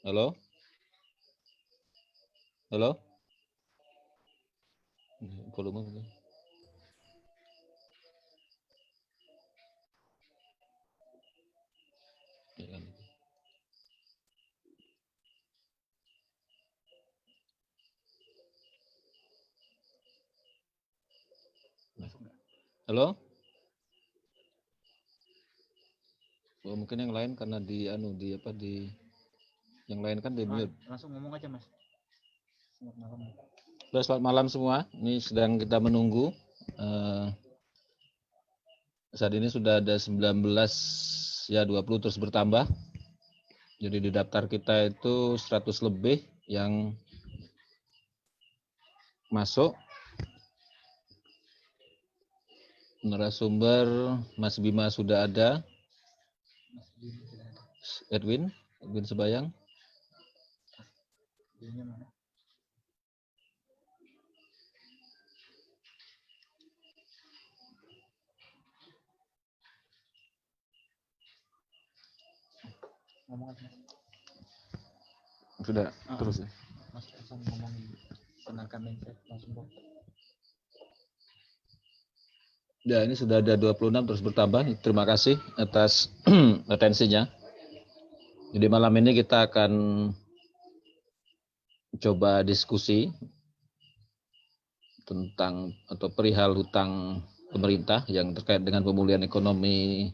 Halo? Halo? Volume. Halo? Oh, mungkin yang lain karena di yang lain kan di mute. Langsung ngomong aja, Mas. Selamat malam. Selamat malam semua. Ini sedang kita menunggu. Saat ini sudah ada 19, ya 20 terus bertambah. Jadi di daftar kita itu 100 lebih yang masuk. Narasumber Mas Bima sudah ada. Edwin Sebayang. Ngomong aja. Sudah terus ya. Mas langsung ngomongin kenalkan mindset langsung. Ya, ini sudah ada 26 terus bertambah. Terima kasih atas atensinya. Jadi malam ini kita akan coba diskusi tentang atau perihal hutang pemerintah yang terkait dengan pemulihan ekonomi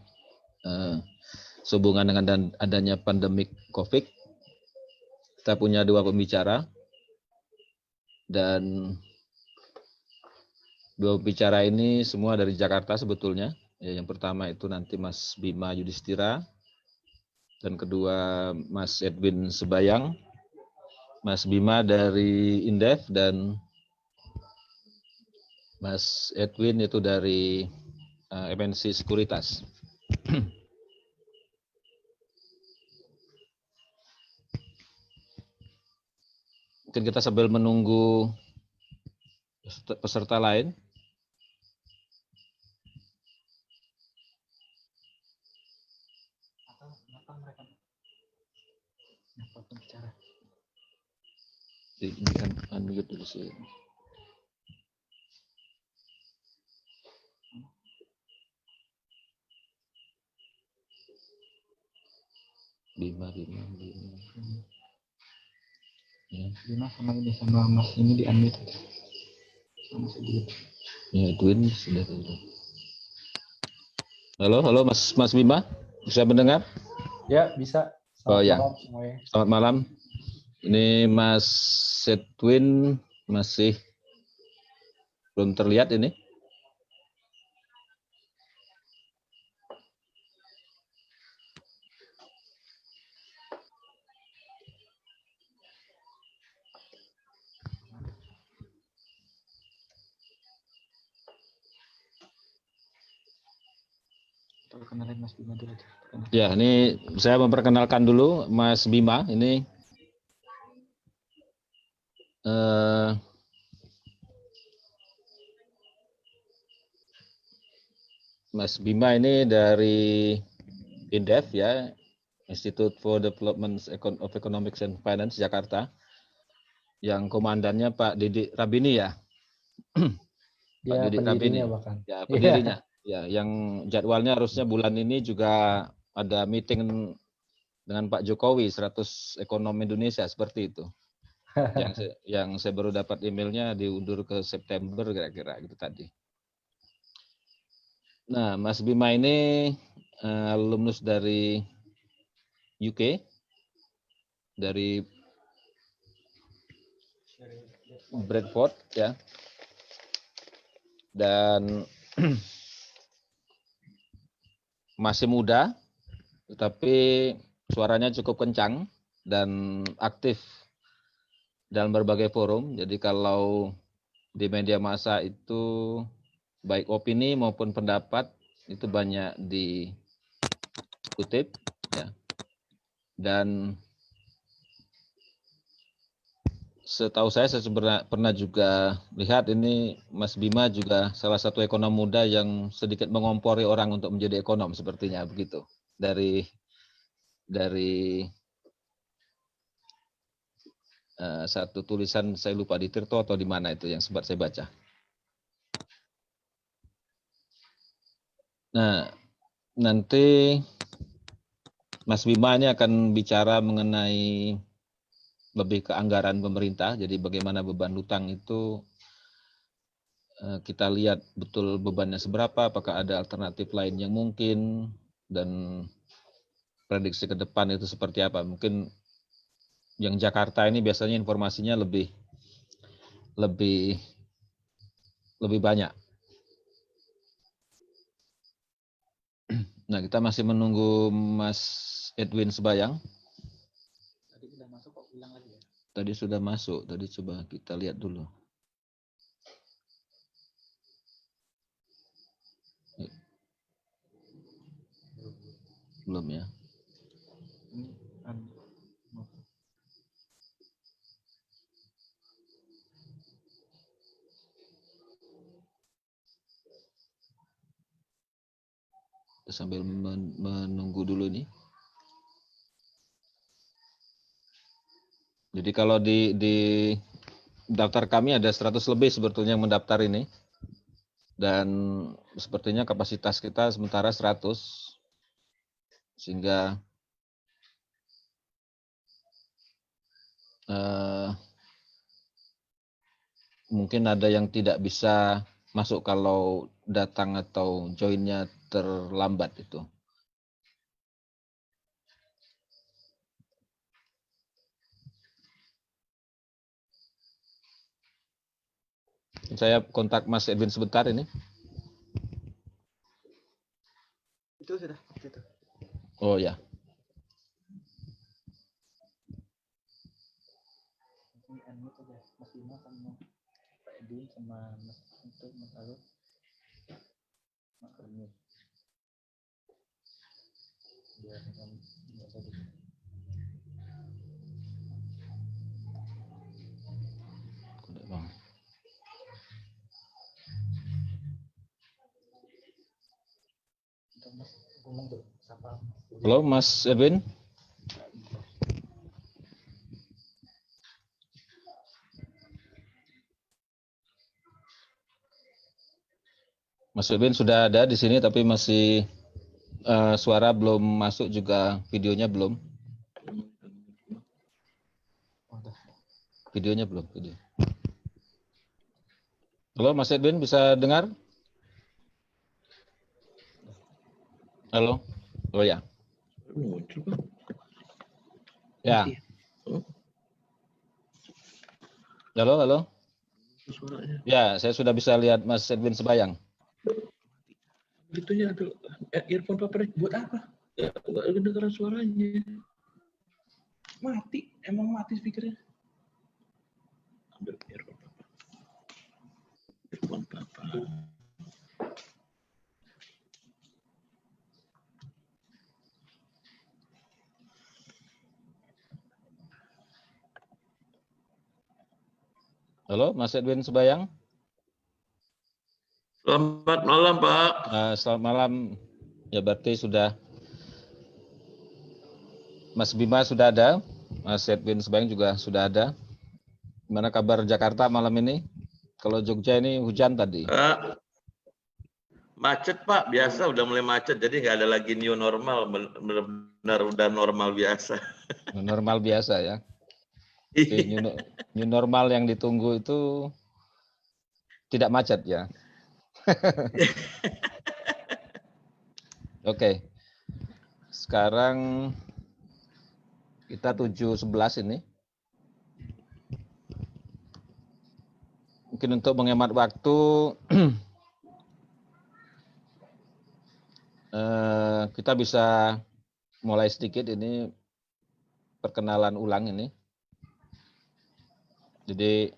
sehubungan dengan adanya pandemik COVID. Kita punya 2 pembicara dan 2 pembicara ini semua dari Jakarta sebetulnya. Ya, yang pertama itu nanti Mas Bima Yudhistira dan kedua Mas Edwin Sebayang. Mas Bima dari Indef dan Mas Edwin itu dari MNC Sekuritas. Mungkin kita sambil menunggu peserta lain. Ini kan unmute dulu sih. Bima. Ya. Bima sama ini sama Mas ini di unmute. Sama sedikit. Ya, Edwin sudah. Halo Mas Bima, bisa mendengar? Ya, bisa. Selamat malam semuanya. Selamat malam. Ini Mas Edwin masih belum terlihat ini. Perkenalkan Mas Bima dulu. Ya, ini saya memperkenalkan dulu Mas Bima. Ini Mas Bima ini dari Indef ya, Institute for Development of Economics and Finance Jakarta. Yang komandannya Pak Didik Rabini ya. Pak Ya, Didik pendirinya Rabini. bahkan. Ya, pendirinya. Ya, yang jadwalnya harusnya bulan ini juga ada meeting dengan Pak Jokowi 100 ekonomi Indonesia seperti itu. yang saya baru dapat emailnya diundur ke September kira-kira gitu tadi. Nah, Mas Bima ini alumnus dari UK, dari Bradford ya, dan masih muda, tetapi suaranya cukup kencang dan aktif dalam berbagai forum. Jadi kalau di media massa itu baik opini maupun pendapat itu banyak dikutip ya. Dan setahu saya pernah juga lihat ini Mas Bima juga salah satu ekonom muda yang sedikit mengompori orang untuk menjadi ekonom sepertinya begitu dari satu tulisan, saya lupa di Tirto atau di mana itu yang sempat saya baca. Nah, nanti Mas Bima ini akan bicara mengenai lebih ke anggaran pemerintah. Jadi bagaimana beban hutang itu kita lihat betul bebannya seberapa, apakah ada alternatif lain yang mungkin, dan prediksi ke depan itu seperti apa. Mungkin yang Jakarta ini biasanya informasinya lebih banyak. Nah, kita masih menunggu Mas Edwin Sebayang. Tadi sudah masuk kok bilang lagi ya? Tadi sudah masuk, tadi coba kita lihat dulu. Belum ya. Ini Kita sambil menunggu dulu nih. Jadi kalau di daftar kami ada 100 lebih sebetulnya yang mendaftar ini. Dan sepertinya kapasitas kita sementara 100. Sehingga mungkin ada yang tidak bisa masuk kalau datang atau joinnya terlambat itu. Saya kontak Mas Edwin sebentar ini. itu sudah itu. Oh ya. Ini unmute aja. Mas Bima sama Pak Edwin sama Mas itu Mas Alun. Mak unmute. Biar nggak jadi. Mas ngomong tuh, siapa? Halo Mas Edwin. Mas Edwin sudah ada di sini tapi masih suara belum masuk juga, videonya belum. Videonya belum. Video. Halo Mas Edwin, bisa dengar? Halo. Oh ya. Ya. Halo, halo. Ya, saya sudah bisa lihat Mas Edwin Sebayang. Itunya tuh earphone papa buat apa? Nggak kedengeran suaranya. Mati, emang mati speakernya. Ambil earphone papa. Earphone papa. Halo, Mas Edwin Sebayang. Selamat malam, Pak. Selamat malam. Ya berarti sudah Mas Bima sudah ada, Mas Edwin Sebayang juga sudah ada. Gimana kabar Jakarta malam ini? Kalau Jogja ini hujan tadi. Macet, Pak. Biasa udah mulai macet, jadi nggak ada lagi new normal. Benar-benar udah normal biasa. Normal biasa ya. Oke, new normal yang ditunggu itu tidak macet ya. Oke. Sekarang kita 7.11 ini. Mungkin untuk menghemat waktu kita bisa mulai sedikit ini perkenalan ulang ini. Jadi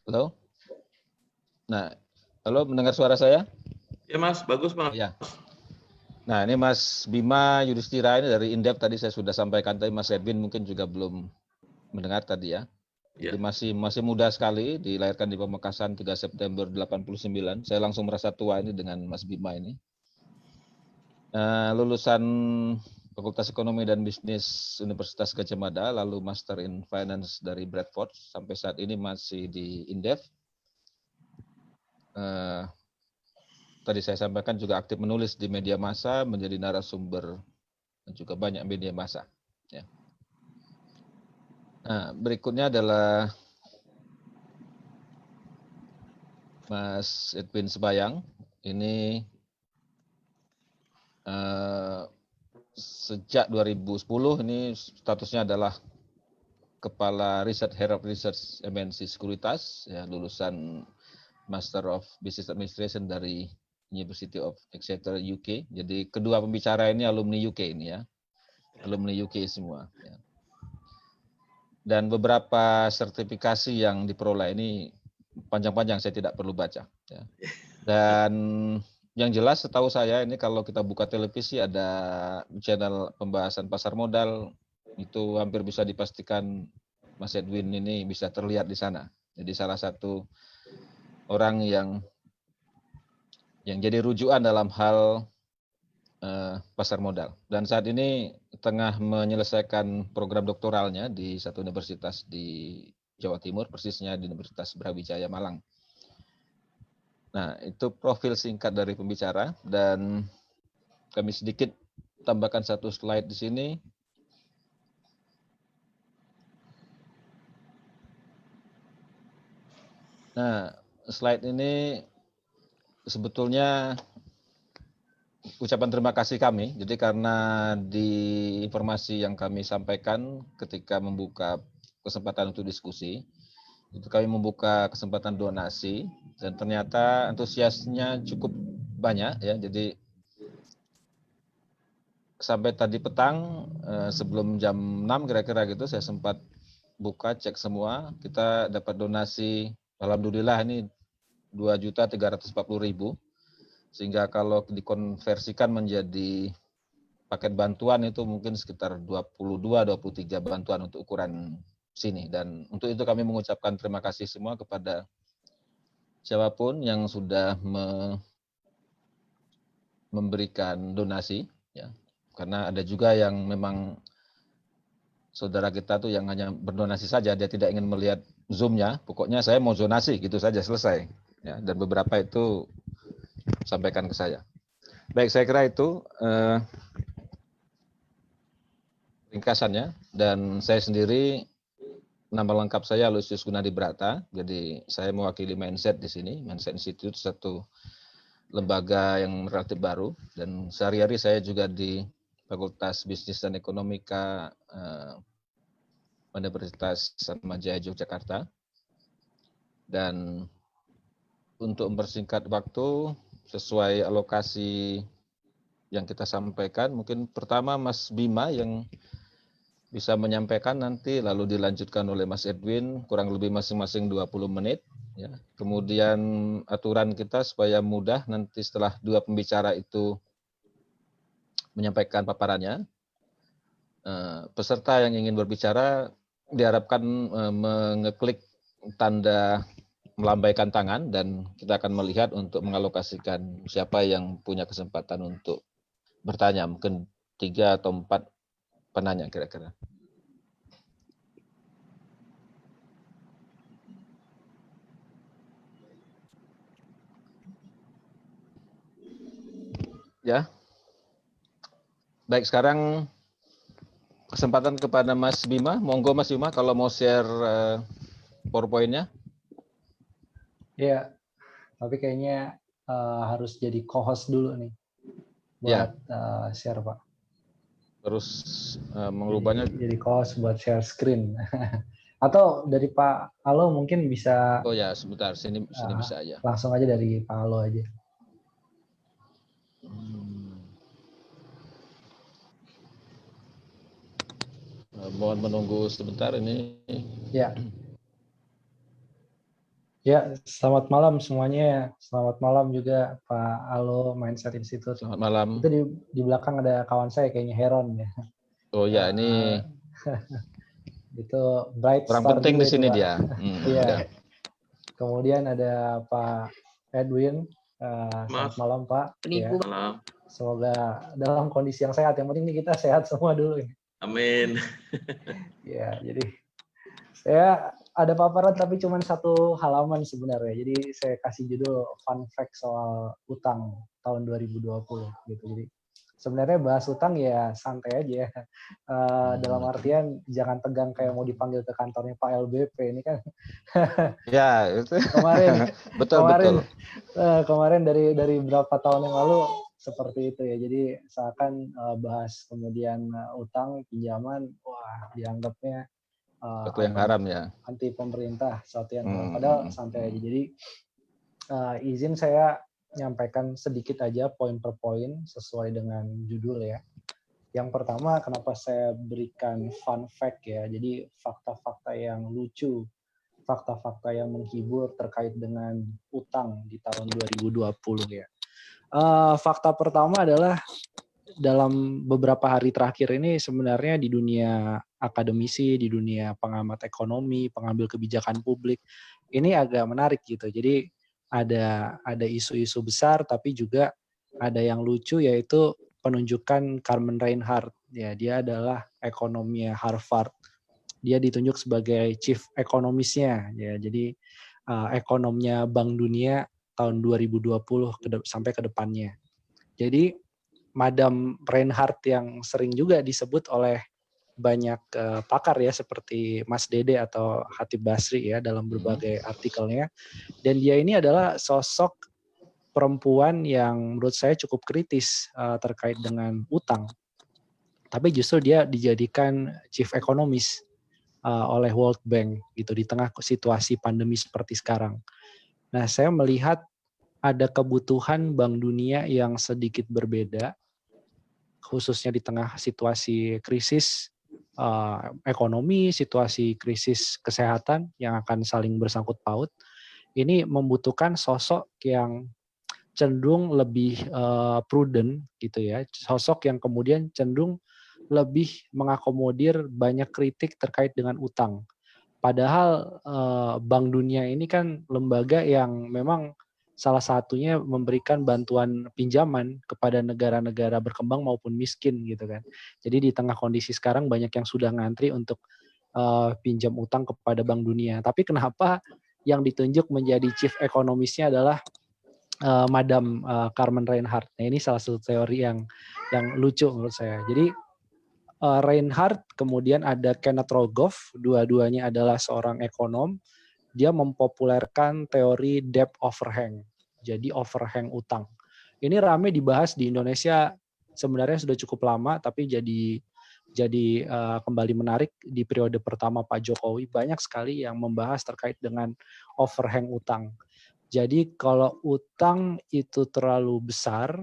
halo. Nah, halo, mendengar suara saya? Ya, Mas. Bagus, Mas. Ya. Nah, ini Mas Bima Yudhistira ini dari Indef tadi saya sudah sampaikan tadi, Mas Edwin mungkin juga belum mendengar tadi ya. Jadi masih muda sekali, dilahirkan di Pamekasan 3 September 89. Saya langsung merasa tua ini dengan Mas Bima ini. Lulusan Fakultas Ekonomi dan Bisnis Universitas Gadjah Mada, lalu Master in Finance dari Bradford, sampai saat ini masih di Indef. Tadi saya sampaikan juga aktif menulis di media massa, menjadi narasumber dan juga banyak media massa. Ya. Nah, berikutnya adalah Mas Edwin Sebayang. Ini sejak 2010 ini statusnya adalah Kepala Riset Head of Research MNC Sekuritas, ya, lulusan Master of Business Administration dari University of Exeter UK. Jadi kedua pembicara ini alumni UK ini ya, alumni UK semua. Ya. Dan beberapa sertifikasi yang diperoleh ini panjang-panjang, saya tidak perlu baca. Ya. Dan yang jelas setahu saya ini kalau kita buka televisi ada channel pembahasan pasar modal, itu hampir bisa dipastikan Mas Edwin ini bisa terlihat di sana. Jadi salah satu orang yang jadi rujukan dalam hal pasar modal. Dan saat ini tengah menyelesaikan program doktoralnya di satu universitas di Jawa Timur, persisnya di Universitas Brawijaya Malang. Nah, itu profil singkat dari pembicara, dan kami sedikit tambahkan satu slide di sini. Nah, slide ini sebetulnya ucapan terima kasih kami. Jadi karena di informasi yang kami sampaikan ketika membuka kesempatan untuk diskusi, itu kami membuka kesempatan donasi, dan ternyata antusiasnya cukup banyak ya. Jadi sampai tadi petang sebelum jam 6 kira-kira gitu saya sempat buka cek semua, kita dapat donasi alhamdulillah ini 2.340.000, sehingga kalau dikonversikan menjadi paket bantuan itu mungkin sekitar 22-23 bantuan untuk ukuran sini. Dan untuk itu kami mengucapkan terima kasih semua kepada siapapun yang sudah memberikan donasi ya. Karena ada juga yang memang saudara kita tuh yang hanya berdonasi saja, dia tidak ingin melihat Zoom-nya, pokoknya saya mau donasi gitu saja, selesai ya. Dan beberapa itu sampaikan ke saya. Baik, saya kira itu ringkasannya. Dan saya sendiri, nama lengkap saya Lucius Gunadi Brata. Jadi saya mewakili Mindset di sini. Mindset Institute, satu lembaga yang relatif baru. Dan sehari-hari saya juga di Fakultas Bisnis dan Ekonomika Universitas Atmajaya Yogyakarta. Dan untuk mempersingkat waktu, sesuai alokasi yang kita sampaikan, mungkin pertama Mas Bima yang bisa menyampaikan nanti, lalu dilanjutkan oleh Mas Edwin, kurang lebih masing-masing 20 menit. Ya. Kemudian aturan kita supaya mudah, nanti setelah dua pembicara itu menyampaikan paparannya, peserta yang ingin berbicara diharapkan mengeklik tanda melambaikan tangan, dan kita akan melihat untuk mengalokasikan siapa yang punya kesempatan untuk bertanya, mungkin 3 atau 4 penanya kira-kira. Ya. Baik, sekarang kesempatan kepada Mas Bima. Monggo Mas Bima kalau mau share PowerPoint-nya. Ya, tapi kayaknya harus jadi co-host dulu nih buat share, Pak. Terus mengubahnya jadi co-host buat share screen. Atau dari Pak Alo mungkin bisa. Oh ya, sebentar, sini bisa ya. Langsung aja dari Pak Alo aja. Mohon menunggu sebentar ini. Ya. Ya, selamat malam semuanya. Selamat malam juga Pak Alo Mindset Institute. Selamat malam. Itu di belakang ada kawan saya kayaknya Heron ya. Oh ya, ini Itu bright Orang star penting juga di itu, sini Pak. dia. Iya. Ya. Kemudian ada Pak Edwin. Selamat malam, Pak. Penipu. Ya. Malam. Semoga dalam kondisi yang sehat. Yang penting nih kita sehat semua dulu. Amin. Ya, jadi saya ada paparan tapi cuma 1 halaman sebenarnya. Jadi saya kasih judul fun fact soal utang tahun 2020 gitu. Jadi sebenarnya bahas utang ya santai aja ya. Dalam artian jangan tegang kayak mau dipanggil ke kantornya Pak LBP ini kan. Ya, itu. Betul. Kemarin dari berapa tahun yang lalu seperti itu ya. Jadi seakan bahas kemudian utang, pinjaman, wah dianggapnya Sesuatu yang haram ya. anti pemerintah, sesuatu yang haram. Padahal santai aja. Jadi izin saya nyampaikan sedikit aja poin per poin sesuai dengan judul ya. Yang pertama, kenapa saya berikan fun fact ya. Jadi fakta-fakta yang lucu, fakta-fakta yang menghibur terkait dengan utang di tahun 2020 ya. Fakta pertama adalah dalam beberapa hari terakhir ini sebenarnya di dunia akademisi, di dunia pengamat ekonomi, pengambil kebijakan publik, ini agak menarik gitu. Jadi ada isu-isu besar, tapi juga ada yang lucu yaitu penunjukan Carmen Reinhart. Ya, dia adalah ekonomnya Harvard. Dia ditunjuk sebagai chief ekonomisnya. Ya, jadi ekonomnya Bank Dunia tahun 2020 sampai ke depannya. Jadi Madam Reinhart yang sering juga disebut oleh banyak pakar ya seperti Mas Dede atau Hatib Basri ya dalam berbagai artikelnya. Dan dia ini adalah sosok perempuan yang menurut saya cukup kritis terkait dengan utang. Tapi justru dia dijadikan chief economist oleh World Bank gitu di tengah situasi pandemi seperti sekarang. Nah, saya melihat ada kebutuhan Bank Dunia yang sedikit berbeda, khususnya di tengah situasi krisis ekonomi, situasi krisis kesehatan yang akan saling bersangkut paut. Ini membutuhkan sosok yang cenderung lebih prudent gitu ya, sosok yang kemudian cenderung lebih mengakomodir banyak kritik terkait dengan utang. Padahal Bank Dunia ini kan lembaga yang memang salah satunya memberikan bantuan pinjaman kepada negara-negara berkembang maupun miskin gitu kan. Jadi di tengah kondisi sekarang banyak yang sudah ngantri untuk pinjam utang kepada Bank Dunia. Tapi kenapa yang ditunjuk menjadi chief ekonomisnya adalah Madam Carmen Reinhart. Nah, ini salah satu teori yang lucu menurut saya. Jadi Reinhart, kemudian ada Kenneth Rogoff, dua-duanya adalah seorang ekonom. Dia mempopulerkan teori debt overhang, jadi overhang utang. Ini rame dibahas di Indonesia sebenarnya sudah cukup lama, tapi jadi kembali menarik di periode pertama Pak Jokowi. Banyak sekali yang membahas terkait dengan overhang utang. Jadi kalau utang itu terlalu besar,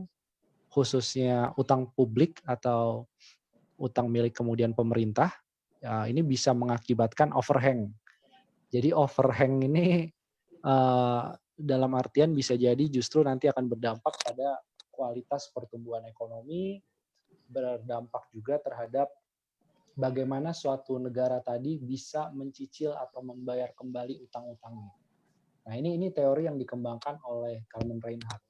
khususnya utang publik atau utang milik kemudian pemerintah, ya ini bisa mengakibatkan overhang. Jadi overhang ini dalam artian bisa jadi justru nanti akan berdampak pada kualitas pertumbuhan ekonomi, berdampak juga terhadap bagaimana suatu negara tadi bisa mencicil atau membayar kembali utang-utangnya. Nah ini teori yang dikembangkan oleh Carmen Reinhart.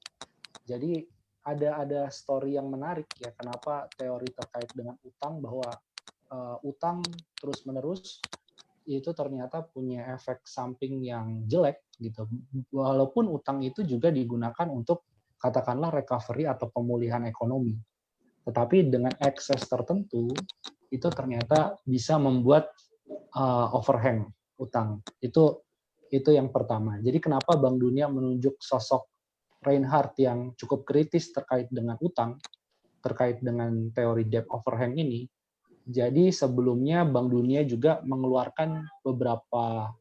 Jadi ada story yang menarik ya kenapa teori terkait dengan utang bahwa utang terus-menerus itu ternyata punya efek samping yang jelek gitu. Walaupun utang itu juga digunakan untuk katakanlah recovery atau pemulihan ekonomi. Tetapi dengan ekses tertentu itu ternyata bisa membuat overhang utang. Itu yang pertama. Jadi kenapa Bank Dunia menunjuk sosok Reinhart yang cukup kritis terkait dengan utang, terkait dengan teori debt overhang ini. Jadi sebelumnya Bank Dunia juga mengeluarkan beberapa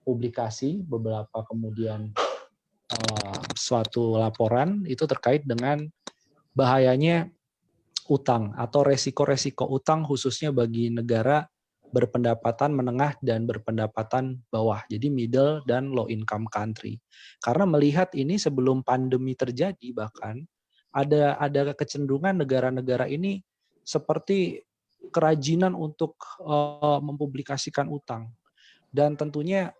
publikasi, beberapa kemudian suatu laporan itu terkait dengan bahayanya utang atau resiko-resiko utang khususnya bagi negara berpendapatan menengah dan berpendapatan bawah, jadi middle dan low income country. Karena melihat ini sebelum pandemi terjadi bahkan ada kecenderungan negara-negara ini seperti kerajinan untuk mempublikasikan utang. Dan tentunya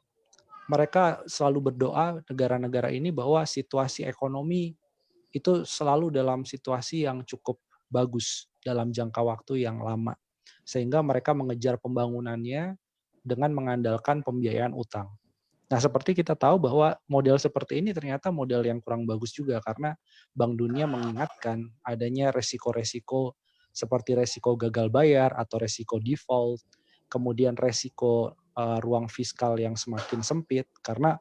mereka selalu berdoa negara-negara ini bahwa situasi ekonomi itu selalu dalam situasi yang cukup bagus dalam jangka waktu yang lama. Sehingga mereka mengejar pembangunannya dengan mengandalkan pembiayaan utang. Nah, seperti kita tahu bahwa model seperti ini ternyata model yang kurang bagus juga karena Bank Dunia mengingatkan adanya resiko-resiko seperti resiko gagal bayar atau resiko default, kemudian resiko ruang fiskal yang semakin sempit karena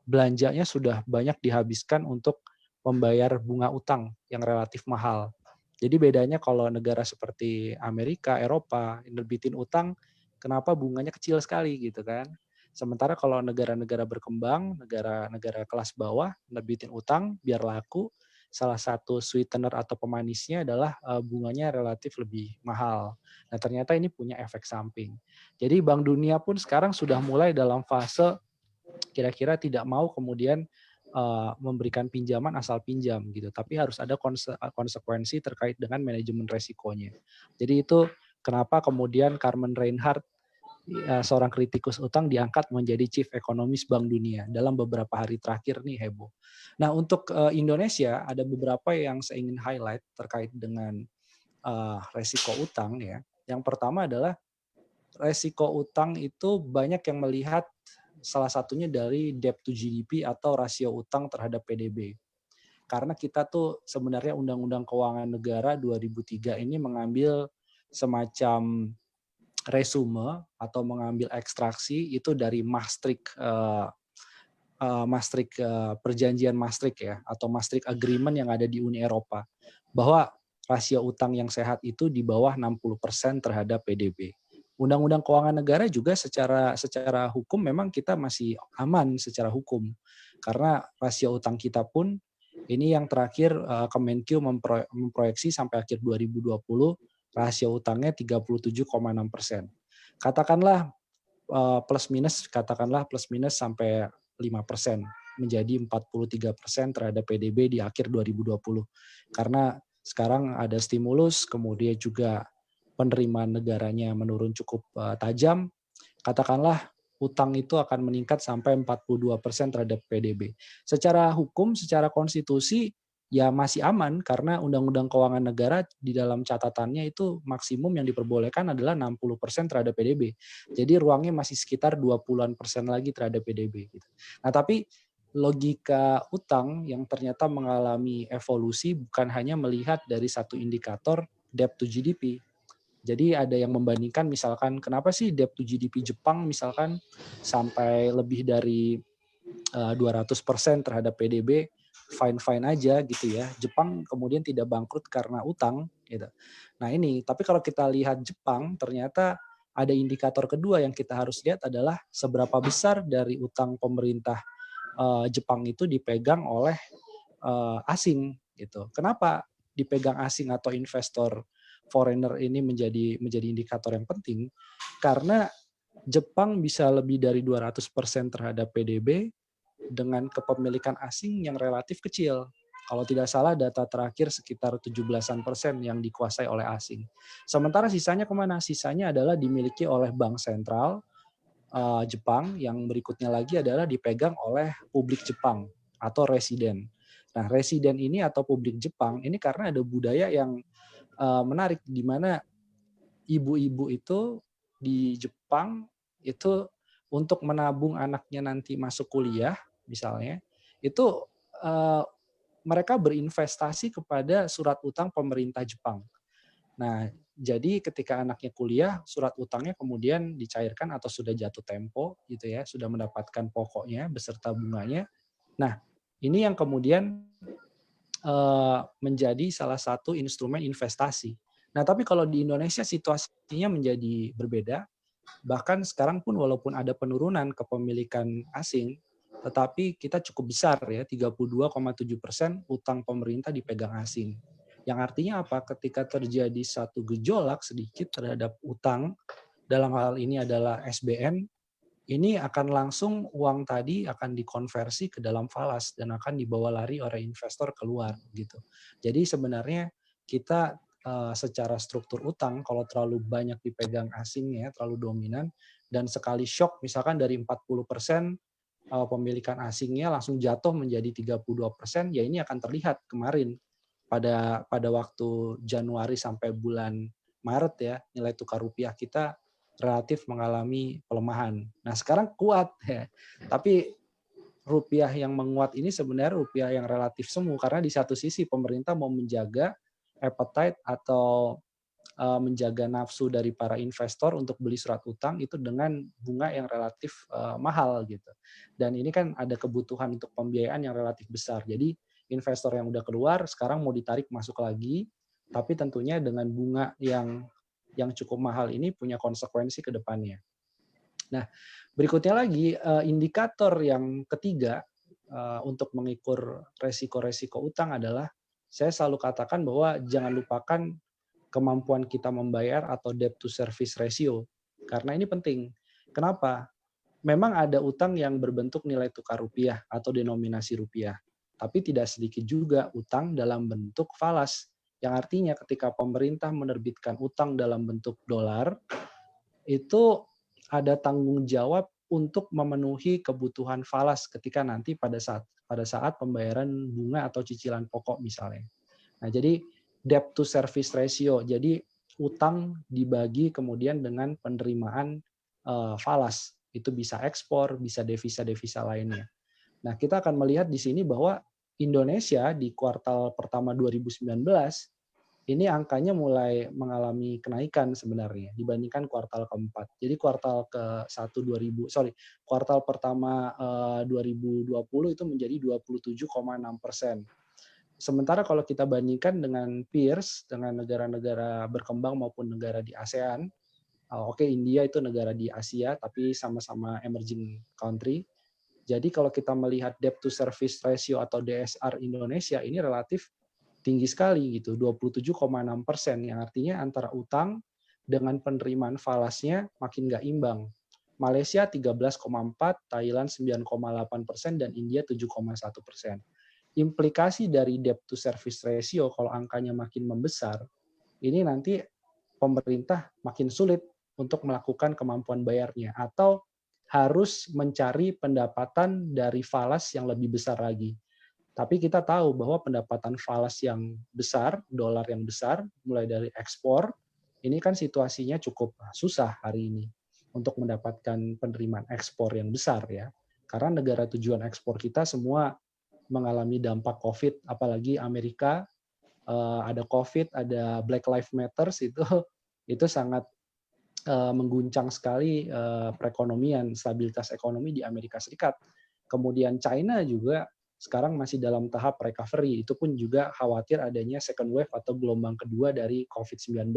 belanjanya sudah banyak dihabiskan untuk membayar bunga utang yang relatif mahal. Jadi bedanya kalau negara seperti Amerika, Eropa, nerbitin utang, kenapa bunganya kecil sekali gitu kan. Sementara kalau negara-negara berkembang, negara-negara kelas bawah, nerbitin utang biar laku, salah satu sweetener atau pemanisnya adalah bunganya relatif lebih mahal. Nah ternyata ini punya efek samping. Jadi Bank Dunia pun sekarang sudah mulai dalam fase kira-kira tidak mau kemudian memberikan pinjaman asal pinjam gitu, tapi harus ada konsekuensi terkait dengan manajemen resikonya. Jadi itu kenapa kemudian Carmen Reinhardt, seorang kritikus utang, diangkat menjadi Chief Economist Bank Dunia dalam beberapa hari terakhir nih heboh. Nah untuk Indonesia ada beberapa yang saya ingin highlight terkait dengan resiko utang ya. Yang pertama adalah resiko utang itu banyak yang melihat salah satunya dari debt to GDP atau rasio utang terhadap PDB. Karena kita tuh sebenarnya Undang-Undang Keuangan Negara 2003 ini mengambil semacam resume atau mengambil ekstraksi itu dari Maastricht perjanjian Maastricht ya atau Maastricht Agreement yang ada di Uni Eropa bahwa rasio utang yang sehat itu di bawah 60% terhadap PDB. Undang-Undang Keuangan Negara juga secara hukum memang kita masih aman secara hukum karena rasio utang kita pun ini yang terakhir Kemenkyu memproyeksi sampai akhir 2020 rasio utangnya 37,6%. Katakanlah plus minus sampai 5% menjadi 43% terhadap PDB di akhir 2020. Karena sekarang ada stimulus, kemudian juga penerimaan negaranya menurun cukup tajam, katakanlah utang itu akan meningkat sampai 42% terhadap PDB. Secara hukum, secara konstitusi, ya masih aman karena Undang-Undang Keuangan Negara di dalam catatannya itu maksimum yang diperbolehkan adalah 60% terhadap PDB. Jadi ruangnya masih sekitar 20-an persen lagi terhadap PDB. Gitu. Nah tapi logika utang yang ternyata mengalami evolusi bukan hanya melihat dari satu indikator debt to GDP. Jadi ada yang membandingkan misalkan kenapa sih debt to GDP Jepang misalkan sampai lebih dari 200% terhadap PDB, fine-fine aja gitu ya. Jepang kemudian tidak bangkrut karena utang gitu. Nah ini, tapi kalau kita lihat Jepang ternyata ada indikator kedua yang kita harus lihat adalah seberapa besar dari utang pemerintah Jepang itu dipegang oleh asing gitu. Kenapa dipegang asing atau investor foreigner ini menjadi indikator yang penting? Karena Jepang bisa lebih dari 200% terhadap PDB dengan kepemilikan asing yang relatif kecil. Kalau tidak salah data terakhir sekitar 17% yang dikuasai oleh asing. Sementara sisanya kemana? Sisanya adalah dimiliki oleh bank sentral Jepang, yang berikutnya lagi adalah dipegang oleh publik Jepang atau residen. Nah, residen ini atau publik Jepang ini karena ada budaya yang menarik di mana ibu-ibu itu di Jepang itu untuk menabung anaknya nanti masuk kuliah misalnya, itu mereka berinvestasi kepada surat utang pemerintah Jepang. Nah, jadi ketika anaknya kuliah, surat utangnya kemudian dicairkan atau sudah jatuh tempo gitu ya, sudah mendapatkan pokoknya beserta bunganya. Nah, ini yang kemudian menjadi salah satu instrumen investasi. Nah, tapi kalau di Indonesia situasinya menjadi berbeda. Bahkan sekarang pun walaupun ada penurunan kepemilikan asing, tetapi kita cukup besar ya, 32,7% utang pemerintah dipegang asing. Yang artinya apa? Ketika terjadi satu gejolak sedikit terhadap utang, dalam hal ini adalah SBN, ini akan langsung uang tadi akan dikonversi ke dalam falas dan akan dibawa lari oleh investor keluar gitu. Jadi sebenarnya kita secara struktur utang kalau terlalu banyak dipegang asingnya, terlalu dominan, dan sekali shock misalkan dari 40% pemilikan asingnya langsung jatuh menjadi 32%, ya ini akan terlihat kemarin pada waktu Januari sampai bulan Maret ya, nilai tukar rupiah kita relatif mengalami pelemahan. Nah sekarang kuat ya, tapi rupiah yang menguat ini sebenarnya rupiah yang relatif semu, karena di satu sisi pemerintah mau menjaga appetite atau menjaga nafsu dari para investor untuk beli surat utang itu dengan bunga yang relatif mahal gitu. Dan ini kan ada kebutuhan untuk pembiayaan yang relatif besar. Jadi investor yang udah keluar sekarang mau ditarik masuk lagi, tapi tentunya dengan bunga yang cukup mahal ini punya konsekuensi ke depannya. Nah, berikutnya lagi indikator yang ketiga untuk mengukur resiko-resiko utang adalah saya selalu katakan bahwa jangan lupakan kemampuan kita membayar atau debt to service ratio. Karena ini penting. Kenapa? Memang ada utang yang berbentuk nilai tukar rupiah atau denominasi rupiah. Tapi tidak sedikit juga utang dalam bentuk falas. Yang artinya ketika pemerintah menerbitkan utang dalam bentuk dolar, itu ada tanggung jawab untuk memenuhi kebutuhan falas ketika nanti pada saat pembayaran bunga atau cicilan pokok misalnya. Nah, jadi debt to service ratio. Jadi utang dibagi kemudian dengan penerimaan falas. Itu bisa ekspor, bisa devisa-devisa lainnya. Nah, kita akan melihat di sini bahwa Indonesia di kuartal pertama 2019 ini angkanya mulai mengalami kenaikan sebenarnya dibandingkan kuartal keempat. Jadi kuartal kuartal pertama 2020 itu menjadi 27,6%. Sementara kalau kita bandingkan dengan peers, dengan negara-negara berkembang maupun negara di ASEAN, oke, India itu negara di Asia, tapi sama-sama emerging country. Jadi kalau kita melihat debt to service ratio atau DSR Indonesia ini relatif tinggi sekali gitu, 27,6%, yang artinya antara utang dengan penerimaan falasnya makin nggak imbang. Malaysia 13,4%, Thailand 9,8%, dan India 7,1%. Implikasi dari debt to service ratio kalau angkanya makin membesar, ini nanti pemerintah makin sulit untuk melakukan kemampuan bayarnya atau harus mencari pendapatan dari falas yang lebih besar lagi. Tapi kita tahu bahwa pendapatan falas yang besar, dolar yang besar, mulai dari ekspor, ini kan situasinya cukup susah hari ini untuk mendapatkan penerimaan ekspor yang besar ya. Karena negara tujuan ekspor kita semua mengalami dampak COVID, apalagi Amerika ada COVID, ada Black Lives Matter, itu sangat mengguncang sekali perekonomian, stabilitas ekonomi di Amerika Serikat. Kemudian China juga sekarang masih dalam tahap recovery, itu pun juga khawatir adanya second wave atau gelombang kedua dari COVID-19.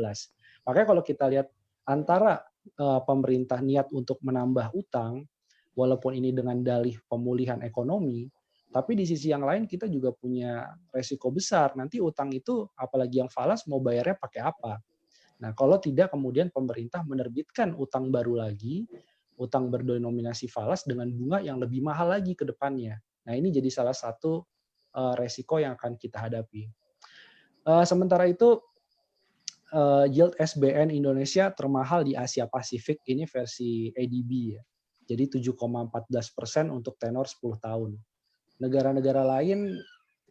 Makanya kalau kita lihat antara pemerintah niat untuk menambah utang, walaupun ini dengan dalih pemulihan ekonomi, tapi di sisi yang lain kita juga punya resiko besar. Nanti utang itu, apalagi yang falas, mau bayarnya pakai apa? Nah, kalau tidak kemudian pemerintah menerbitkan utang baru lagi, utang berdenominasi falas dengan bunga yang lebih mahal lagi ke depannya. Nah, ini jadi salah satu resiko yang akan kita hadapi. Sementara itu, yield SBN Indonesia termahal di Asia Pasifik, ini versi ADB ya. Jadi 7,14% untuk tenor 10 tahun. Negara-negara lain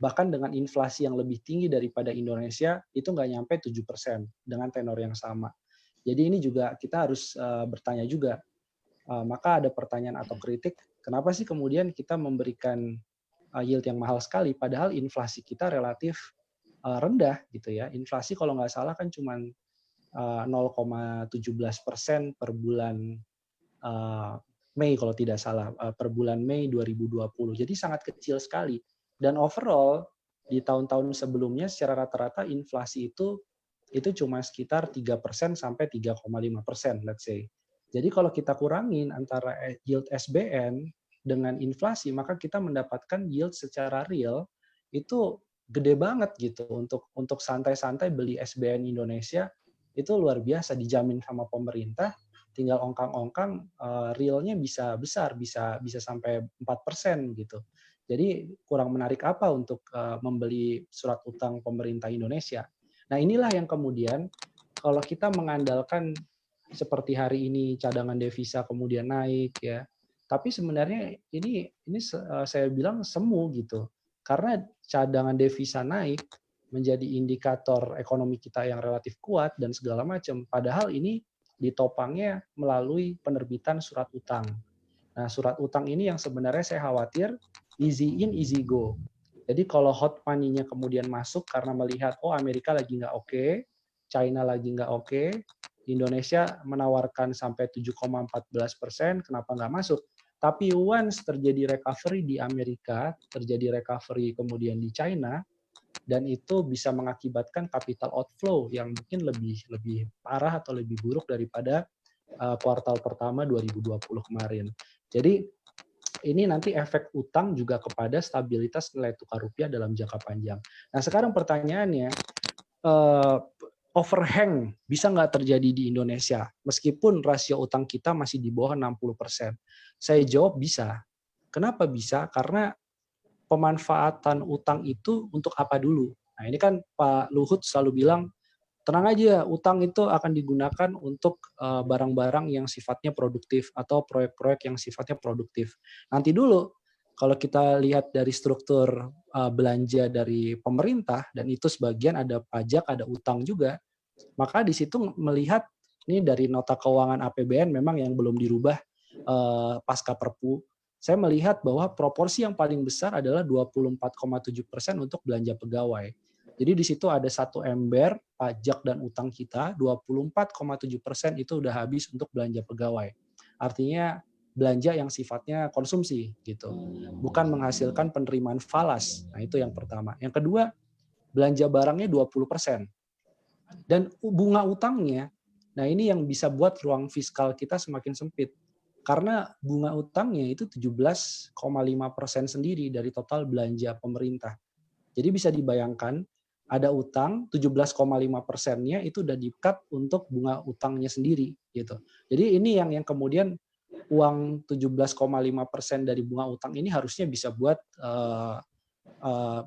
bahkan dengan inflasi yang lebih tinggi daripada Indonesia itu nggak nyampe 7% dengan tenor yang sama. Jadi ini juga kita harus bertanya juga. Maka ada pertanyaan atau kritik, kenapa sih kemudian kita memberikan yield yang mahal sekali, padahal inflasi kita relatif rendah gitu ya. Inflasi kalau nggak salah kan cuma 0,17% per bulan Mei kalau tidak salah, per bulan Mei 2020. Jadi sangat kecil sekali. Dan overall di tahun-tahun sebelumnya secara rata-rata inflasi itu cuma sekitar 3% sampai 3,5%, let's say. Jadi kalau kita kurangin antara yield SBN dengan inflasi, maka kita mendapatkan yield secara real itu gede banget gitu untuk santai-santai beli SBN Indonesia, itu luar biasa, dijamin sama pemerintah. Tinggal ongkang-ongkang realnya bisa besar, bisa sampai 4% gitu. Jadi kurang menarik apa untuk membeli surat utang pemerintah Indonesia. Nah, inilah yang kemudian kalau kita mengandalkan seperti hari ini cadangan devisa kemudian naik ya. Tapi sebenarnya ini saya bilang semu gitu. Karena cadangan devisa naik menjadi indikator ekonomi kita yang relatif kuat dan segala macam. Padahal ini ditopangnya melalui penerbitan surat utang. Nah, surat utang ini yang sebenarnya saya khawatir easy in, easy go. Jadi kalau hot money-nya kemudian masuk karena melihat, oh Amerika lagi nggak oke, China lagi nggak oke, Indonesia menawarkan sampai 7,14%, kenapa nggak masuk? Tapi once terjadi recovery di Amerika, terjadi recovery kemudian di China, dan itu bisa mengakibatkan capital outflow yang mungkin lebih parah atau lebih buruk daripada kuartal pertama 2020 kemarin. Jadi ini nanti efek utang juga kepada stabilitas nilai tukar rupiah dalam jangka panjang. Nah, sekarang pertanyaannya, overhang bisa nggak terjadi di Indonesia meskipun rasio utang kita masih di bawah 60%? Saya jawab bisa. Kenapa bisa? Karena pemanfaatan utang itu untuk apa dulu? Nah, ini kan Pak Luhut selalu bilang, tenang aja, utang itu akan digunakan untuk barang-barang yang sifatnya produktif atau proyek-proyek yang sifatnya produktif. Nanti dulu, kalau kita lihat dari struktur belanja dari pemerintah, dan itu sebagian ada pajak, ada utang juga, maka di situ melihat, ini dari nota keuangan APBN memang yang belum dirubah pasca Perpu, saya melihat bahwa proporsi yang paling besar adalah 24,7% untuk belanja pegawai. Jadi di situ ada satu ember pajak dan utang kita, 24,7% itu udah habis untuk belanja pegawai. Artinya belanja yang sifatnya konsumsi gitu, bukan menghasilkan penerimaan falas. Nah, itu yang pertama. Yang kedua, belanja barangnya 20%. Dan bunga utangnya, nah ini yang bisa buat ruang fiskal kita semakin sempit. Karena bunga utangnya itu 17,5% sendiri dari total belanja pemerintah. Jadi bisa dibayangkan, ada utang 17,5%-nya itu udah di-cut untuk bunga utangnya sendiri gitu. Jadi ini yang kemudian uang 17,5% dari bunga utang ini harusnya bisa buat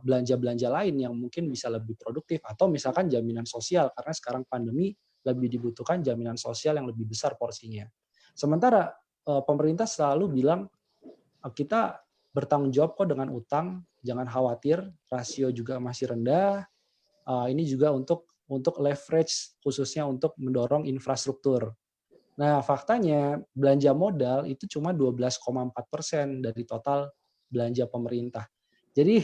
belanja-belanja lain yang mungkin bisa lebih produktif, atau misalkan jaminan sosial, karena sekarang pandemi lebih dibutuhkan jaminan sosial yang lebih besar porsinya. Sementara pemerintah selalu bilang kita bertanggung jawab kok dengan utang, jangan khawatir, rasio juga masih rendah. Ini juga untuk leverage, khususnya untuk mendorong infrastruktur. Nah, faktanya belanja modal itu cuma 12,4% dari total belanja pemerintah. Jadi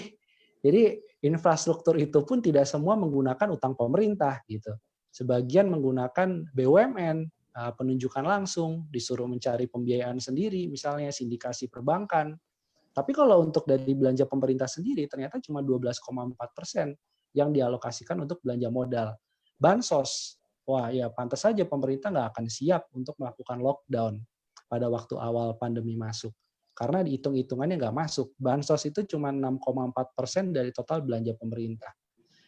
infrastruktur itu pun tidak semua menggunakan utang pemerintah gitu. Sebagian menggunakan BUMN, penunjukan langsung, disuruh mencari pembiayaan sendiri, misalnya sindikasi perbankan. Tapi kalau untuk dari belanja pemerintah sendiri ternyata cuma 12,4% yang dialokasikan untuk belanja modal. Bansos, wah ya pantas saja pemerintah nggak akan siap untuk melakukan lockdown pada waktu awal pandemi masuk. Karena dihitung-hitungannya nggak masuk. Bansos itu cuma 6,4% dari total belanja pemerintah.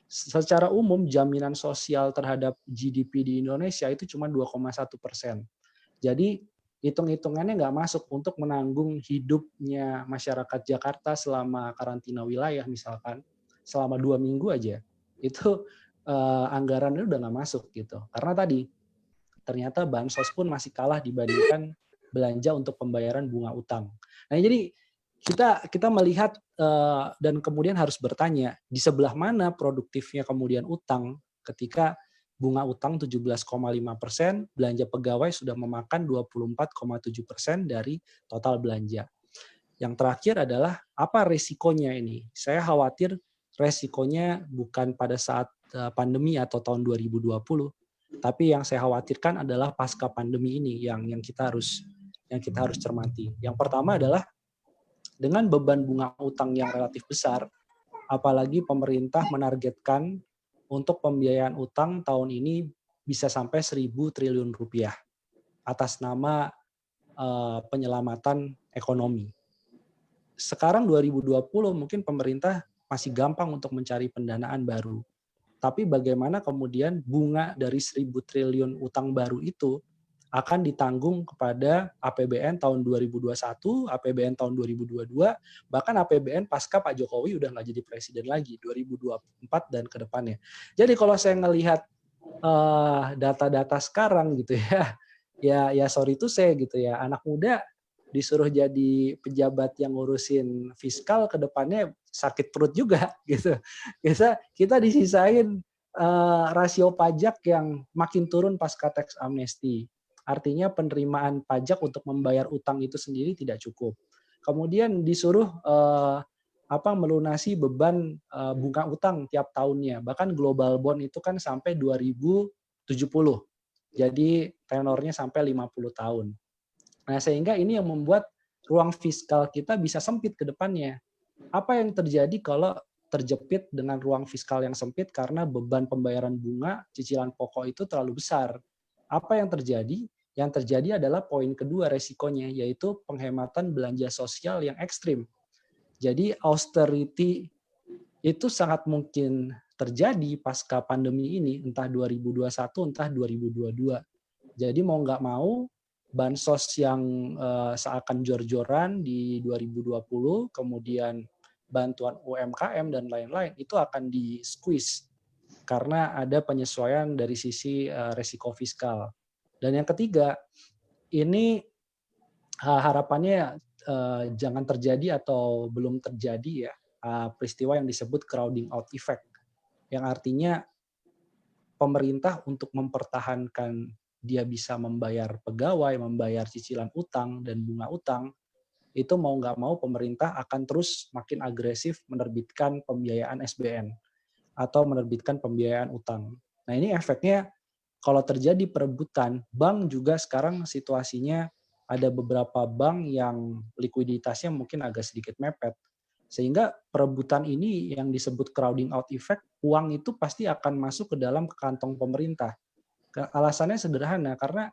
Secara umum jaminan sosial terhadap GDP di Indonesia itu cuma 2,1%. Jadi hitung-hitungannya nggak masuk untuk menanggung hidupnya masyarakat Jakarta selama karantina wilayah misalkan, selama 2 minggu aja, itu anggarannya udah nggak masuk gitu. Karena tadi, ternyata bansos pun masih kalah dibandingkan belanja untuk pembayaran bunga utang. Nah jadi kita melihat dan kemudian harus bertanya, di sebelah mana produktifnya kemudian utang ketika bunga utang 17,5%, belanja pegawai sudah memakan 24,7% dari total belanja. Yang terakhir adalah apa resikonya ini? Saya khawatir resikonya bukan pada saat pandemi atau tahun 2020, tapi yang saya khawatirkan adalah pasca pandemi ini yang kita harus cermati. Yang pertama adalah dengan beban bunga utang yang relatif besar, apalagi pemerintah menargetkan untuk pembiayaan utang tahun ini bisa sampai 1.000 triliun rupiah atas nama penyelamatan ekonomi. Sekarang 2020 mungkin pemerintah masih gampang untuk mencari pendanaan baru. Tapi bagaimana kemudian bunga dari 1.000 triliun utang baru itu akan ditanggung kepada APBN tahun 2021, APBN tahun 2022, bahkan APBN pasca Pak Jokowi udah nggak jadi presiden lagi, 2024 dan ke depannya. Jadi kalau saya ngelihat data-data sekarang gitu ya sorry to say gitu ya, anak muda disuruh jadi pejabat yang ngurusin fiskal ke depannya sakit perut juga gitu. Kita disisain rasio pajak yang makin turun pasca tax amnesty. Artinya penerimaan pajak untuk membayar utang itu sendiri tidak cukup. Kemudian disuruh melunasi beban bunga utang tiap tahunnya. Bahkan global bond itu kan sampai 2070. Jadi tenornya sampai 50 tahun. Nah, sehingga ini yang membuat ruang fiskal kita bisa sempit ke depannya. Apa yang terjadi kalau terjepit dengan ruang fiskal yang sempit karena beban pembayaran bunga, cicilan pokok itu terlalu besar? Apa yang terjadi? Yang terjadi adalah poin kedua resikonya, yaitu penghematan belanja sosial yang ekstrim. Jadi austerity itu sangat mungkin terjadi pasca pandemi ini, entah 2021, entah 2022. Jadi mau nggak mau, bansos yang seakan jor-joran di 2020, kemudian bantuan UMKM dan lain-lain, itu akan di-squeeze karena ada penyesuaian dari sisi resiko fiskal. Dan yang ketiga, ini harapannya jangan terjadi atau belum terjadi ya peristiwa yang disebut crowding out effect, yang artinya pemerintah untuk mempertahankan dia bisa membayar pegawai, membayar cicilan utang dan bunga utang, itu mau nggak mau pemerintah akan terus makin agresif menerbitkan pembiayaan SBN atau menerbitkan pembiayaan utang. Nah ini efeknya kalau terjadi perebutan, bank juga sekarang situasinya ada beberapa bank yang likuiditasnya mungkin agak sedikit mepet. Sehingga perebutan ini yang disebut crowding out effect, uang itu pasti akan masuk ke dalam kantong pemerintah. Alasannya sederhana, karena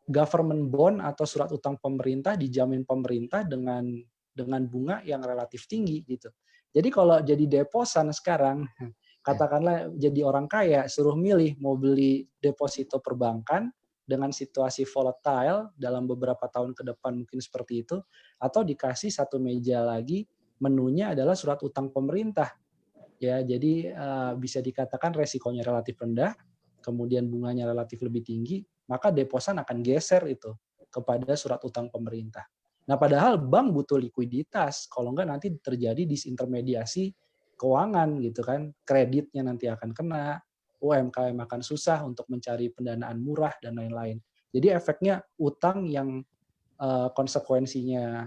government bond atau surat utang pemerintah dijamin pemerintah dengan bunga yang relatif tinggi gitu. Jadi kalau jadi deposan sekarang, katakanlah jadi orang kaya, suruh milih mau beli deposito perbankan dengan situasi volatile dalam beberapa tahun ke depan mungkin seperti itu, atau dikasih satu meja lagi menunya adalah surat utang pemerintah. Ya, jadi bisa dikatakan resikonya relatif rendah, kemudian bunganya relatif lebih tinggi, maka deposan akan geser itu kepada surat utang pemerintah. Nah, padahal bank butuh likuiditas, kalau enggak nanti terjadi disintermediasi keuangan gitu kan, kreditnya nanti akan kena, UMKM akan susah untuk mencari pendanaan murah dan lain-lain. Jadi efeknya utang yang konsekuensinya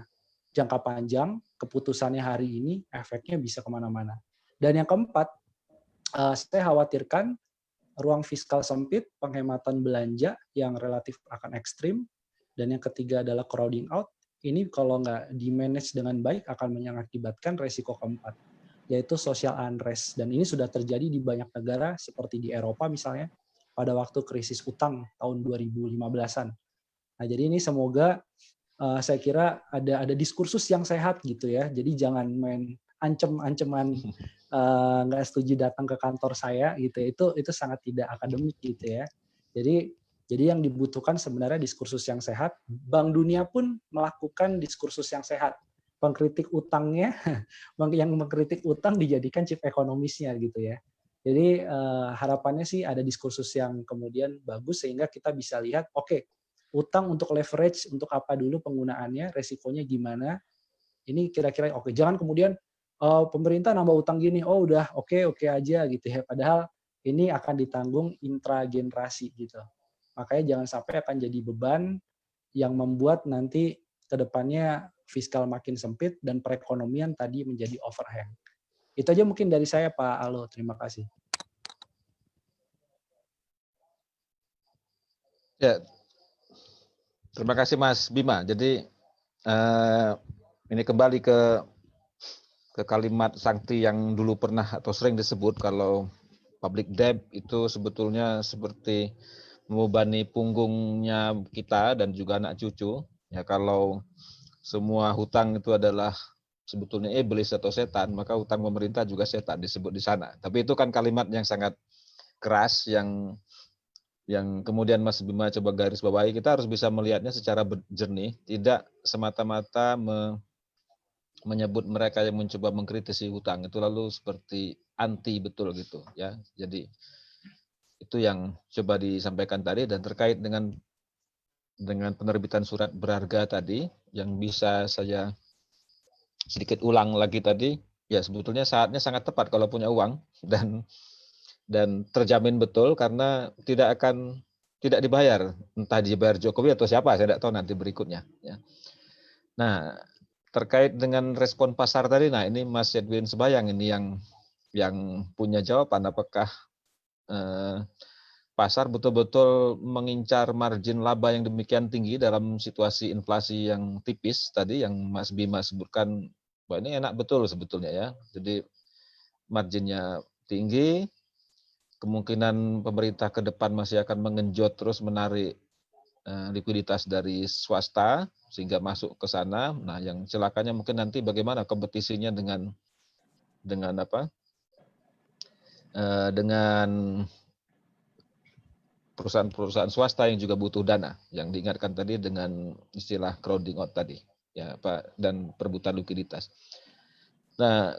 jangka panjang, keputusannya hari ini, efeknya bisa kemana-mana. Dan yang keempat, saya khawatirkan ruang fiskal sempit, penghematan belanja yang relatif akan ekstrim, dan yang ketiga adalah crowding out. Ini kalau nggak di-manage dengan baik akan mengakibatkan resiko keempat, yaitu social unrest. Dan ini sudah terjadi di banyak negara, seperti di Eropa misalnya, pada waktu krisis utang tahun 2015-an. Nah, jadi ini semoga saya kira ada diskursus yang sehat gitu ya. Jadi jangan main ancem-anceman nggak setuju datang ke kantor saya gitu ya. Itu sangat tidak akademik gitu ya. Jadi yang dibutuhkan sebenarnya diskursus yang sehat. Bank Dunia pun melakukan diskursus yang sehat. Pengkritik utangnya, yang mengkritik utang dijadikan chief ekonomisnya gitu ya. Jadi harapannya sih ada diskursus yang kemudian bagus sehingga kita bisa lihat, oke, utang untuk leverage untuk apa dulu penggunaannya, resikonya gimana. Ini kira-kira oke. Jangan kemudian pemerintah nambah utang gini, oh udah oke aja gitu ya. Padahal ini akan ditanggung intragenerasi gitu. Makanya jangan sampai akan jadi beban yang membuat nanti ke depannya fiskal makin sempit dan perekonomian tadi menjadi overhang. Itu aja mungkin dari saya, Pak Alo. Terima kasih. Ya, terima kasih Mas Bima. Jadi ini kembali ke kalimat Sakti yang dulu pernah atau sering disebut kalau public debt itu sebetulnya seperti membebani punggungnya kita dan juga anak cucu. Ya kalau semua hutang itu adalah sebetulnya iblis atau setan, maka hutang pemerintah juga setan disebut di sana. Tapi itu kan kalimat yang sangat keras yang yang kemudian Mas Bima coba garis bawahi, kita harus bisa melihatnya secara jernih, tidak semata-mata menyebut mereka yang mencoba mengkritisi hutang itu lalu seperti anti betul gitu ya. Jadi itu yang coba disampaikan tadi, dan terkait dengan penerbitan surat berharga tadi yang bisa saya sedikit ulang lagi tadi, ya sebetulnya saatnya sangat tepat kalau punya uang dan terjamin betul karena tidak dibayar, entah dibayar Jokowi atau siapa, saya tidak tahu nanti berikutnya ya. Nah, terkait dengan respon pasar tadi, nah ini Mas Edwin Sebayang ini yang punya jawaban, apakah pasar betul-betul mengincar margin laba yang demikian tinggi dalam situasi inflasi yang tipis tadi yang Mas Bima sebutkan, bahwa ini enak betul sebetulnya ya. Jadi marginnya tinggi, kemungkinan pemerintah ke depan masih akan mengenjot terus menarik likuiditas dari swasta sehingga masuk ke sana. Nah, yang celakanya mungkin nanti bagaimana kompetisinya dengan perusahaan-perusahaan swasta yang juga butuh dana, yang diingatkan tadi dengan istilah crowding out tadi, ya Pak, dan perebutan likuiditas. Nah,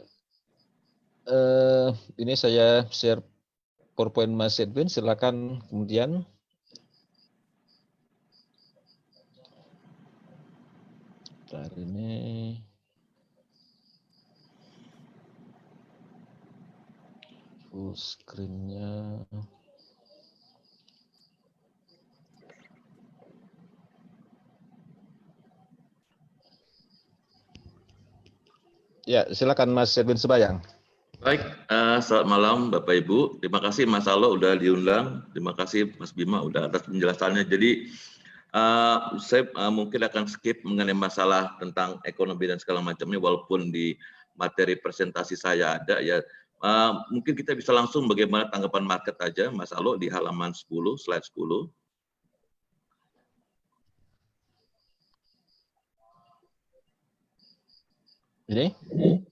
ini saya share PowerPoint Mas Edwin, silakan kemudian. Bentar ini. Full screen-nya. Ya, silakan Mas Edwin Sebayang. Baik, selamat malam Bapak Ibu. Terima kasih Mas Alo udah diundang. Terima kasih Mas Bima udah atas penjelasannya. Jadi saya mungkin akan skip mengenai masalah tentang ekonomi dan segala macamnya, walaupun di materi presentasi saya ada ya. Mungkin kita bisa langsung bagaimana tanggapan market aja, Mas Alo, di halaman 10, slide 10. Ini?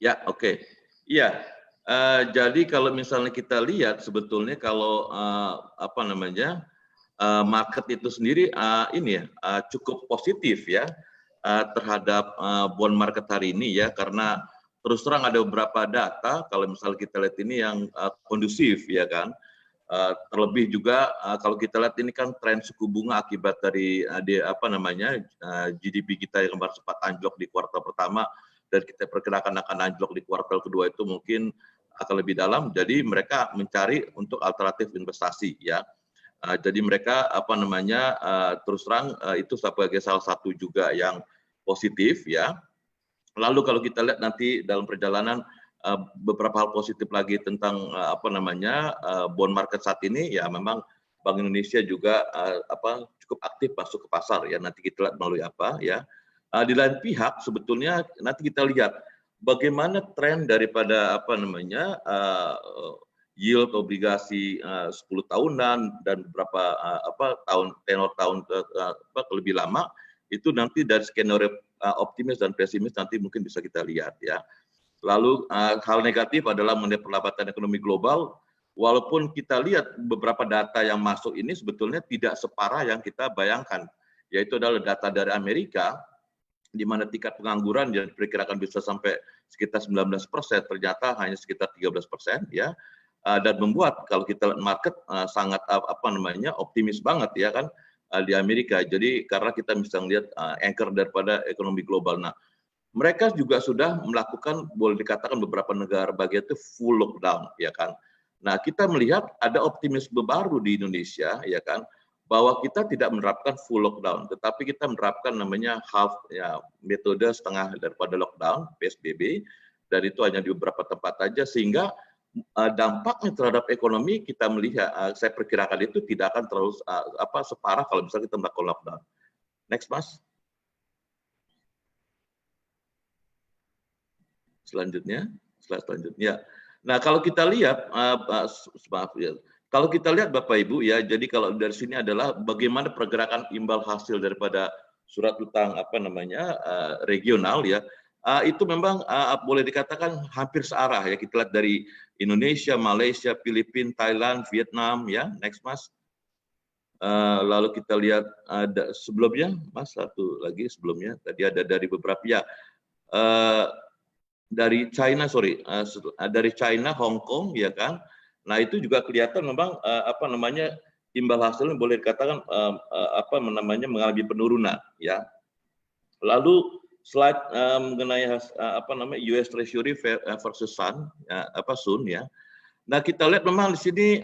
Ya, oke. Iya. Jadi kalau misalnya kita lihat sebetulnya kalau market itu sendiri ini ya cukup positif ya terhadap bond market hari ini ya, karena terus terang ada beberapa data kalau misalnya kita lihat ini yang kondusif ya kan. Terlebih juga kalau kita lihat ini kan tren suku bunga akibat dari GDP kita yang kemarin sempat anjlok di kuartal pertama dan kita perkirakan akan anjlok di kuartal kedua itu mungkin akan lebih dalam. Jadi mereka mencari untuk alternatif investasi ya. Jadi mereka terus terang itu sebagai salah satu juga yang positif ya. Lalu kalau kita lihat nanti dalam perjalanan beberapa hal positif lagi tentang bond market saat ini ya, memang Bank Indonesia juga cukup aktif masuk ke pasar ya. Nanti kita lihat melalui apa ya. Di lain pihak sebetulnya nanti kita lihat bagaimana tren daripada yield obligasi 10 tahunan dan beberapa tenor tahun lebih lama itu nanti dari skenario optimis dan pesimis nanti mungkin bisa kita lihat ya. Lalu hal negatif adalah mengenai perlambatan ekonomi global. Walaupun kita lihat beberapa data yang masuk ini sebetulnya tidak separah yang kita bayangkan, yaitu adalah data dari Amerika di mana tingkat pengangguran yang diperkirakan bisa sampai sekitar 19%, ternyata hanya sekitar 13% ya. Dan membuat kalau kita lihat market sangat optimis banget ya kan di Amerika. Jadi karena kita bisa melihat anchor daripada ekonomi global. Nah, mereka juga sudah melakukan, boleh dikatakan beberapa negara bagian itu full lockdown ya kan. Nah, kita melihat ada optimisme baru di Indonesia ya kan, bahwa kita tidak menerapkan full lockdown, tetapi kita menerapkan namanya half ya, metode setengah daripada lockdown PSBB, dan itu hanya di beberapa tempat saja, sehingga dampaknya terhadap ekonomi kita melihat, saya perkirakan itu tidak akan terlalu separah kalau misalnya kita melakukan lockdown. Next, Mas. Selanjutnya, slide selanjutnya. Nah, kalau kita lihat, kalau kita lihat Bapak Ibu ya, jadi kalau dari sini adalah bagaimana pergerakan imbal hasil daripada surat utang regional ya. Itu memang boleh dikatakan hampir searah ya. Kita lihat dari Indonesia, Malaysia, Filipina, Thailand, Vietnam ya. Next, Mas. Lalu kita lihat ada sebelumnya, Mas, satu lagi sebelumnya tadi ada dari beberapa ya, dari China, dari China, Hong Kong, ya kan. Nah itu juga kelihatan memang apa namanya imbal hasilnya boleh dikatakan apa namanya mengalami penurunan, ya. Lalu slide mengenai apa namanya US Treasury versus Sun, Sun, ya. Nah kita lihat memang di sini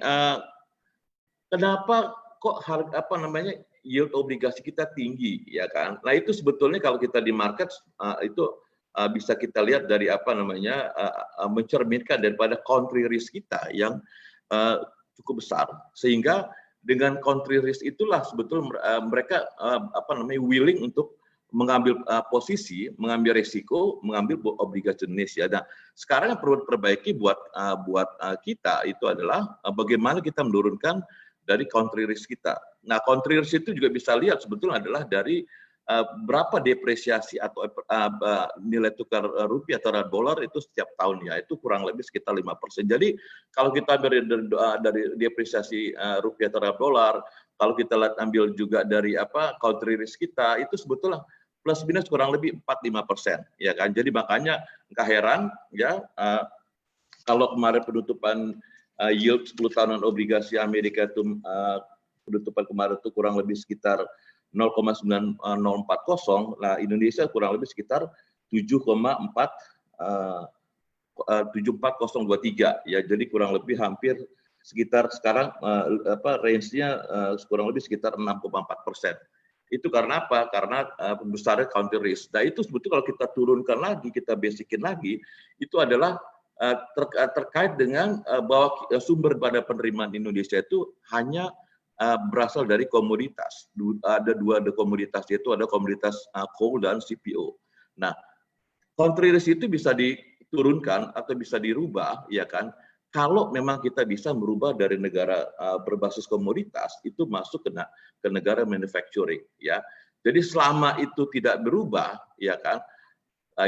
kenapa kok harga apa namanya yield obligasi kita tinggi, ya kan? Nah itu sebetulnya kalau kita di market itu bisa kita lihat dari apa namanya mencerminkan daripada country risk kita yang cukup besar, sehingga dengan country risk itulah sebetulnya mereka apa namanya willing untuk mengambil posisi, mengambil risiko, mengambil obligasi Indonesia. Nah, sekarang yang perlu diperbaiki buat kita itu adalah bagaimana kita menurunkan dari country risk kita. Nah, country risk itu juga bisa lihat sebetulnya adalah dari berapa depresiasi atau nilai tukar rupiah terhadap dolar itu setiap tahun, ya itu kurang lebih sekitar 5%. Jadi kalau kita dari depresiasi rupiah terhadap dolar, kalau kita lihat ambil juga dari apa country risk kita itu sebetulnya plus minus kurang lebih 4-5%, ya kan. Jadi makanya nggak heran ya kalau kemarin penutupan yield 10 tahunan obligasi Amerika itu penutupan kemarin itu kurang lebih sekitar 0,9040, nah Indonesia kurang lebih sekitar 7,40023, ya jadi kurang lebih hampir sekitar sekarang range-nya kurang lebih sekitar 6,4%. Itu karena apa? Karena besarnya counter risk. Nah itu sebetulnya kalau kita turunkan lagi, kita basicin lagi, itu adalah terkait dengan bahwa sumber pada penerimaan Indonesia itu hanya berasal dari komoditas. Ada dua komoditas, yaitu ada komoditas coal dan CPO. Nah, country risk itu bisa diturunkan atau bisa dirubah, ya kan? Kalau memang kita bisa merubah dari negara berbasis komoditas itu masuk ke negara manufacturing, ya. Jadi selama itu tidak berubah, ya kan?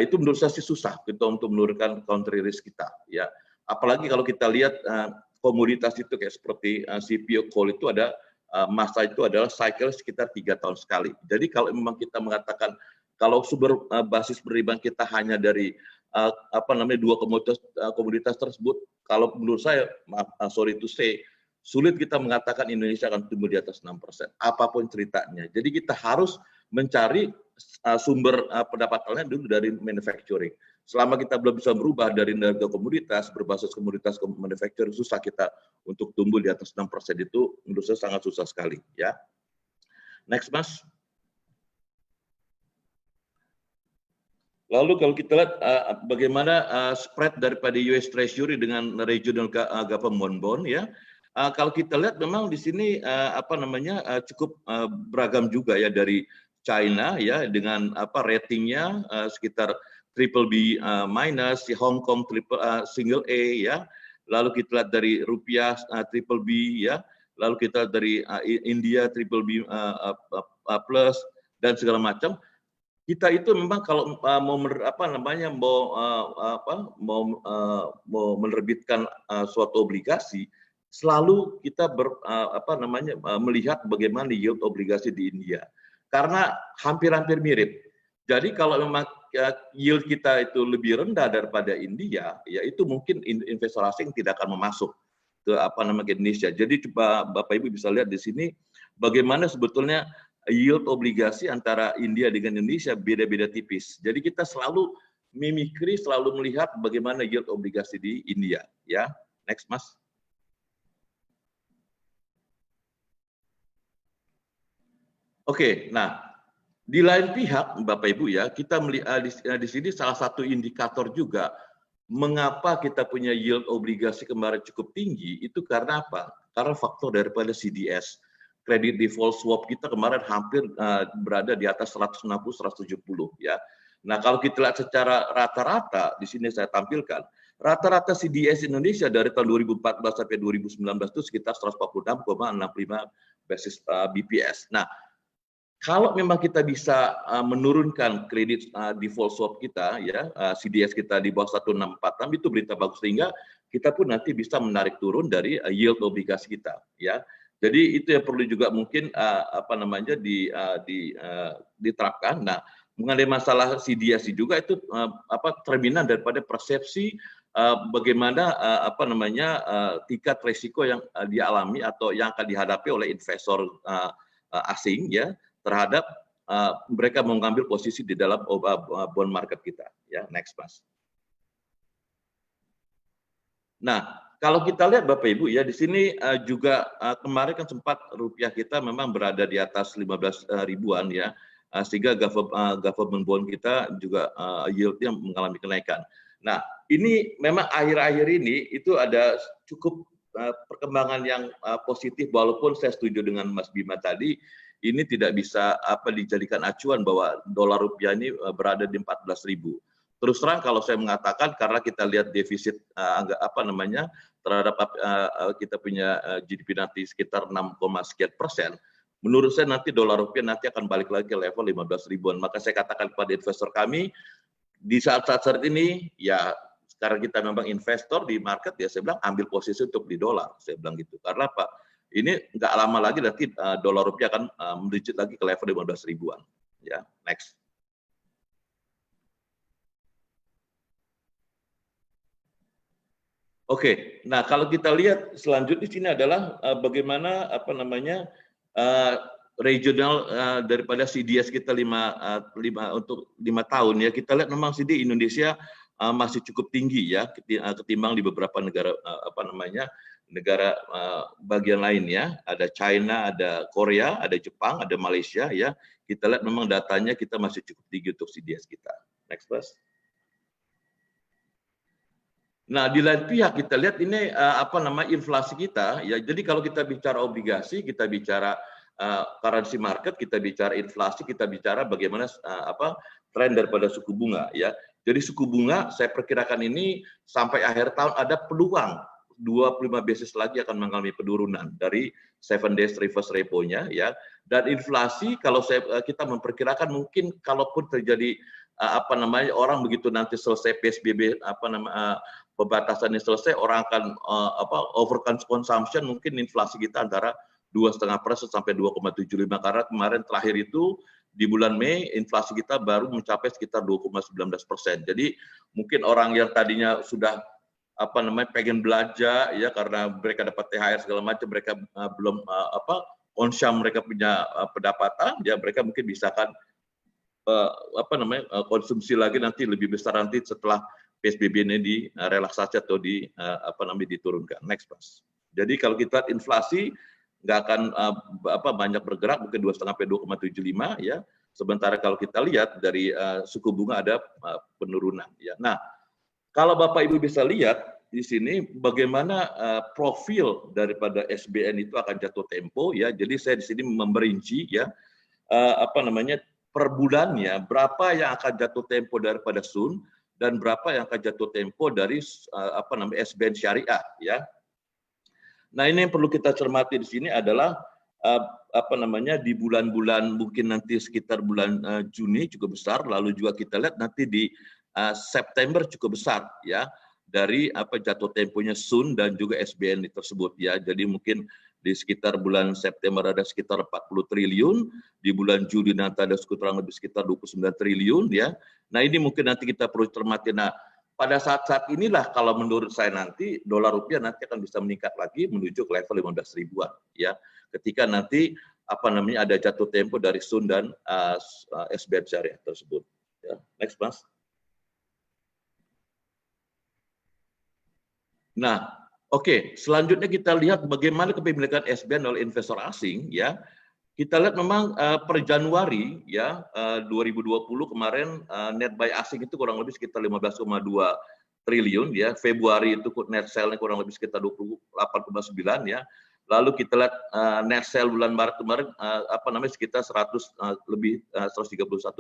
Itu menurut saya sih susah kita untuk menurunkan country risk kita, ya. Apalagi kalau kita lihat komoditas itu kayak seperti CPO coal itu ada masa itu adalah cycle sekitar 3 tahun sekali. Jadi kalau memang kita mengatakan kalau sumber basis penerimaan kita hanya dari apa namanya dua komoditas tersebut, kalau menurut saya sorry to say sulit kita mengatakan Indonesia akan tumbuh di atas 6%, apapun ceritanya. Jadi kita harus mencari sumber pendapatannya dulu dari manufacturing. Selama kita belum bisa berubah dari negara komoditas berbasis komoditas manufacturing, susah kita untuk tumbuh di atas 6% itu menurut saya sangat susah sekali, ya. Next, Mas. Lalu kalau kita lihat bagaimana spread daripada US Treasury dengan regional government bond, ya. Kalau kita lihat memang di sini apa namanya cukup beragam juga ya, dari China ya dengan apa ratingnya sekitar triple B minus, di Hong Kong single A ya. Lalu kita lihat dari rupiah triple B ya. Lalu kita lihat dari India triple B plus dan segala macam. Kita itu memang kalau mau menerbitkan suatu obligasi, selalu kita melihat bagaimana yield obligasi di India, karena hampir-hampir mirip. Jadi kalau memang yield kita itu lebih rendah daripada India, ya itu mungkin investor asing tidak akan memasuk ke Indonesia. Jadi coba Bapak Ibu bisa lihat di sini bagaimana sebetulnya yield obligasi antara India dengan Indonesia beda-beda tipis. Jadi kita selalu mimikri, selalu melihat bagaimana yield obligasi di India. Ya, next Mas. Oke, nah di lain pihak Bapak Ibu ya, kita melihat di sini salah satu indikator juga mengapa kita punya yield obligasi kemarin cukup tinggi itu karena apa? Karena faktor daripada CDS. Kredit default swap kita kemarin hampir berada di atas 160-170 ya. Nah, kalau kita lihat secara rata-rata di sini saya tampilkan, rata-rata CDS Indonesia dari tahun 2014 sampai 2019 itu sekitar 146,65 basis BPS. Nah, kalau memang kita bisa menurunkan kredit default swap kita ya, CDS kita di bawah 1,646 itu berita bagus, sehingga kita pun nanti bisa menarik turun dari yield obligasi kita ya. Jadi itu yang perlu juga mungkin diterapkan. Nah, mengenai masalah CDS juga itu cerminan daripada persepsi bagaimana tingkat risiko yang dialami atau yang akan dihadapi oleh investor asing ya terhadap mereka mengambil posisi di dalam bond market kita. Ya, next Mas. Nah, kalau kita lihat Bapak Ibu ya di sini juga kemarin kan sempat rupiah kita memang berada di atas 15 ribuan ya, sehingga government bond kita juga yieldnya mengalami kenaikan. Nah, ini memang akhir-akhir ini itu ada cukup perkembangan yang positif, walaupun saya setuju dengan Mas Bima tadi, ini tidak bisa dijadikan acuan bahwa dolar rupiah ini berada di 14.000. Terus terang kalau saya mengatakan karena kita lihat defisit terhadap kita punya GDP nanti sekitar 6, sekian %, menurut saya nanti dolar rupiah nanti akan balik lagi ke level 15 ribuan. Maka saya katakan kepada investor kami di saat-saat ini ya sekarang kita memang investor di market ya saya bilang ambil posisi untuk di dolar, saya bilang gitu. Karena Pak ini nggak lama lagi nanti dolar rupiah akan melejit lagi ke level 15 ribuan. Ya, next. Oke, nah kalau kita lihat selanjutnya di sini adalah bagaimana regional daripada CDS kita 5 tahun ya, kita lihat memang CD Indonesia masih cukup tinggi ya ketimbang di beberapa negara negara bagian lainnya, ada China, ada Korea, ada Jepang, ada Malaysia ya. Kita lihat memang datanya kita masih cukup tinggi untuk CDS kita. Next please. Nah, di lain pihak kita lihat ini inflasi kita ya. Jadi kalau kita bicara obligasi, kita bicara currency market, kita bicara inflasi, kita bicara bagaimana tren daripada suku bunga ya. Jadi suku bunga saya perkirakan ini sampai akhir tahun ada peluang 25 basis lagi akan mengalami penurunan dari 7 days reverse repo-nya ya. Dan inflasi kalau kita memperkirakan mungkin kalaupun terjadi orang begitu nanti selesai PSBB pembatasannya selesai, orang akan over consumption, mungkin inflasi kita antara 2,5% sampai 2,75, karena kemarin terakhir itu di bulan Mei inflasi kita baru mencapai sekitar 2,19%. Jadi mungkin orang yang tadinya sudah pengen belanja ya karena mereka dapat THR segala macam, mereka belum konsum, mereka punya pendapatan ya, mereka mungkin bisa konsumsi lagi nanti lebih besar nanti setelah PSBB ini direlaksasi atau diturunkan. Next Mas. Jadi kalau kita lihat inflasi nggak akan banyak bergerak, mungkin 2,5 sampai 2,75 ya. Sementara kalau kita lihat dari suku bunga ada penurunan ya. Nah, kalau Bapak Ibu bisa lihat di sini bagaimana profil daripada SBN itu akan jatuh tempo ya. Jadi saya di sini memberinci ya per bulannya berapa yang akan jatuh tempo daripada SUN dan berapa yang akan jatuh tempo dari SBN syariah ya. Nah, ini yang perlu kita cermati di sini adalah di bulan-bulan mungkin nanti sekitar bulan Juni cukup besar, lalu juga kita lihat nanti di September cukup besar ya dari jatuh temponya SUN dan juga SBN tersebut ya. Jadi mungkin di sekitar bulan September ada sekitar 40 triliun, di bulan Juli nanti ada kurang lebih sekitar 29 triliun ya. Nah, ini mungkin nanti kita perlu cermati. Nah, pada saat-saat inilah kalau menurut saya nanti dolar rupiah nanti akan bisa meningkat lagi menuju ke level 15 ribuan ya. Ketika nanti ada jatuh tempo dari SUN dan SBN syariah tersebut. Ya. Next Mas. Nah, oke, selanjutnya kita lihat bagaimana kepemilikan SBN oleh investor asing ya. Kita lihat memang per Januari ya 2020 kemarin net buy asing itu kurang lebih sekitar 15,2 triliun ya. Februari itu net sell-nya kurang lebih sekitar 28,9 ya. Lalu kita lihat net sell bulan Maret kemarin sekitar 131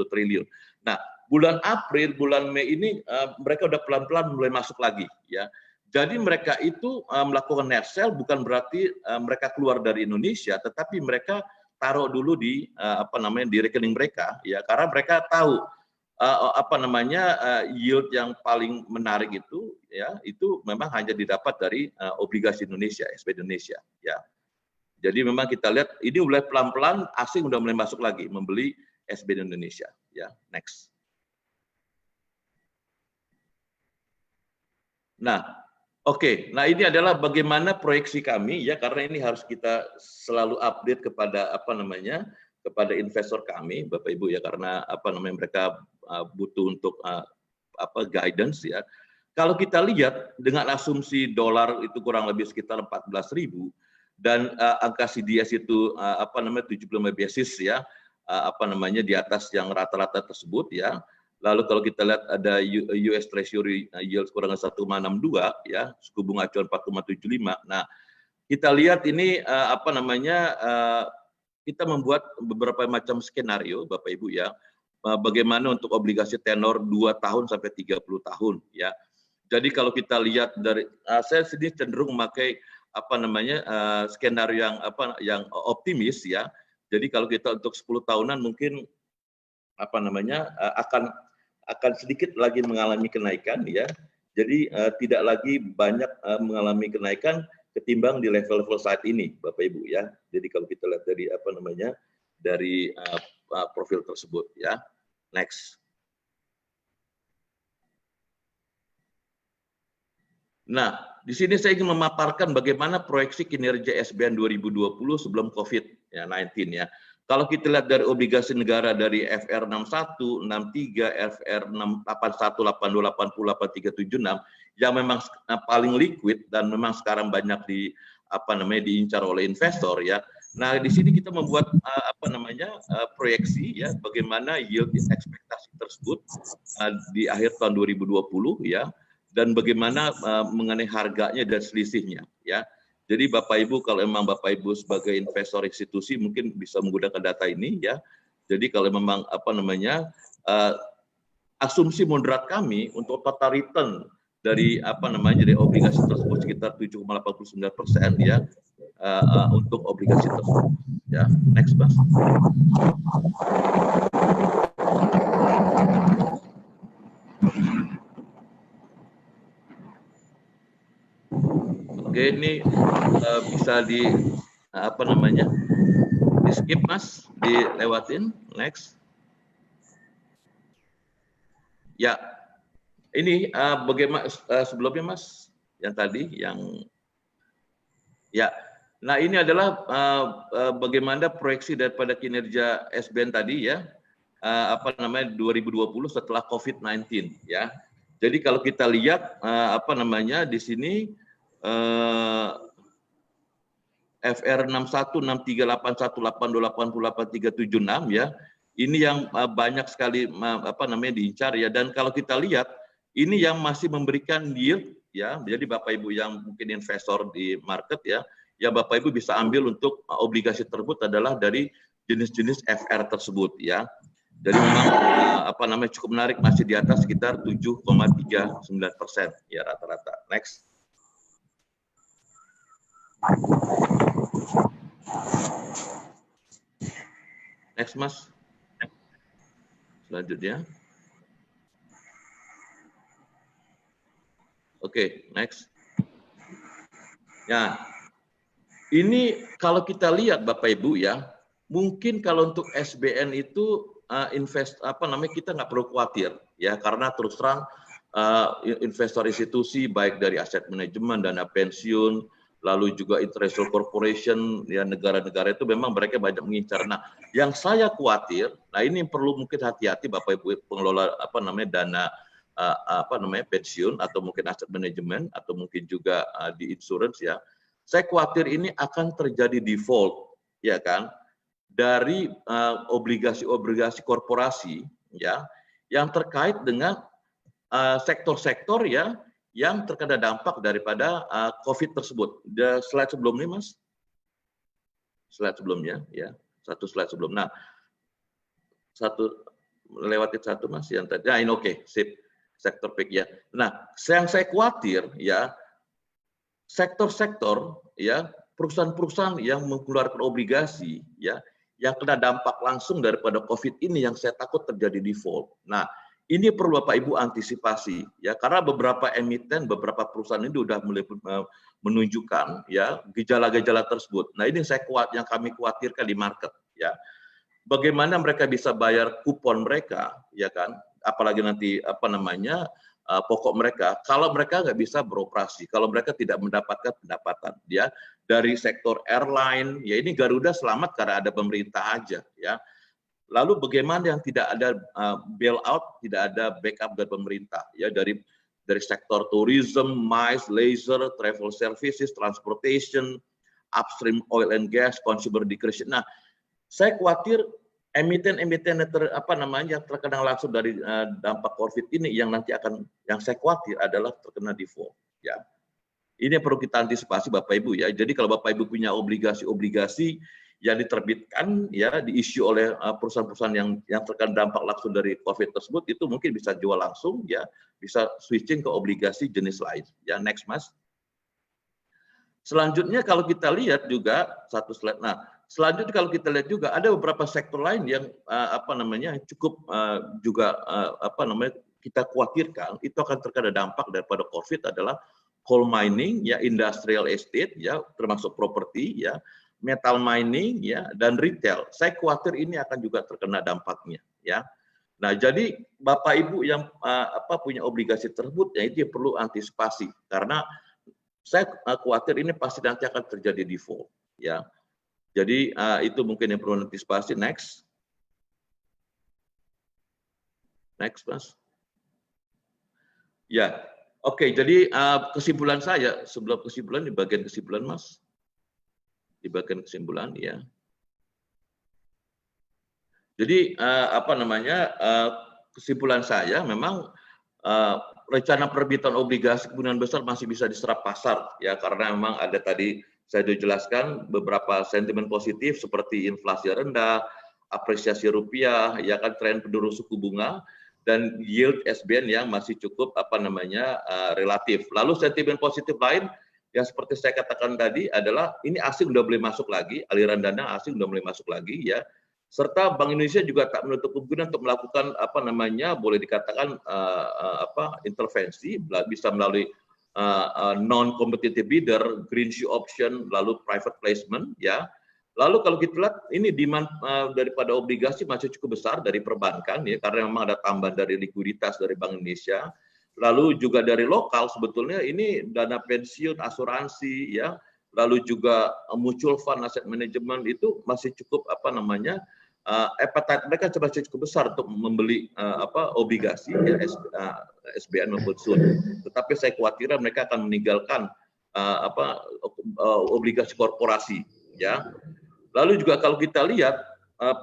triliun. Nah, bulan April, bulan Mei ini mereka udah pelan-pelan mulai masuk lagi ya. Jadi mereka itu melakukan net sell bukan berarti mereka keluar dari Indonesia, tetapi mereka taruh dulu di di rekening mereka ya, karena mereka tahu yield yang paling menarik itu ya itu memang hanya didapat dari obligasi Indonesia, SBN Indonesia ya. Jadi memang kita lihat ini mulai pelan-pelan asing udah mulai masuk lagi membeli SBN Indonesia. Ya, next. Nah, oke. Nah, ini adalah bagaimana proyeksi kami ya, karena ini harus kita selalu update kepada kepada investor kami, Bapak Ibu ya, karena mereka butuh untuk guidance ya. Kalau kita lihat dengan asumsi dolar itu kurang lebih sekitar 14.000 dan angka CDS itu 75 basis ya, di atas yang rata-rata tersebut ya. Lalu kalau kita lihat ada US Treasury yield kurang 1,62 ya, suku bunga acuan 4,75. Nah, kita lihat ini kita membuat beberapa macam skenario Bapak Ibu ya. Bagaimana untuk obligasi tenor 2 tahun sampai 30 tahun ya. Jadi kalau kita lihat dari saya sendiri cenderung memakai skenario yang optimis ya. Jadi kalau kita untuk 10 tahunan mungkin akan sedikit lagi mengalami kenaikan ya. Jadi tidak lagi banyak mengalami kenaikan ketimbang di level-level saat ini Bapak Ibu ya. Jadi kalau kita lihat dari dari profil tersebut ya. Next. Nah, di sini saya ingin memaparkan bagaimana proyeksi kinerja SBN 2020 sebelum COVID-19 ya. Kalau kita lihat dari obligasi negara dari FR 61, 63, FR 81, 82, 80, 83, 76 yang memang paling liquid dan memang sekarang banyak diincar oleh investor ya. Nah, di sini kita membuat proyeksi ya bagaimana yield ekspektasi tersebut di akhir tahun 2020 ya. Dan bagaimana mengenai harganya dan selisihnya ya. Jadi Bapak Ibu kalau memang Bapak Ibu sebagai investor institusi mungkin bisa menggunakan data ini ya. Jadi kalau memang asumsi moderat kami untuk total return dari dari obligasi tersebut sekitar 7,89% ya untuk obligasi tersebut ya. Next Mas. Oke, ini bisa di di skip Mas, dilewatin. Next. Ya, ini bagaimana sebelumnya Mas, yang tadi yang ya. Nah, ini adalah bagaimana proyeksi daripada kinerja SBN tadi ya. 2020 setelah COVID-19 ya. Jadi kalau kita lihat di sini FR 61, 63, 81, 82, 80, 83, 76 ya. Ini yang banyak sekali diincar ya. Dan kalau kita lihat ini yang masih memberikan yield ya. Jadi Bapak Ibu yang mungkin investor di market ya, yang Bapak Ibu bisa ambil untuk obligasi tersebut adalah dari jenis-jenis FR tersebut ya. Jadi memang cukup menarik, masih di atas sekitar 7,39% ya rata-rata. Next. Next Mas. Selanjutnya. Oke, next. Ya, ini kalau kita lihat Bapak Ibu ya, mungkin kalau untuk SBN itu kita nggak perlu khawatir ya, karena terus terang investor institusi baik dari aset manajemen, dana pensiun, lalu juga international corporation ya, negara-negara itu memang mereka banyak mengincar. Nah, yang saya khawatir, nah ini perlu mungkin hati-hati Bapak Ibu pengelola dana pensiun atau mungkin aset manajemen atau mungkin juga di insurance ya. Saya khawatir ini akan terjadi default ya kan dari obligasi-obligasi korporasi ya yang terkait dengan sektor-sektor ya yang terkena dampak daripada COVID tersebut. Slide sebelum ini Mas. Slide sebelumnya ya. Satu slide sebelum. Nah, lewatin satu Mas yang tadi. Nah, ini oke, sip. Sektor PIK ya. Nah, yang saya khawatir ya sektor-sektor ya perusahaan-perusahaan yang mengeluarkan obligasi ya yang kena dampak langsung daripada COVID ini yang saya takut terjadi default. Nah, ini perlu Bapak Ibu antisipasi ya, karena beberapa emiten, beberapa perusahaan ini sudah mulai menunjukkan ya gejala-gejala tersebut. Nah, ini yang kami khawatirkan di market ya. Bagaimana mereka bisa bayar kupon mereka ya kan, apalagi nanti pokok mereka, kalau mereka nggak bisa beroperasi, kalau mereka tidak mendapatkan pendapatan ya dari sektor airline, ya ini Garuda selamat karena ada pemerintah aja ya. Lalu bagaimana yang tidak ada bailout, tidak ada backup dari pemerintah ya, dari sektor tourism, MICE, leisure, travel services, transportation, upstream oil and gas, consumer discretion. Nah, saya khawatir emiten-emiten yang terkena langsung dari dampak COVID ini yang saya khawatir adalah terkena default ya. Ini perlu kita antisipasi Bapak Ibu ya. Jadi kalau Bapak Ibu punya obligasi yang diterbitkan ya, diisi oleh perusahaan-perusahaan yang terkena dampak langsung dari COVID tersebut, itu mungkin bisa jual langsung ya, bisa switching ke obligasi jenis lain ya. Next Mas. Selanjutnya kalau kita lihat juga satu slide. Nah, selanjutnya kalau kita lihat juga ada beberapa sektor lain yang cukup kita khawatirkan itu akan terkena dampak daripada COVID adalah coal mining ya, industrial estate ya, termasuk properti ya, metal mining ya, dan retail. Saya khawatir ini akan juga terkena dampaknya ya. Nah, jadi Bapak Ibu yang punya obligasi tersebut ya, itu perlu antisipasi karena saya khawatir ini pasti nanti akan terjadi default ya. Jadi itu mungkin yang perlu antisipasi. Next, Mas. Ya, oke. Jadi kesimpulan saya sebelum kesimpulan, di bagian kesimpulan, Mas. Di bagian kesimpulan, ya. Jadi kesimpulan saya memang rencana perbitan obligasi kemungkinan besar masih bisa diserap pasar ya, karena memang ada tadi saya sudah jelaskan beberapa sentimen positif seperti inflasi rendah, apresiasi rupiah, ya kan, tren penurun suku bunga, dan yield SBN yang masih cukup relatif. Lalu sentimen positif lain yang seperti saya katakan tadi adalah ini asing sudah mulai masuk lagi, aliran dana asing sudah mulai masuk lagi ya. Serta Bank Indonesia juga tak menutup kemungkinan untuk melakukan boleh dikatakan intervensi, bisa melalui non-competitive bidder, green shoe option, lalu private placement ya. Lalu kalau kita lihat ini demand daripada obligasi masih cukup besar dari perbankan ya, karena memang ada tambahan dari likuiditas dari Bank Indonesia. Lalu juga dari lokal sebetulnya ini dana pensiun, asuransi ya, lalu juga mutual fund, asset management itu masih cukup appetite mereka masih cukup besar untuk membeli obligasi ya, SBN maupun SUN. Tetapi saya khawatir mereka akan meninggalkan obligasi korporasi ya. Lalu juga kalau kita lihat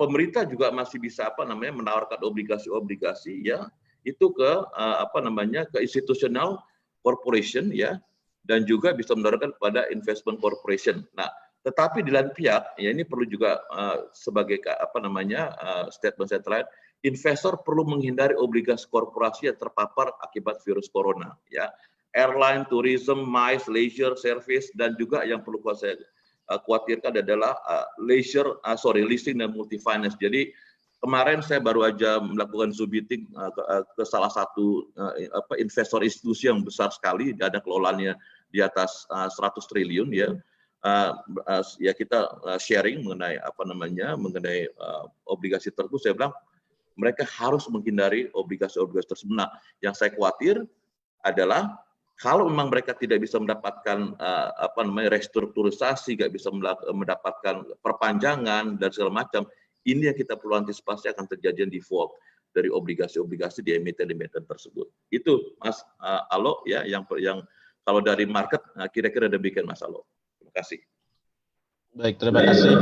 pemerintah juga masih bisa menawarkan obligasi-obligasi ya itu ke ke institutional corporation ya, dan juga bisa menawarkan kepada investment corporation. Nah, tetapi di lain pihak ya ini perlu juga sebagai statement saya terakhir, investor perlu menghindari obligasi korporasi yang terpapar akibat virus corona ya. Airline, tourism, MICE, leisure, service, dan juga yang perlu saya khawatirkan adalah leasing dan multi finance. Jadi kemarin saya baru aja melakukan Zoom meeting ke salah satu investor institusi yang besar sekali, ada kelolaannya di atas 100 triliun ya. Ya kita sharing mengenai mengenai obligasi tersebut. Saya bilang mereka harus menghindari obligasi-obligasi tersebut. Nah, yang saya khawatir adalah kalau memang mereka tidak bisa mendapatkan restrukturisasi, nggak bisa mendapatkan perpanjangan dan segala macam, ini yang kita perlu antisipasi akan terjadi default dari obligasi-obligasi di emiten-emiten tersebut. Itu Mas Alo ya, yang kalau dari market kira-kira demikian Mas Alo. Terima kasih. Baik, terima kasih.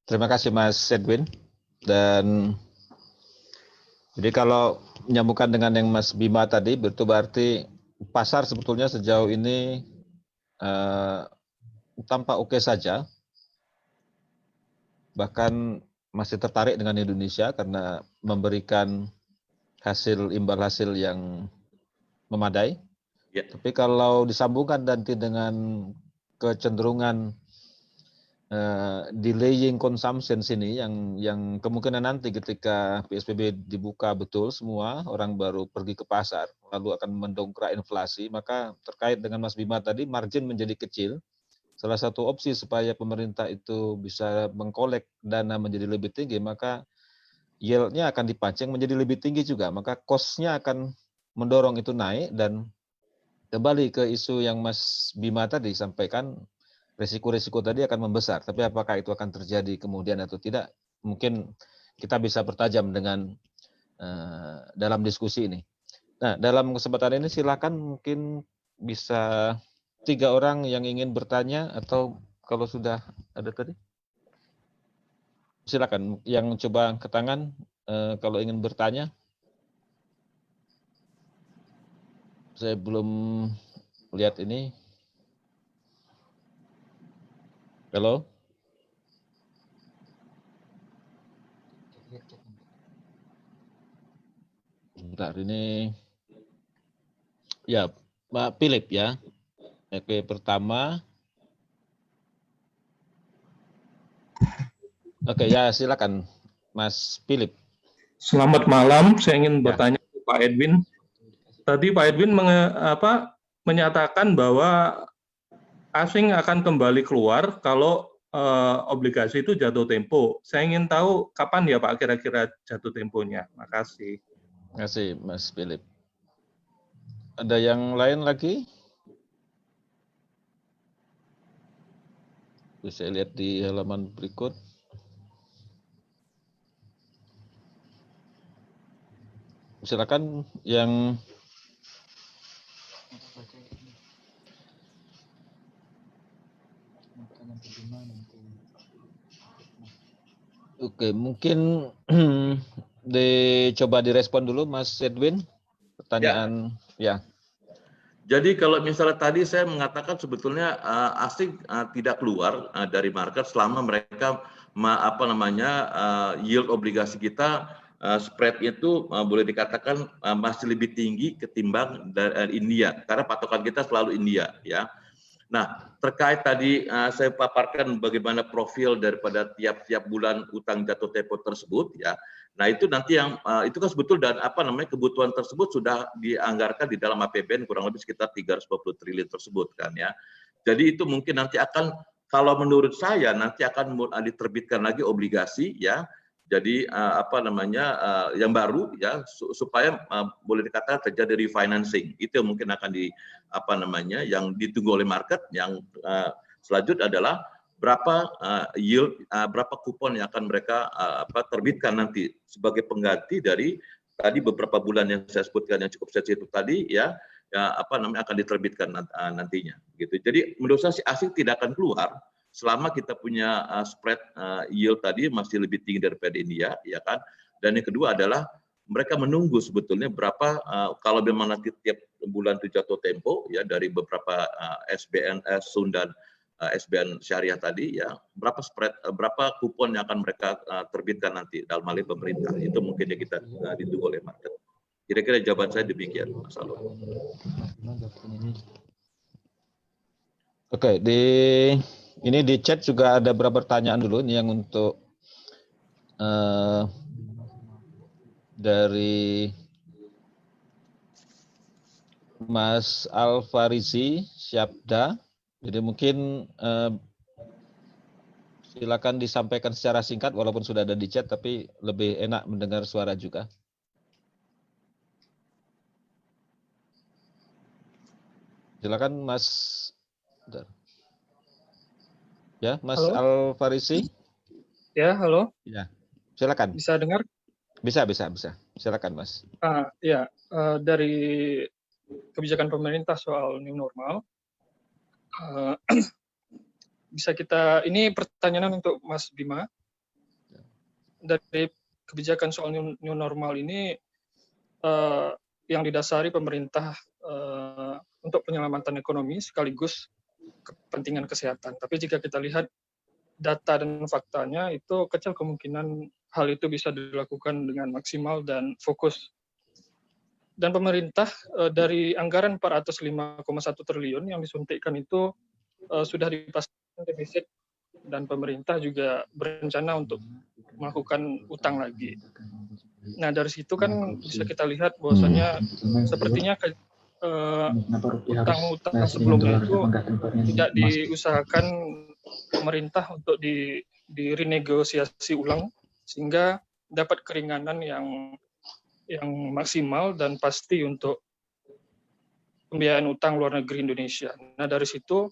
Terima kasih Mas Edwin. Dan jadi kalau menyambungkan dengan yang Mas Bima tadi, itu berarti pasar sebetulnya sejauh ini tampak oke saja. Bahkan masih tertarik dengan Indonesia karena memberikan imbal hasil yang memadai. Ya. Tapi kalau disambungkan nanti dengan kecenderungan delaying consumption sini yang kemungkinan nanti ketika PSBB dibuka betul semua orang baru pergi ke pasar lalu akan mendongkrak inflasi, maka terkait dengan Mas Bima tadi margin menjadi kecil. Salah satu opsi supaya pemerintah itu bisa mengkolek dana menjadi lebih tinggi, maka yield-nya akan dipancing menjadi lebih tinggi juga, maka cost-nya akan mendorong itu naik. Dan kembali ke isu yang Mas Bima tadi sampaikan, risiko-risiko tadi akan membesar, tapi apakah itu akan terjadi kemudian atau tidak, mungkin kita bisa pertajam dengan dalam diskusi ini. Nah, dalam kesempatan ini silakan mungkin bisa 3 orang yang ingin bertanya, atau kalau sudah ada tadi, silakan yang coba angkat tangan kalau ingin bertanya. Saya belum lihat ini. Halo? Bentar, ini ya Pak Philip ya. Oke, pertama. Oke, ya silakan Mas Philip. Selamat malam, saya ingin bertanya ke Pak Edwin. Tadi Pak Edwin menyatakan bahwa asing akan kembali keluar kalau obligasi itu jatuh tempo. Saya ingin tahu kapan ya Pak kira-kira jatuh temponya. Makasih. Terima kasih Mas Philip. Ada yang lain lagi? Bisa lihat di halaman berikut. Silakan yang Oke, mungkin dicoba direspon dulu Mas Edwin. Pertanyaan ya. Jadi kalau misalnya tadi saya mengatakan sebetulnya asing tidak keluar dari market selama mereka yield obligasi kita spread itu boleh dikatakan masih lebih tinggi ketimbang dari India, karena patokan kita selalu India ya. Nah, terkait tadi saya paparkan bagaimana profil daripada tiap-tiap bulan utang jatuh tempo tersebut ya. Nah, itu nanti yang itu kan sebetulnya kebutuhan tersebut sudah dianggarkan di dalam APBN kurang lebih sekitar 320 triliun tersebut kan ya. Jadi itu mungkin nanti akan, kalau menurut saya nanti akan diterbitkan lagi obligasi ya. Jadi yang baru ya supaya boleh dikatakan terjadi refinancing. Itu yang mungkin akan yang ditunggu oleh market. Yang selanjutnya adalah berapa yield, berapa kupon yang akan mereka terbitkan nanti sebagai pengganti dari tadi beberapa bulan yang saya sebutkan yang cukup sensitif tadi ya akan diterbitkan nantinya gitu. Jadi menurut saya si asing tidak akan keluar selama kita punya spread yield tadi masih lebih tinggi daripada India, ya kan? Dan yang kedua adalah mereka menunggu sebetulnya berapa kalau memang nanti tiap bulan itu jatuh tempo ya dari beberapa SBN Sun dan SBN Syariah tadi ya, berapa kupon yang akan mereka terbitkan nanti dalam hal ini pemerintah. Itu mungkin yang kita ditunggu oleh market. Kira-kira jawaban saya demikian, Mas Aldo. Oke, ini di chat juga ada beberapa pertanyaan dulu. Ini yang untuk dari Mas Alfarizi Syabda. Jadi mungkin silakan disampaikan secara singkat walaupun sudah ada di chat, tapi lebih enak mendengar suara juga. Silakan Mas. Ya, Mas Alfarisi. Ya, halo. Ya, silakan. Bisa dengar? Bisa. Silakan, Mas. Dari kebijakan pemerintah soal new normal, bisa kita, ini pertanyaan untuk Mas Bima. Dari kebijakan soal new normal ini yang didasari pemerintah untuk penyelamatan ekonomi sekaligus kepentingan kesehatan. Tapi jika kita lihat data dan faktanya, itu kecil kemungkinan hal itu bisa dilakukan dengan maksimal dan fokus. Dan pemerintah dari anggaran 405,1 triliun yang disuntikkan itu sudah dipastikan defisit dan pemerintah juga berencana untuk melakukan utang lagi. Nah, dari situ kan bisa kita lihat bahwasanya sepertinya utang-utang sebelumnya itu tidak diusahakan pemerintah untuk direnegosiasi ulang sehingga dapat keringanan yang maksimal dan pasti untuk pembiayaan utang luar negeri Indonesia. Nah, dari situ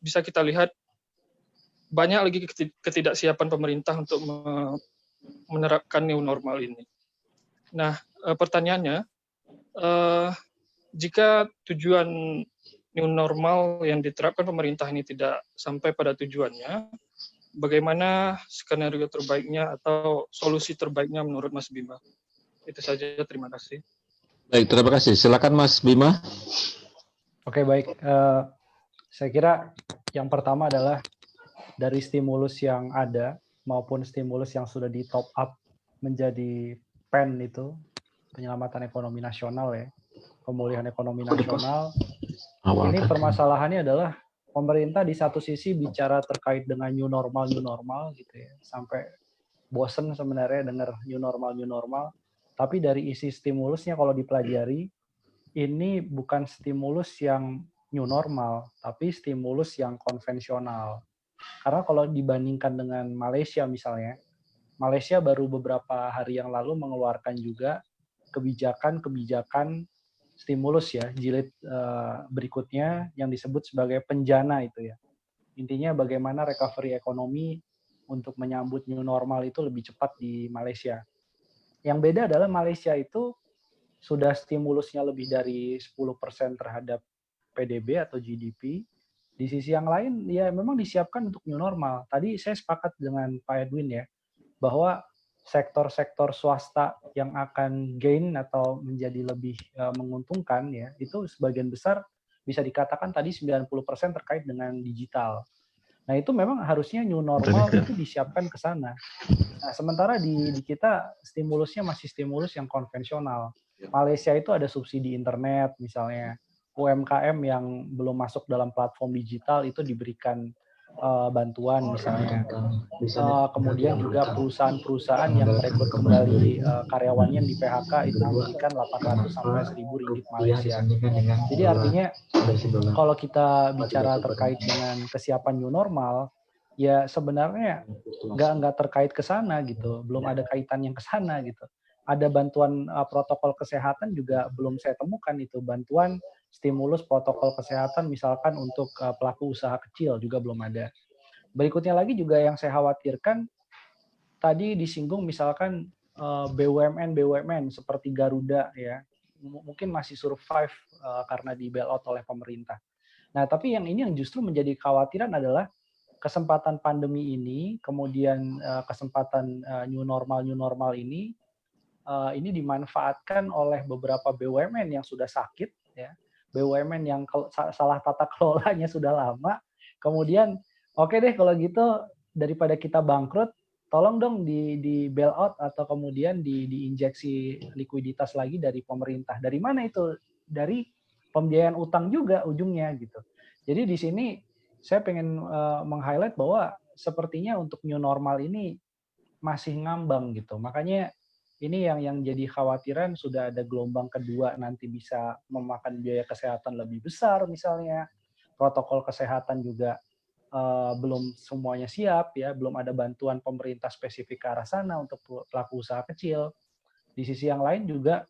bisa kita lihat banyak lagi ketidaksiapan pemerintah untuk menerapkan new normal ini. Nah, pertanyaannya, jika tujuan new normal yang diterapkan pemerintah ini tidak sampai pada tujuannya, bagaimana skenario terbaiknya atau solusi terbaiknya menurut Mas Bima? Itu saja, terima kasih. Baik, terima kasih. Silakan Mas Bima. Oke, baik. Saya kira yang pertama adalah dari stimulus yang ada maupun stimulus yang sudah di top up menjadi PEN itu, penyelamatan ekonomi nasional ya, pemulihan ekonomi nasional. Ini permasalahannya adalah pemerintah di satu sisi bicara terkait dengan new normal gitu ya, sampai bosen sebenarnya dengar new normal. Tapi dari isi stimulusnya kalau dipelajari, ini bukan stimulus yang new normal, tapi stimulus yang konvensional. Karena kalau dibandingkan dengan Malaysia misalnya, Malaysia baru beberapa hari yang lalu mengeluarkan juga kebijakan stimulus ya, jilid berikutnya yang disebut sebagai penjana itu ya. Intinya bagaimana recovery ekonomi untuk menyambut new normal itu lebih cepat di Malaysia. Yang beda adalah Malaysia itu sudah stimulusnya lebih dari 10% terhadap PDB atau GDP. Di sisi yang lain, ya memang disiapkan untuk new normal. Tadi saya sepakat dengan Pak Edwin ya, bahwa sektor-sektor swasta yang akan gain atau menjadi lebih menguntungkan ya, itu sebagian besar bisa dikatakan tadi 90% terkait dengan digital. Nah, itu memang harusnya new normal itu disiapkan ke sana. Nah, sementara di kita stimulusnya masih stimulus yang konvensional. Malaysia itu ada subsidi internet misalnya. UMKM yang belum masuk dalam platform digital itu diberikan bantuan misalnya. Kemudian juga perusahaan-perusahaan yang merekrut kembali karyawannya di PHK itu diberikan 800 sampai 1.000 ringgit Malaysia. Jadi artinya kalau kita bicara terkait dengan kesiapan new normal, ya sebenarnya nggak terkait ke sana gitu, belum ada kaitan yang ke sana gitu. Ada bantuan protokol kesehatan juga belum saya temukan itu, bantuan stimulus protokol kesehatan misalkan untuk pelaku usaha kecil juga belum ada. Berikutnya lagi juga yang saya khawatirkan, tadi disinggung misalkan BUMN seperti Garuda ya, mungkin masih survive karena di bailout oleh pemerintah. Nah, tapi yang ini yang justru menjadi kekhawatiran adalah kesempatan pandemi ini, kemudian kesempatan new normal ini dimanfaatkan oleh beberapa BUMN yang sudah sakit, ya, BUMN yang salah tata kelolanya sudah lama, kemudian oke deh kalau gitu daripada kita bangkrut, tolong dong di bailout atau kemudian diinjeksi likuiditas lagi dari pemerintah. Dari mana itu? Dari pembiayaan utang juga ujungnya gitu. Jadi di sini saya pengen meng-highlight bahwa sepertinya untuk new normal ini masih ngambang gitu. Makanya ini yang jadi khawatiran, sudah ada gelombang kedua nanti bisa memakan biaya kesehatan lebih besar misalnya. Protokol kesehatan juga belum semuanya siap ya, belum ada bantuan pemerintah spesifik ke arah sana untuk pelaku usaha kecil. Di sisi yang lain juga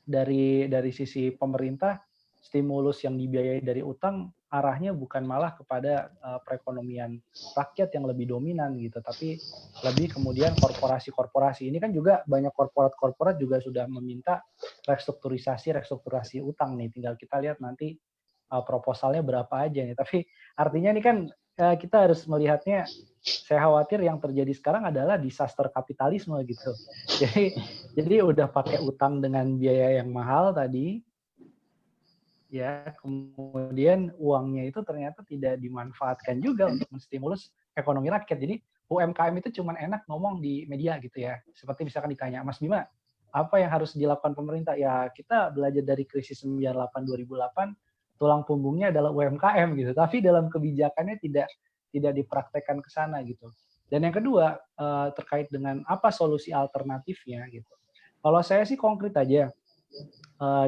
dari sisi pemerintah, stimulus yang dibiayai dari utang arahnya bukan malah kepada perekonomian rakyat yang lebih dominan gitu, tapi lebih kemudian korporasi-korporasi. Ini kan juga banyak korporat juga sudah meminta restrukturisasi utang nih. Tinggal kita lihat nanti proposalnya berapa aja nih. Tapi artinya ini kan kita harus melihatnya, saya khawatir yang terjadi sekarang adalah disaster kapitalisme gitu. Jadi udah pakai utang dengan biaya yang mahal tadi, ya, kemudian uangnya itu ternyata tidak dimanfaatkan juga untuk menstimulus ekonomi rakyat. Jadi UMKM itu cuma enak ngomong di media gitu ya. Seperti misalkan ditanya, Mas Bima, apa yang harus dilakukan pemerintah? Ya kita belajar dari krisis 98-2008, tulang punggungnya adalah UMKM gitu. Tapi dalam kebijakannya tidak tidak dipraktekkan ke sana gitu. Dan yang kedua terkait dengan apa solusi alternatifnya gitu. Kalau saya sih konkret aja,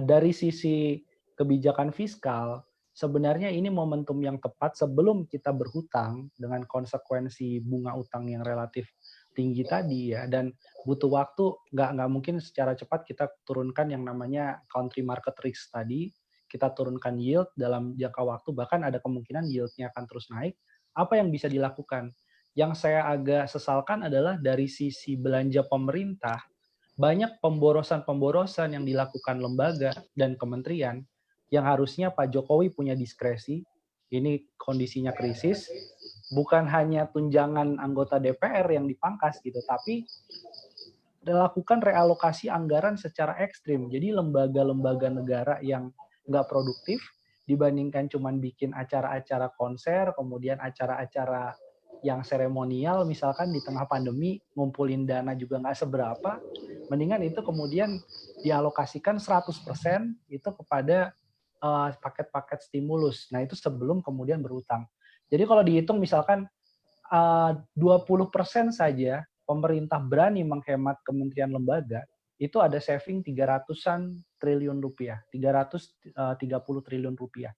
dari sisi kebijakan fiskal, sebenarnya ini momentum yang tepat sebelum kita berhutang dengan konsekuensi bunga utang yang relatif tinggi tadi ya, dan butuh waktu, nggak mungkin secara cepat kita turunkan yang namanya country market risk tadi, kita turunkan yield dalam jangka waktu, bahkan ada kemungkinan yield-nya akan terus naik. Apa yang bisa dilakukan? Yang saya agak sesalkan adalah dari sisi belanja pemerintah, banyak pemborosan-pemborosan yang dilakukan lembaga dan kementerian yang harusnya Pak Jokowi punya diskresi. Ini kondisinya krisis, bukan hanya tunjangan anggota DPR yang dipangkas gitu, tapi dilakukan realokasi anggaran secara ekstrim. Jadi lembaga-lembaga negara yang nggak produktif dibandingkan cuman bikin acara-acara konser, kemudian acara-acara yang seremonial, misalkan di tengah pandemi ngumpulin dana juga nggak seberapa, mendingan itu kemudian dialokasikan 100% itu kepada paket-paket stimulus. Nah itu sebelum kemudian berutang. Jadi kalau dihitung misalkan 20% saja pemerintah berani menghemat kementerian lembaga, itu ada saving 300-an triliun rupiah, 330 triliun rupiah.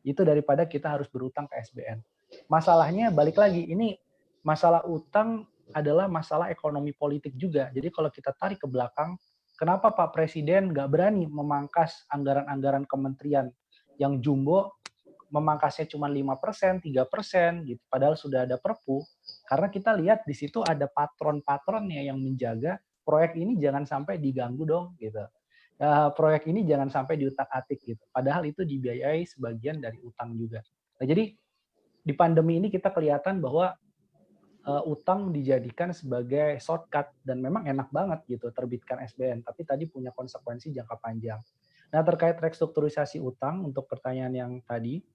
Itu daripada kita harus berutang ke SBN. Masalahnya balik lagi, ini masalah utang adalah masalah ekonomi politik juga. Jadi kalau kita tarik ke belakang, kenapa Pak Presiden nggak berani memangkas anggaran-anggaran kementerian yang jumbo, memangkasnya cuma 5%, 3% gitu. Padahal sudah ada Perpu. Karena kita lihat di situ ada patron-patronnya yang menjaga proyek ini jangan sampai diganggu dong gitu. Proyek ini jangan sampai diutak-atik gitu. Padahal itu dibiayai sebagian dari utang juga. Nah, jadi di pandemi ini kita kelihatan bahwa utang dijadikan sebagai shortcut dan memang enak banget gitu terbitkan SBN, tapi tadi punya konsekuensi jangka panjang. Nah, terkait restrukturisasi utang untuk pertanyaan yang tadi,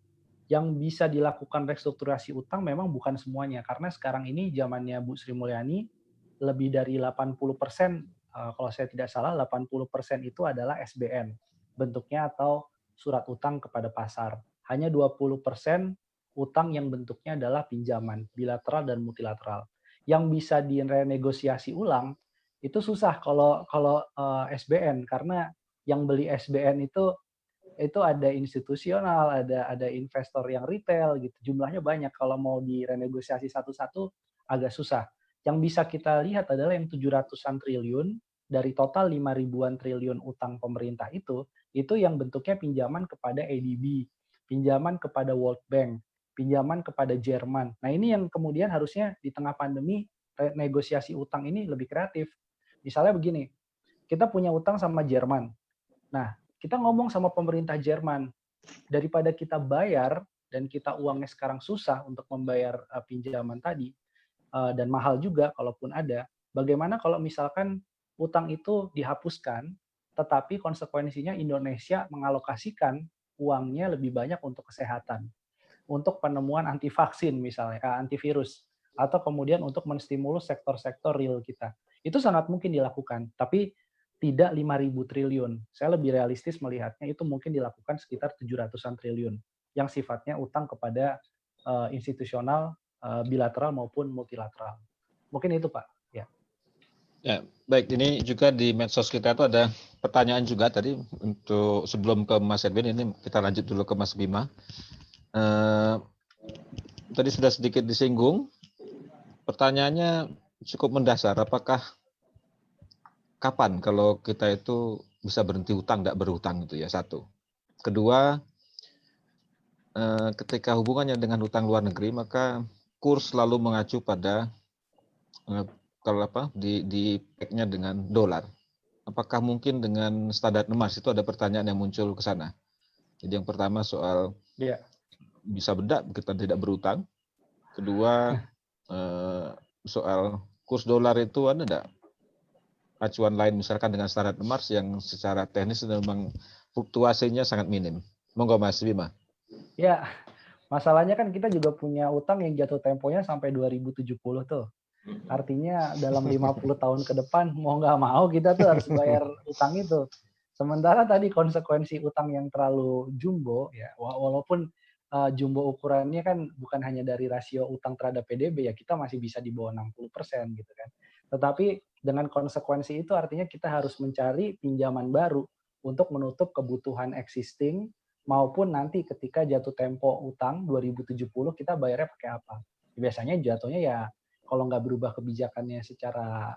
yang bisa dilakukan restrukturisasi utang memang bukan semuanya, karena sekarang ini zamannya Bu Sri Mulyani lebih dari 80%, kalau saya tidak salah 80% itu adalah SBN bentuknya atau surat utang kepada pasar. Hanya 20% utang yang bentuknya adalah pinjaman bilateral dan multilateral. Yang bisa direnegosiasi ulang itu susah kalau SBN, karena yang beli SBN itu ada institusional, ada investor yang retail gitu. Jumlahnya banyak, kalau mau direnegosiasi satu-satu agak susah. Yang bisa kita lihat adalah yang 700-an triliun dari total 5 ribuan triliun utang pemerintah itu yang bentuknya pinjaman kepada ADB, pinjaman kepada World Bank, pinjaman kepada Jerman. Nah, ini yang kemudian harusnya di tengah pandemi negosiasi utang ini lebih kreatif. Misalnya begini, kita punya utang sama Jerman. Nah, kita ngomong sama pemerintah Jerman, daripada kita bayar dan kita uangnya sekarang susah untuk membayar pinjaman tadi, dan mahal juga kalaupun ada, bagaimana kalau misalkan utang itu dihapuskan, tetapi konsekuensinya Indonesia mengalokasikan uangnya lebih banyak untuk kesehatan, untuk penemuan antivaksin misalnya, antivirus, atau kemudian untuk menstimulus sektor-sektor real kita. Itu sangat mungkin dilakukan, tapi tidak 5.000 triliun. Saya lebih realistis melihatnya itu mungkin dilakukan sekitar 700-an triliun yang sifatnya utang kepada institusional, bilateral maupun multilateral. Mungkin itu, Pak. Ya. Ya, baik. Ini juga di medsos kita itu ada pertanyaan juga tadi untuk sebelum ke Mas Edwin, ini kita lanjut dulu ke Mas Bima. Tadi sudah sedikit disinggung. Pertanyaannya cukup mendasar. Apakah kapan kalau kita itu bisa berhenti hutang, tidak berhutang itu ya, satu. Kedua, ketika hubungannya dengan hutang luar negeri, maka kurs selalu mengacu pada kalau di peg-nya dengan dolar. Apakah mungkin dengan standar emas? Itu ada pertanyaan yang muncul ke sana. Jadi yang pertama soal bisa bedak kita tidak berhutang. Kedua, soal kurs dolar itu ada enggak acuan lain misalkan dengan standar emas yang secara teknis memang fluktuasinya sangat minim. Monggo Mas Bima. Ya, masalahnya kan kita juga punya utang yang jatuh temponya sampai 2070 tuh. Artinya dalam 50 tahun ke depan mau nggak mau kita tuh harus bayar utang itu. Sementara tadi konsekuensi utang yang terlalu jumbo ya, walaupun jumbo ukurannya kan bukan hanya dari rasio utang terhadap PDB ya, kita masih bisa di bawah 60% gitu kan. Tetapi dengan konsekuensi itu artinya kita harus mencari pinjaman baru untuk menutup kebutuhan existing maupun nanti ketika jatuh tempo utang 2070 kita bayarnya pakai apa. Biasanya jatuhnya ya kalau nggak berubah kebijakannya secara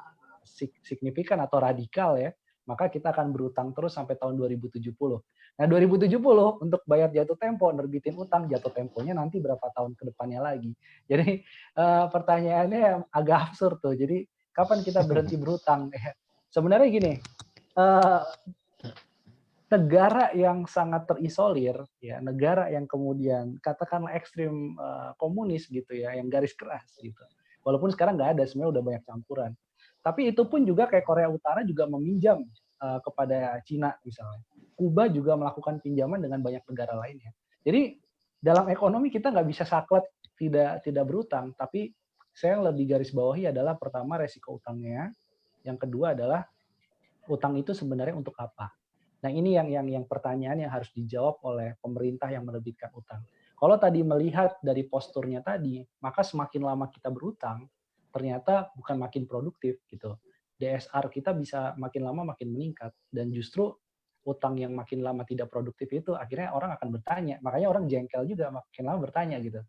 signifikan atau radikal ya, maka kita akan berutang terus sampai tahun 2070. Nah, 2070 untuk bayar jatuh tempo, nerbitin utang, jatuh temponya nanti berapa tahun ke depannya lagi. Jadi pertanyaannya agak absurd tuh. Jadi kapan kita berhenti berutang? Sebenarnya gini, negara yang sangat terisolir, ya negara yang kemudian katakanlah ekstrim komunis gitu ya, yang garis keras gitu. Walaupun sekarang nggak ada, sebenarnya udah banyak campuran. Tapi itu pun juga kayak Korea Utara juga meminjam kepada Cina misalnya. Kuba juga melakukan pinjaman dengan banyak negara lainnya. Jadi dalam ekonomi kita nggak bisa saklek tidak berutang, tapi saya yang lebih garis bawahi adalah pertama resiko utangnya, yang kedua adalah utang itu sebenarnya untuk apa. Nah ini yang pertanyaan yang harus dijawab oleh pemerintah yang menerbitkan utang. Kalau tadi melihat dari posturnya tadi, maka semakin lama kita berutang, ternyata bukan makin produktif gitu. DSR kita bisa makin lama makin meningkat dan justru utang yang makin lama tidak produktif itu akhirnya orang akan bertanya. Makanya orang jengkel juga makin lama bertanya gitu.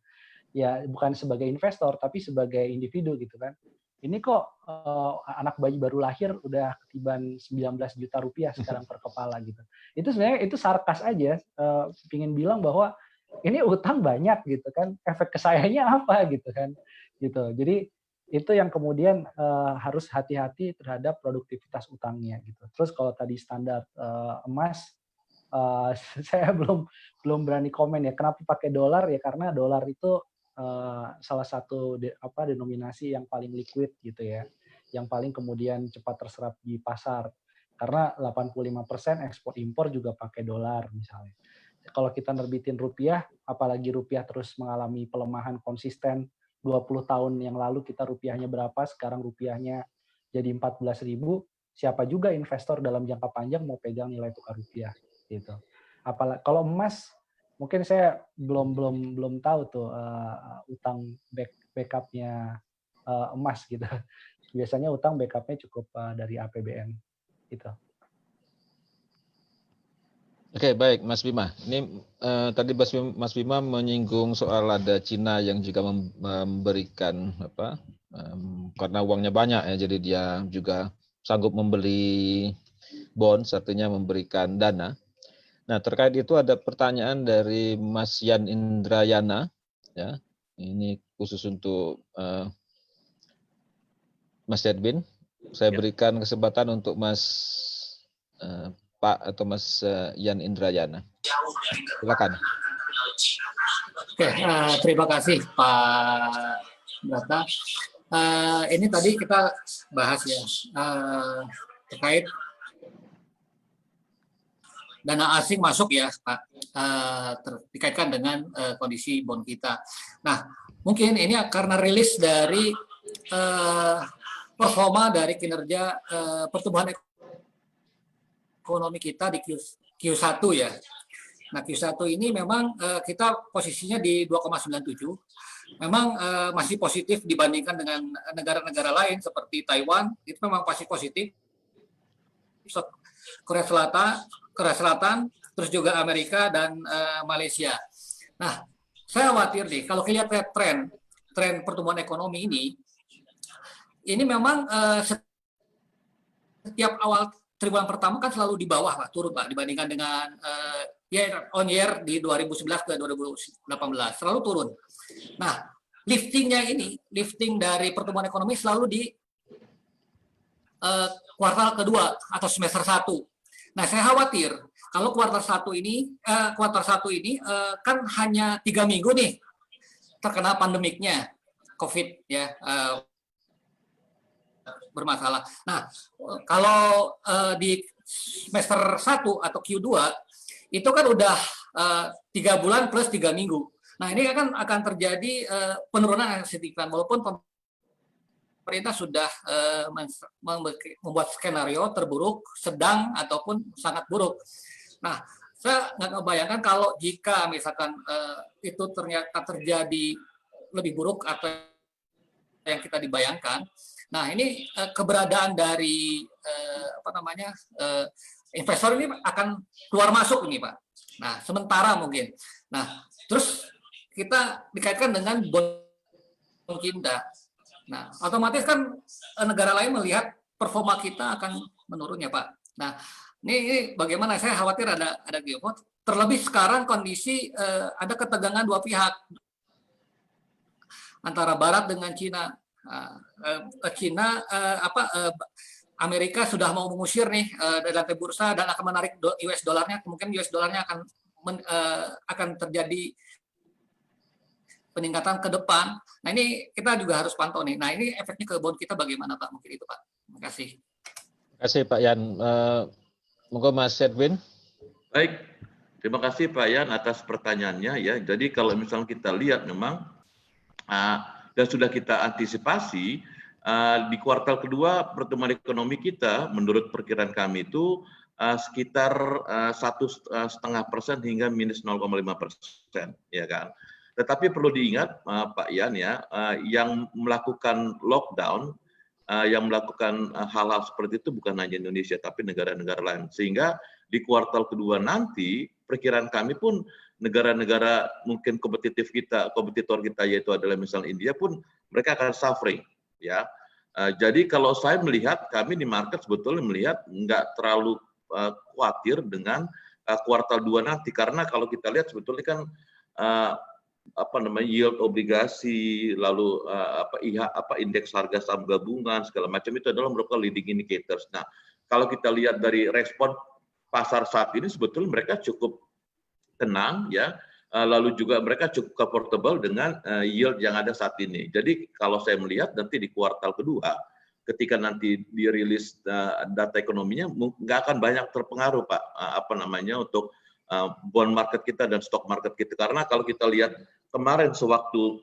Ya bukan sebagai investor tapi sebagai individu gitu kan. Ini kok anak bayi baru lahir udah ketiban 19 juta rupiah sekarang per kepala gitu. Itu sebenarnya itu sarkas aja, pingin bilang bahwa ini utang banyak gitu kan, efek ke sayanya apa gitu kan. Gitu. Jadi itu yang kemudian harus hati-hati terhadap produktivitas utangnya gitu. Terus kalau tadi standar emas, saya belum berani komen ya. Kenapa pakai dolar ya? Karena dolar itu salah satu denominasi yang paling liquid gitu ya, yang paling kemudian cepat terserap di pasar. Karena 85% ekspor impor juga pakai dolar misalnya. Kalau kita nerbitin rupiah, apalagi rupiah terus mengalami pelemahan konsisten 20 tahun yang lalu kita rupiahnya berapa, sekarang rupiahnya jadi 14.000, siapa juga investor dalam jangka panjang mau pegang nilai tukar rupiah gitu. Apalagi kalau emas mungkin saya belum tahu tuh utang backupnya emas gitu. Biasanya utang backupnya cukup dari APBN gitu. Oke, baik Mas Bima. Ini tadi Mas Bima menyinggung soal ada Cina yang juga memberikan karena uangnya banyak ya, jadi dia juga sanggup membeli bonds, artinya memberikan dana. Nah, terkait itu ada pertanyaan dari Mas Yan Indrayana, ya. Ini khusus untuk Mas Edwin. Saya berikan kesempatan untuk Mas Pak atau Mas Yan Indrayana. Silakan. Oke, terima kasih Pak Brata. Ini tadi kita bahas ya terkait dana asing masuk ya Pak, dikaitkan dengan kondisi bond kita. Nah, mungkin ini karena rilis dari performa dari kinerja pertumbuhan ekonomi kita di Q1 ya. Nah, Q1 ini memang kita posisinya di 2,97. Memang masih positif dibandingkan dengan negara-negara lain seperti Taiwan, itu memang masih positif. Korea Selatan, terus juga Amerika dan Malaysia. Nah, saya khawatir nih kalau kita lihat tren pertumbuhan ekonomi ini memang setiap awal triwulan pertama kan selalu di bawah Pak, turun Pak dibandingkan dengan year on year di 2011 ke 2018 selalu turun. Nah, lifting dari pertumbuhan ekonomi selalu di kuartal kedua atau semester 1. Nah, saya khawatir kalau kuartal 1 ini kan hanya 3 minggu nih terkena pandemiknya COVID ya. Bermasalah. Nah, kalau di semester 1 atau Q2 itu kan udah 3 bulan plus 3 minggu. Nah, ini akan terjadi penurunan yang signifikan walaupun pemerintah sudah membuat skenario terburuk, sedang ataupun sangat buruk. Nah, saya nggak ngebayangkan kalau jika misalkan itu ternyata terjadi lebih buruk atau yang kita dibayangkan. Nah, ini keberadaan dari investor ini akan keluar masuk ini, Pak. Nah, sementara mungkin. Nah, terus kita dikaitkan dengan bond kita. Nah, otomatis kan negara lain melihat performa kita akan menurun ya, Pak. Nah, ini bagaimana? Saya khawatir ada geopolitik. Terlebih sekarang kondisi ada ketegangan dua pihak antara Barat dengan Cina. Amerika sudah mau mengusir nih dari lantai bursa dan akan menarik US dollarnya. Kemungkinan US dollarnya akan terjadi peningkatan ke depan. Nah, ini kita juga harus pantau nih. Nah, ini efeknya ke bond kita bagaimana, Pak? Mungkin itu, Pak. Terima kasih. Terima kasih, Pak Yan. Monggo Mas Edwin. Baik, terima kasih Pak Yan atas pertanyaannya ya. Jadi kalau misalnya kita lihat memang dan sudah kita antisipasi di kuartal kedua pertumbuhan ekonomi kita menurut perkiraan kami itu sekitar 1,5% hingga minus 0,5%, ya kan. Tetapi perlu diingat Pak Yan ya, yang melakukan lockdown, yang melakukan hal-hal seperti itu bukan hanya Indonesia tapi negara-negara lain. Sehingga di kuartal kedua nanti perkiraan kami pun negara-negara mungkin kompetitor kita yaitu adalah misalnya India pun mereka akan suffering ya. Jadi kalau saya melihat kami di market sebetulnya melihat nggak terlalu khawatir dengan kuartal 2 nanti karena kalau kita lihat sebetulnya kan yield obligasi lalu indeks harga saham gabungan segala macam itu adalah merupakan leading indicators. Nah, kalau kita lihat dari respon pasar saat ini sebetulnya mereka cukup tenang ya. Lalu juga mereka cukup comfortable dengan yield yang ada saat ini. Jadi kalau saya melihat nanti di kuartal kedua, ketika nanti dirilis data ekonominya, nggak akan banyak terpengaruh Pak, untuk bond market kita dan stock market kita. Karena kalau kita lihat kemarin sewaktu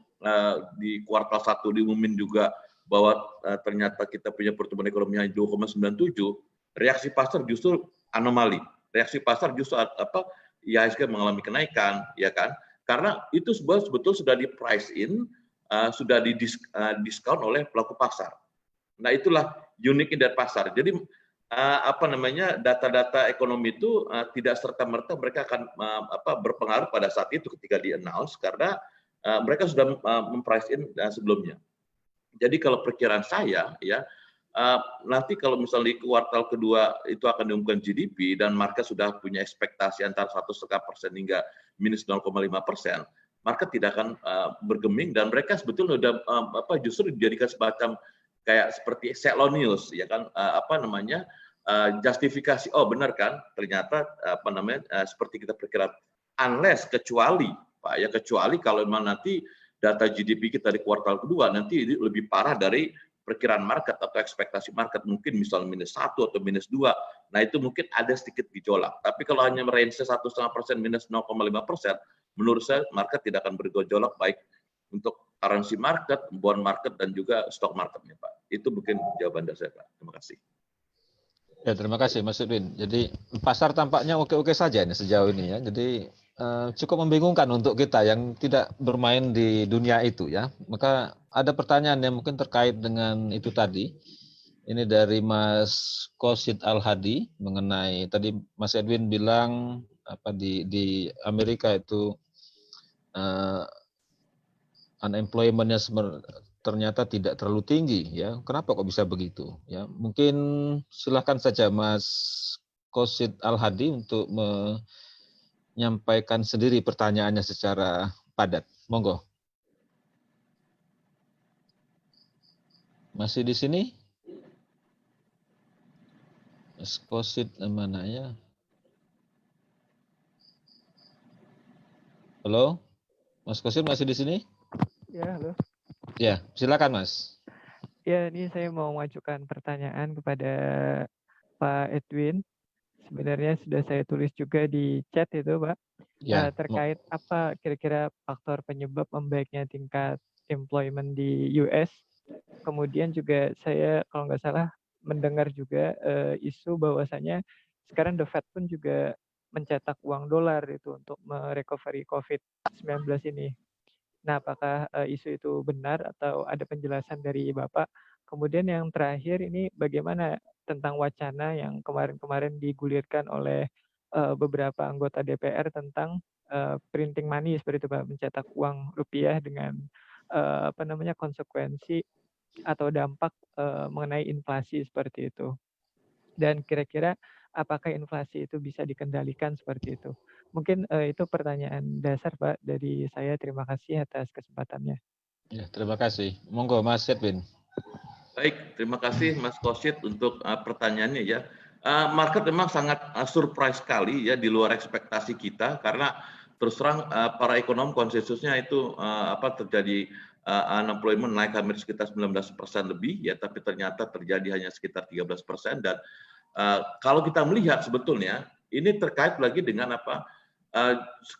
di kuartal 1 diumumin juga bahwa ternyata kita punya pertumbuhan ekonomi hanya 2,97, reaksi pasar justru anomali. Reaksi pasar justru IHSG mengalami kenaikan, ya kan? Karena itu sebetulnya sudah di price in, sudah di diskon oleh pelaku pasar. Nah, itulah uniknya dari pasar. Jadi data-data ekonomi itu tidak serta-merta mereka akan berpengaruh pada saat itu ketika di-announce karena mereka sudah memprice in sebelumnya. Jadi kalau perkiraan saya ya nanti kalau misalnya di kuartal kedua itu akan diumumkan GDP dan market sudah punya ekspektasi antara 1,5% hingga minus 0,5%, market tidak akan bergeming dan mereka sebetulnya sudah justru dijadikan semacam kayak seperti selonius ya kan justifikasi benar kan ternyata seperti kita perkirakan unless kecuali kalau memang nanti data GDP kita di kuartal kedua nanti lebih parah dari perkiraan market atau ekspektasi market mungkin misalnya minus 1 atau minus 2, nah itu mungkin ada sedikit gejolak. Tapi kalau hanya range 1,5% minus 0,5%, menurut saya market tidak akan bergejolak baik untuk currency market, bond market dan juga stock marketnya Pak. Itu mungkin jawaban dari saya Pak. Terima kasih. Ya terima kasih Mas Edwin. Jadi pasar tampaknya oke-oke saja ini sejauh ini ya. Jadi cukup membingungkan untuk kita yang tidak bermain di dunia itu ya. Maka ada pertanyaan yang mungkin terkait dengan itu tadi. Ini dari Mas Kosid Al-Hadi mengenai tadi Mas Edwin bilang di Amerika itu unemployment-nya ternyata tidak terlalu tinggi ya. Kenapa kok bisa begitu ya? Mungkin silakan saja Mas Kosid Al-Hadi untuk menyampaikan sendiri pertanyaannya secara padat. Monggo. Masih di sini? Mas Kosid mana ya? Halo? Mas Kosid masih di sini? Ya, halo. Ya, silakan Mas. Ya, ini saya mau mengajukan pertanyaan kepada Pak Edwin. Sebenarnya sudah saya tulis juga di chat itu, Pak. Ya, terkait apa kira-kira faktor penyebab membaiknya tingkat employment di US. Kemudian juga saya kalau nggak salah mendengar juga isu bahwasanya sekarang The Fed pun juga mencetak uang dolar itu untuk merecovery COVID-19 ini. Nah, apakah isu itu benar atau ada penjelasan dari Bapak? Kemudian yang terakhir ini bagaimana tentang wacana yang kemarin-kemarin digulirkan oleh beberapa anggota DPR tentang printing money seperti itu Pak, mencetak uang rupiah dengan konsekuensi atau dampak mengenai inflasi seperti itu. Dan kira-kira apakah inflasi itu bisa dikendalikan seperti itu? Mungkin itu pertanyaan dasar Pak dari saya. Terima kasih atas kesempatannya. Ya, terima kasih. Monggo Mas Edwin. Baik, terima kasih Mas Kosit untuk pertanyaannya ya. Market memang sangat surprise sekali ya, di luar ekspektasi kita, karena terus terang para ekonom konsensusnya itu terjadi unemployment naik hampir sekitar 19% lebih ya, tapi ternyata terjadi hanya sekitar 13%. Dan kalau kita melihat sebetulnya ini terkait lagi dengan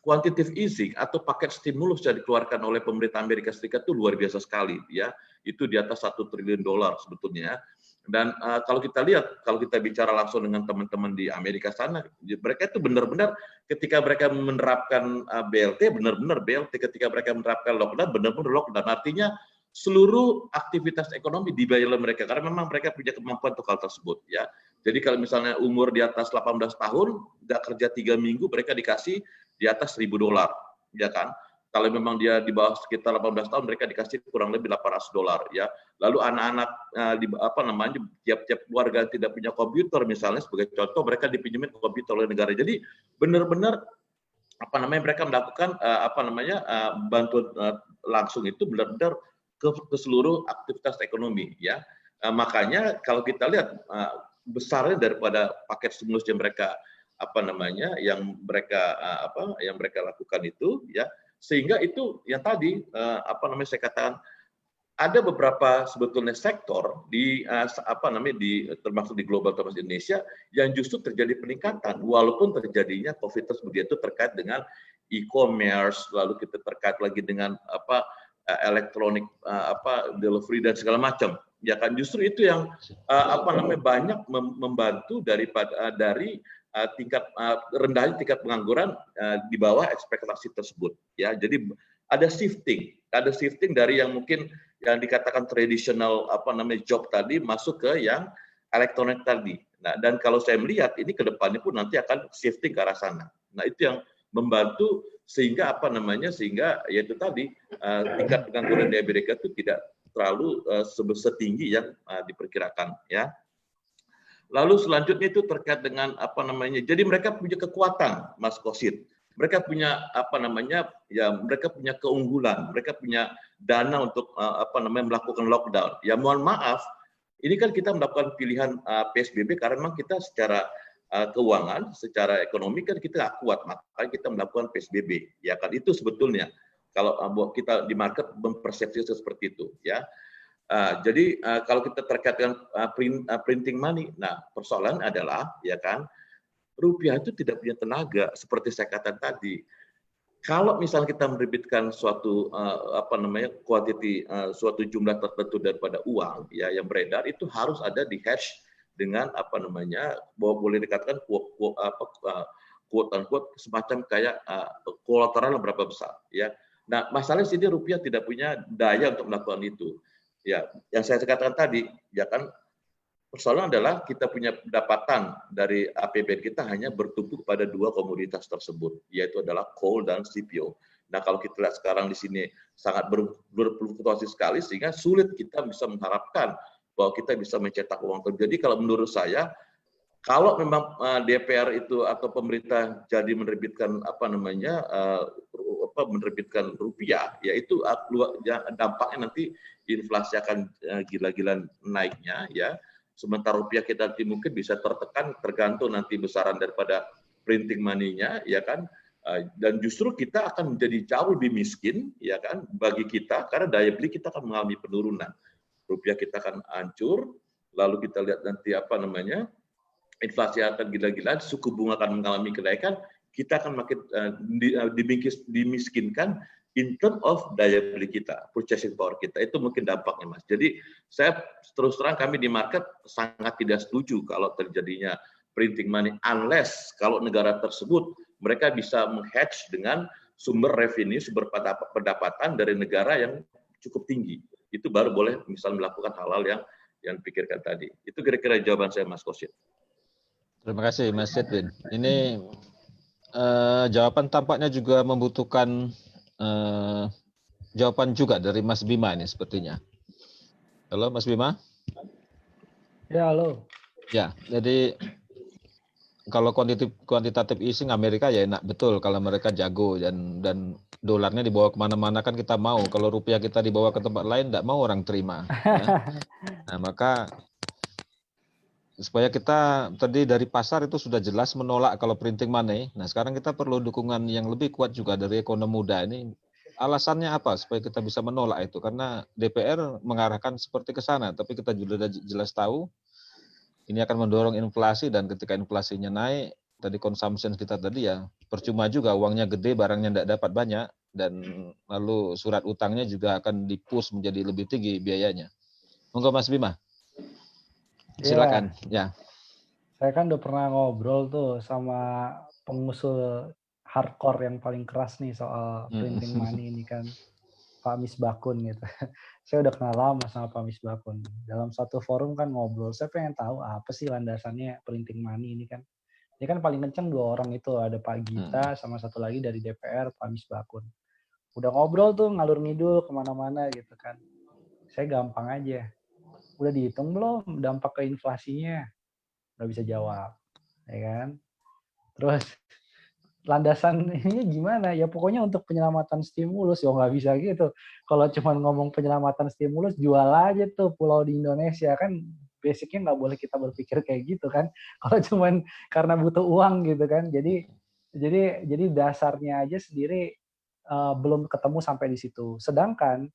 quantitative easing atau paket stimulus yang dikeluarkan oleh pemerintah Amerika Serikat itu luar biasa sekali ya, itu di atas $1 triliun sebetulnya. Dan kalau kita lihat, kalau kita bicara langsung dengan teman-teman di Amerika sana, mereka itu benar-benar ketika mereka menerapkan BLT, benar-benar BLT, ketika mereka menerapkan lockdown, benar-benar lockdown. Artinya seluruh aktivitas ekonomi dibayar oleh mereka, karena memang mereka punya kemampuan untuk hal tersebut ya. Jadi kalau misalnya umur di atas 18 tahun, nggak kerja 3 minggu, mereka dikasih di atas $1.000, ya kan? Kalau memang dia di bawah sekitar 18 tahun, mereka dikasih kurang lebih $800 ya. Lalu anak-anak tiap-tiap keluarga yang tidak punya komputer misalnya, sebagai contoh, mereka dipinjemin komputer oleh negara. Jadi benar-benar mereka melakukan bantuan langsung itu benar-benar ke seluruh aktivitas ekonomi ya. Makanya kalau kita lihat besarnya daripada paket stimulus yang mereka yang mereka lakukan itu ya, sehingga itu yang tadi saya katakan ada beberapa sebetulnya sektor di termasuk di global termasuk Indonesia yang justru terjadi peningkatan walaupun terjadinya COVID tersebut, itu terkait dengan e-commerce, lalu kita terkait lagi dengan elektronik delivery dan segala macam ya kan. Justru itu yang banyak membantu dari tingkat rendahnya tingkat pengangguran di bawah ekspektasi tersebut ya. Jadi ada shifting dari yang mungkin yang dikatakan traditional job tadi masuk ke yang elektronik tadi. Nah, dan kalau saya melihat ini ke depannya pun nanti akan shifting ke arah sana. Nah, itu yang membantu sehingga sehingga yaitu tadi tingkat pengangguran di Amerika itu tidak terlalu setinggi yang diperkirakan ya. Lalu selanjutnya itu terkait dengan jadi mereka punya kekuatan, Mas Kosit. Mereka punya mereka punya keunggulan, mereka punya dana untuk melakukan lockdown. Ya mohon maaf, ini kan kita melakukan pilihan PSBB karena memang kita secara keuangan, secara ekonomi kan kita nggak kuat, makanya kita melakukan PSBB. Ya kan, itu sebetulnya kalau kita di market mempersepsi seperti itu ya. Jadi kalau kita terkait dengan printing money, nah persoalan adalah ya kan, rupiah itu tidak punya tenaga seperti saya katakan tadi. Kalau misalnya kita menerbitkan suatu quantity, suatu jumlah tertentu daripada uang ya yang beredar, itu harus ada di hedge dengan bahwa boleh dikatakan quote unquote semacam kayak kolateral berapa besar ya. Nah, masalahnya sini rupiah tidak punya daya untuk melakukan itu. Ya, yang saya katakan tadi, ya kan, persoalan adalah kita punya pendapatan dari APBN kita hanya bertumpu pada 2 komoditas tersebut, yaitu adalah coal dan CPO. Nah, kalau kita lihat sekarang di sini sangat berfluktuasi sekali, sehingga sulit kita bisa mengharapkan bahwa kita bisa mencetak uang. Jadi kalau menurut saya, kalau memang DPR itu atau pemerintah jadi menerbitkan menerbitkan rupiah, yaitu dampaknya nanti inflasi akan gila-gilaan naiknya ya. Sementara rupiah kita nanti mungkin bisa tertekan tergantung nanti besaran daripada printing money-nya ya kan. Dan justru kita akan menjadi jauh lebih miskin ya kan bagi kita, karena daya beli kita akan mengalami penurunan. Rupiah kita akan hancur, lalu kita lihat nanti inflasi akan gila-gilaan, suku bunga akan mengalami kenaikan, kita akan makin dimiskinkan in terms of daya beli kita, purchasing power kita. Itu mungkin dampaknya, Mas. Jadi saya terus terang kami di market sangat tidak setuju kalau terjadinya printing money unless kalau negara tersebut mereka bisa meng-hedge dengan sumber revenue, sumber pendapatan dari negara yang cukup tinggi. Itu baru boleh misal melakukan hal-hal yang dipikirkan tadi. Itu kira-kira jawaban saya, Mas Kosit. Terima kasih, Mas Edwin. Ini jawaban tampaknya juga membutuhkan jawaban juga dari Mas Bima ini sepertinya. Halo, Mas Bima? Ya, halo. Ya, jadi kalau kuantitatif easing Amerika ya enak betul kalau mereka jago dan dolarnya dibawa kemana-mana kan kita mau. Kalau rupiah kita dibawa ke tempat lain tidak mau orang terima. Ya. Nah, maka supaya kita tadi dari pasar itu sudah jelas menolak kalau printing money. Nah, sekarang kita perlu dukungan yang lebih kuat juga dari ekonom muda ini. Alasannya apa supaya kita bisa menolak itu? Karena DPR mengarahkan seperti ke sana, tapi kita juga jelas tahu ini akan mendorong inflasi dan ketika inflasinya naik, tadi consumption kita tadi ya percuma juga uangnya gede, barangnya tidak dapat banyak dan lalu surat utangnya juga akan di-push menjadi lebih tinggi biayanya. Monggo Mas Bima. Silakan. Ya. Saya kan udah pernah ngobrol tuh sama pengusul hardcore yang paling keras nih soal printing money ini kan, Pak Misbakun gitu. Saya udah kenal lama sama Pak Misbakun. Dalam satu forum kan ngobrol, saya pengen tahu apa sih landasannya printing money ini kan. Ini kan paling kenceng dua orang itu, ada Pak Gita sama satu lagi dari DPR, Pak Misbakun. Udah ngobrol tuh ngalur ngidul kemana-mana gitu kan. Saya gampang aja. Udah dihitung belum dampak ke inflasinya? Nggak bisa jawab, ya kan? Terus landasan ini gimana? Ya pokoknya untuk penyelamatan stimulus, ya nggak bisa gitu. Kalau cuma ngomong penyelamatan stimulus, jual aja tuh pulau di Indonesia kan. Basicnya nggak boleh kita berpikir kayak gitu kan. Kalau cuma karena butuh uang gitu kan. Jadi dasarnya aja sendiri belum ketemu sampai di situ. Sedangkan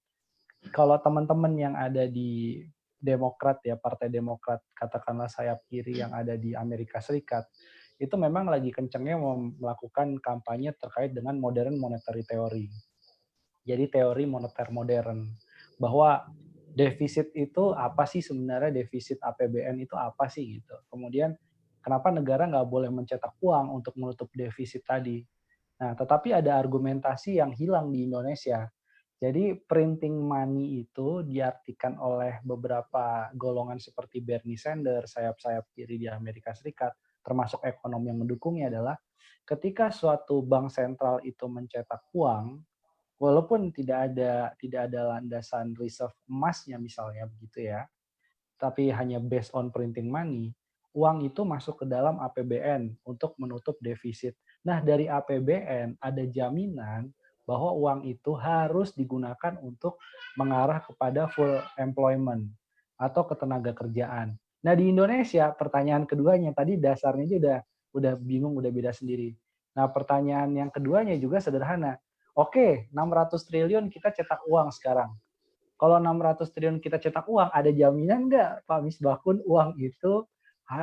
kalau teman-teman yang ada di Demokrat ya, Partai Demokrat, katakanlah sayap kiri yang ada di Amerika Serikat, itu memang lagi kencengnya melakukan kampanye terkait dengan modern monetary theory. Jadi teori moneter modern. Bahwa defisit itu apa sih sebenarnya, defisit APBN itu apa sih gitu. Kemudian kenapa negara nggak boleh mencetak uang untuk menutup defisit tadi. Nah, tetapi ada argumentasi yang hilang di Indonesia. Jadi printing money itu diartikan oleh beberapa golongan seperti Bernie Sanders, sayap-sayap kiri di Amerika Serikat, termasuk ekonom yang mendukungnya adalah ketika suatu bank sentral itu mencetak uang, walaupun tidak ada landasan reserve emasnya misalnya begitu ya, tapi hanya based on printing money, uang itu masuk ke dalam APBN untuk menutup defisit. Nah, dari APBN ada jaminan bahwa uang itu harus digunakan untuk mengarah kepada full employment atau ketenaga kerjaan. Nah, di Indonesia pertanyaan keduanya tadi dasarnya aja udah bingung, udah beda sendiri. Nah, pertanyaan yang keduanya juga sederhana. Oke, 600 triliun kita cetak uang sekarang. Kalau 600 triliun kita cetak uang, ada jaminan nggak Pak Misbakun uang itu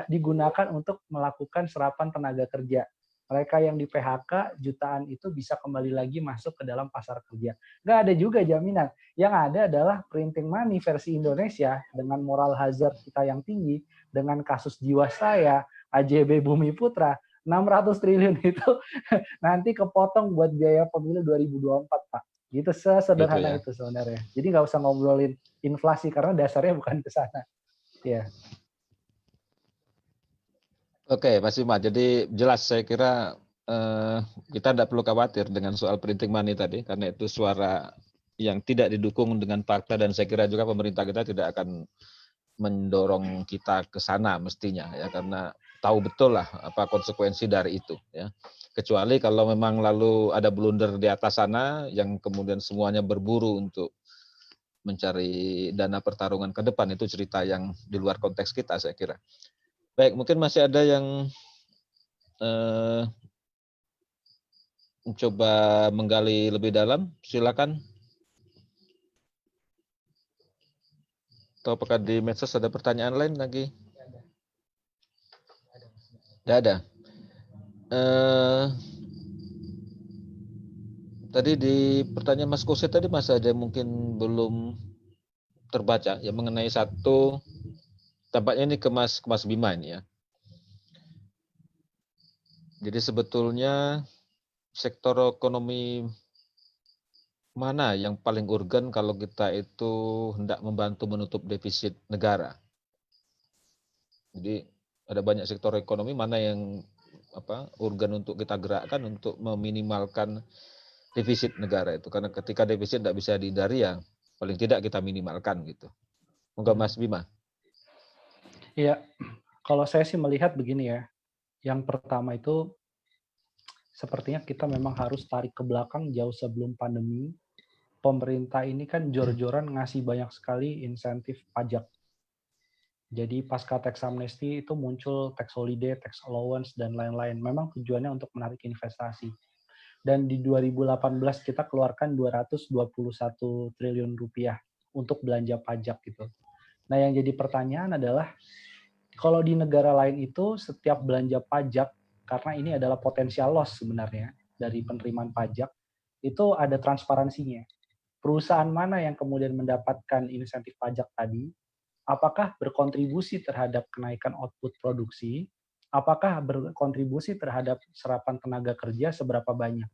digunakan untuk melakukan serapan tenaga kerja? Mereka yang di PHK jutaan itu bisa kembali lagi masuk ke dalam pasar kerja. Nggak ada juga jaminan. Yang ada adalah printing money versi Indonesia dengan moral hazard kita yang tinggi, dengan kasus Jiwasraya, AJB Bumi Putra, 600 triliun itu nanti kepotong buat biaya pemilu 2024, Pak. Gitu sesederhana itu sebenarnya. Jadi nggak usah ngobrolin inflasi karena dasarnya bukan ke sana. Ya. Oke, Mas Bima. Jadi jelas saya kira kita tidak perlu khawatir dengan soal printing money tadi karena itu suara yang tidak didukung dengan fakta dan saya kira juga pemerintah kita tidak akan mendorong kita ke sana mestinya ya karena tahu betul lah apa konsekuensi dari itu ya. Kecuali kalau memang lalu ada blunder di atas sana yang kemudian semuanya berburu untuk mencari dana pertarungan ke depan itu cerita yang di luar konteks kita saya kira. Baik, mungkin masih ada yang mencoba menggali lebih dalam, silakan. Atau apakah di medsos ada pertanyaan lain lagi? Tidak ada. Tadi di pertanyaan Mas Koset tadi masih ada mungkin belum terbaca ya mengenai satu tampaknya ini ke Mas Bima ini ya. Jadi sebetulnya sektor ekonomi mana yang paling urgen kalau kita itu hendak membantu menutup defisit negara? Jadi ada banyak sektor ekonomi mana yang urgen untuk kita gerakkan untuk meminimalkan defisit negara itu. Karena ketika defisit tidak bisa dihindari ya paling tidak kita minimalkan gitu. Moga Mas Bima. Iya, kalau saya sih melihat begini ya. Yang pertama itu sepertinya kita memang harus tarik ke belakang jauh sebelum pandemi. Pemerintah ini kan jor-joran ngasih banyak sekali insentif pajak. Jadi pasca tax amnesty itu muncul tax holiday, tax allowance, dan lain-lain. Memang tujuannya untuk menarik investasi. Dan di 2018 kita keluarkan 221 triliun rupiah untuk belanja pajak gitu. Nah yang jadi pertanyaan adalah, kalau di negara lain itu setiap belanja pajak, karena ini adalah potensial loss sebenarnya dari penerimaan pajak, itu ada transparansinya. Perusahaan mana yang kemudian mendapatkan insentif pajak tadi, apakah berkontribusi terhadap kenaikan output produksi, apakah berkontribusi terhadap serapan tenaga kerja seberapa banyak.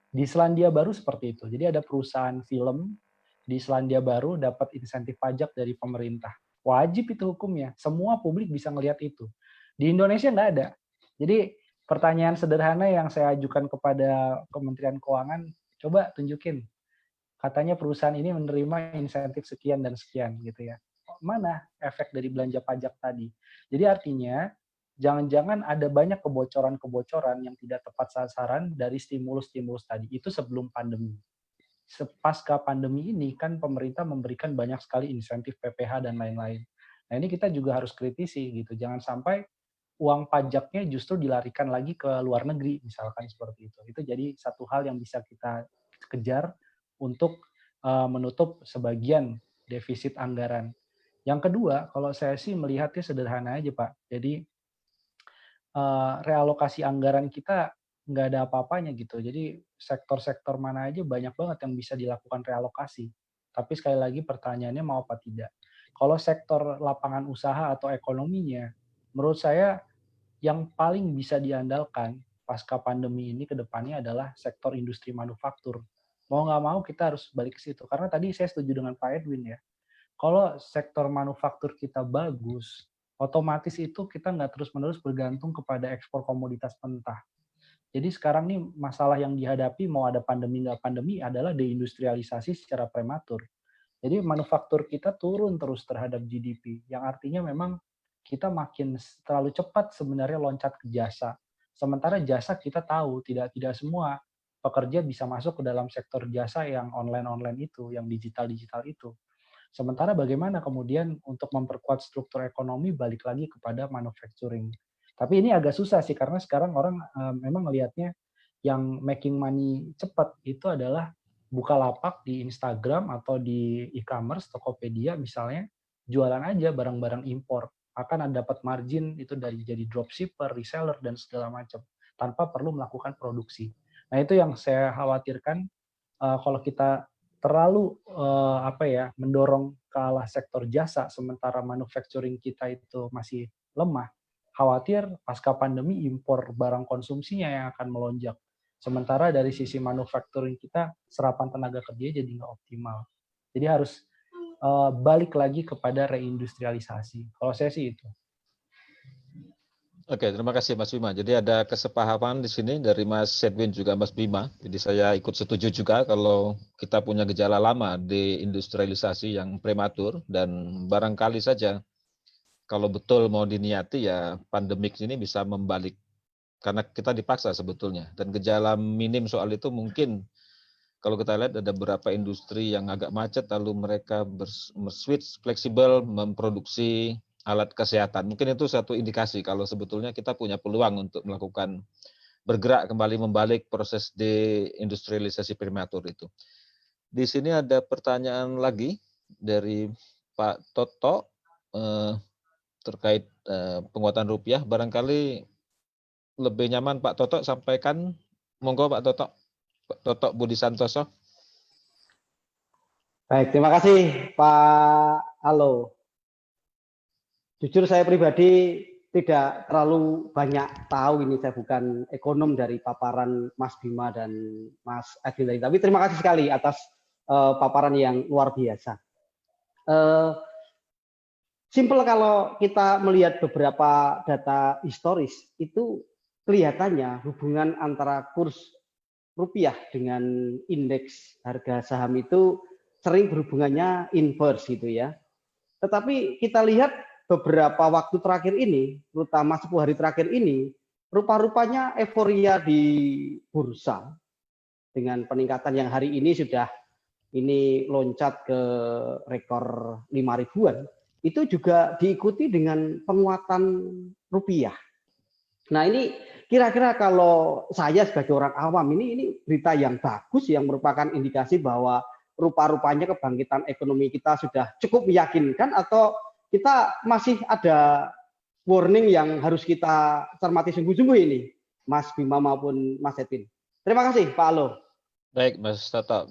Di Selandia Baru seperti itu. Jadi ada perusahaan film di Selandia Baru dapat insentif pajak dari pemerintah. Wajib itu hukumnya. Semua publik bisa ngelihat itu. Di Indonesia nggak ada. Jadi pertanyaan sederhana yang saya ajukan kepada Kementerian Keuangan, coba tunjukin. Katanya perusahaan ini menerima insentif sekian dan sekian gitu ya. Mana efek dari belanja pajak tadi? Jadi artinya jangan-jangan ada banyak kebocoran-kebocoran yang tidak tepat sasaran dari stimulus-stimulus tadi. Itu sebelum pandemi. Pasca pandemi ini kan pemerintah memberikan banyak sekali insentif PPH dan lain-lain. Nah ini kita juga harus kritisi gitu. Jangan sampai uang pajaknya justru dilarikan lagi ke luar negeri, misalkan seperti itu. Itu jadi satu hal yang bisa kita kejar untuk menutup sebagian defisit anggaran. Yang kedua, kalau saya sih melihatnya sederhana aja Pak. Jadi realokasi anggaran kita nggak ada apa-apanya gitu. Jadi sektor-sektor mana aja banyak banget yang bisa dilakukan realokasi. Tapi sekali lagi pertanyaannya mau apa tidak. Kalau sektor lapangan usaha atau ekonominya, menurut saya yang paling bisa diandalkan pasca pandemi ini ke depannya adalah sektor industri manufaktur. Mau nggak mau kita harus balik ke situ. Karena tadi saya setuju dengan Pak Edwin ya. Kalau sektor manufaktur kita bagus, otomatis itu kita nggak terus-menerus bergantung kepada ekspor komoditas mentah. Jadi sekarang nih masalah yang dihadapi mau ada pandemi nggak pandemi adalah deindustrialisasi secara prematur. Jadi manufaktur kita turun terus terhadap GDP, yang artinya memang kita makin terlalu cepat sebenarnya loncat ke jasa. Sementara jasa kita tahu tidak semua pekerja bisa masuk ke dalam sektor jasa yang online-online itu, yang digital-digital itu. Sementara bagaimana kemudian untuk memperkuat struktur ekonomi balik lagi kepada manufacturing. Tapi ini agak susah sih karena sekarang orang memang melihatnya yang making money cepat itu adalah Bukalapak di Instagram atau di e-commerce, Tokopedia misalnya, jualan aja barang-barang impor. Akan ada dapat margin itu dari jadi dropshipper, reseller, dan segala macam. Tanpa perlu melakukan produksi. Nah itu yang saya khawatirkan kalau kita terlalu mendorong ke arah sektor jasa sementara manufacturing kita itu masih lemah, khawatir pasca pandemi impor barang konsumsinya yang akan melonjak. Sementara dari sisi manufacturing kita serapan tenaga kerja jadi nggak optimal. Jadi harus balik lagi kepada reindustrialisasi. Kalau saya sih itu. Oke, terima kasih Mas Bima. Jadi ada kesepahaman di sini dari Mas Edwin juga Mas Bima. Jadi saya ikut setuju juga kalau kita punya gejala lama di industrialisasi yang prematur dan barangkali saja kalau betul mau diniati ya pandemik ini bisa membalik karena kita dipaksa sebetulnya. Dan gejala minim soal itu mungkin kalau kita lihat ada beberapa industri yang agak macet lalu mereka switch fleksibel memproduksi alat kesehatan. Mungkin itu satu indikasi kalau sebetulnya kita punya peluang untuk melakukan bergerak kembali membalik proses deindustrialisasi prematur itu. Di sini ada pertanyaan lagi dari Pak Toto terkait penguatan rupiah. Barangkali lebih nyaman Pak Toto sampaikan. Monggo Pak Toto. Pak Toto Budi Santoso. Baik, terima kasih Pak Alo. Jujur saya pribadi tidak terlalu banyak tahu, ini saya bukan ekonom, dari paparan Mas Bima dan Mas Edwin tadi. Tapi terima kasih sekali atas paparan yang luar biasa. Simple kalau kita melihat beberapa data historis, itu kelihatannya hubungan antara kurs rupiah dengan indeks harga saham itu sering berhubungannya inverse gitu ya. Tetapi kita lihat beberapa waktu terakhir ini, terutama 10 hari terakhir ini, rupa-rupanya euforia di bursa dengan peningkatan yang hari ini sudah ini loncat ke rekor 5 ribuan, itu juga diikuti dengan penguatan rupiah. Nah ini kira-kira kalau saya sebagai orang awam, ini berita yang bagus yang merupakan indikasi bahwa rupa-rupanya kebangkitan ekonomi kita sudah cukup meyakinkan, atau kita masih ada warning yang harus kita cermati sungguh-sungguh ini, Mas Bima maupun Mas Edwin. Terima kasih, Pak Alo. Baik, Mas Tato.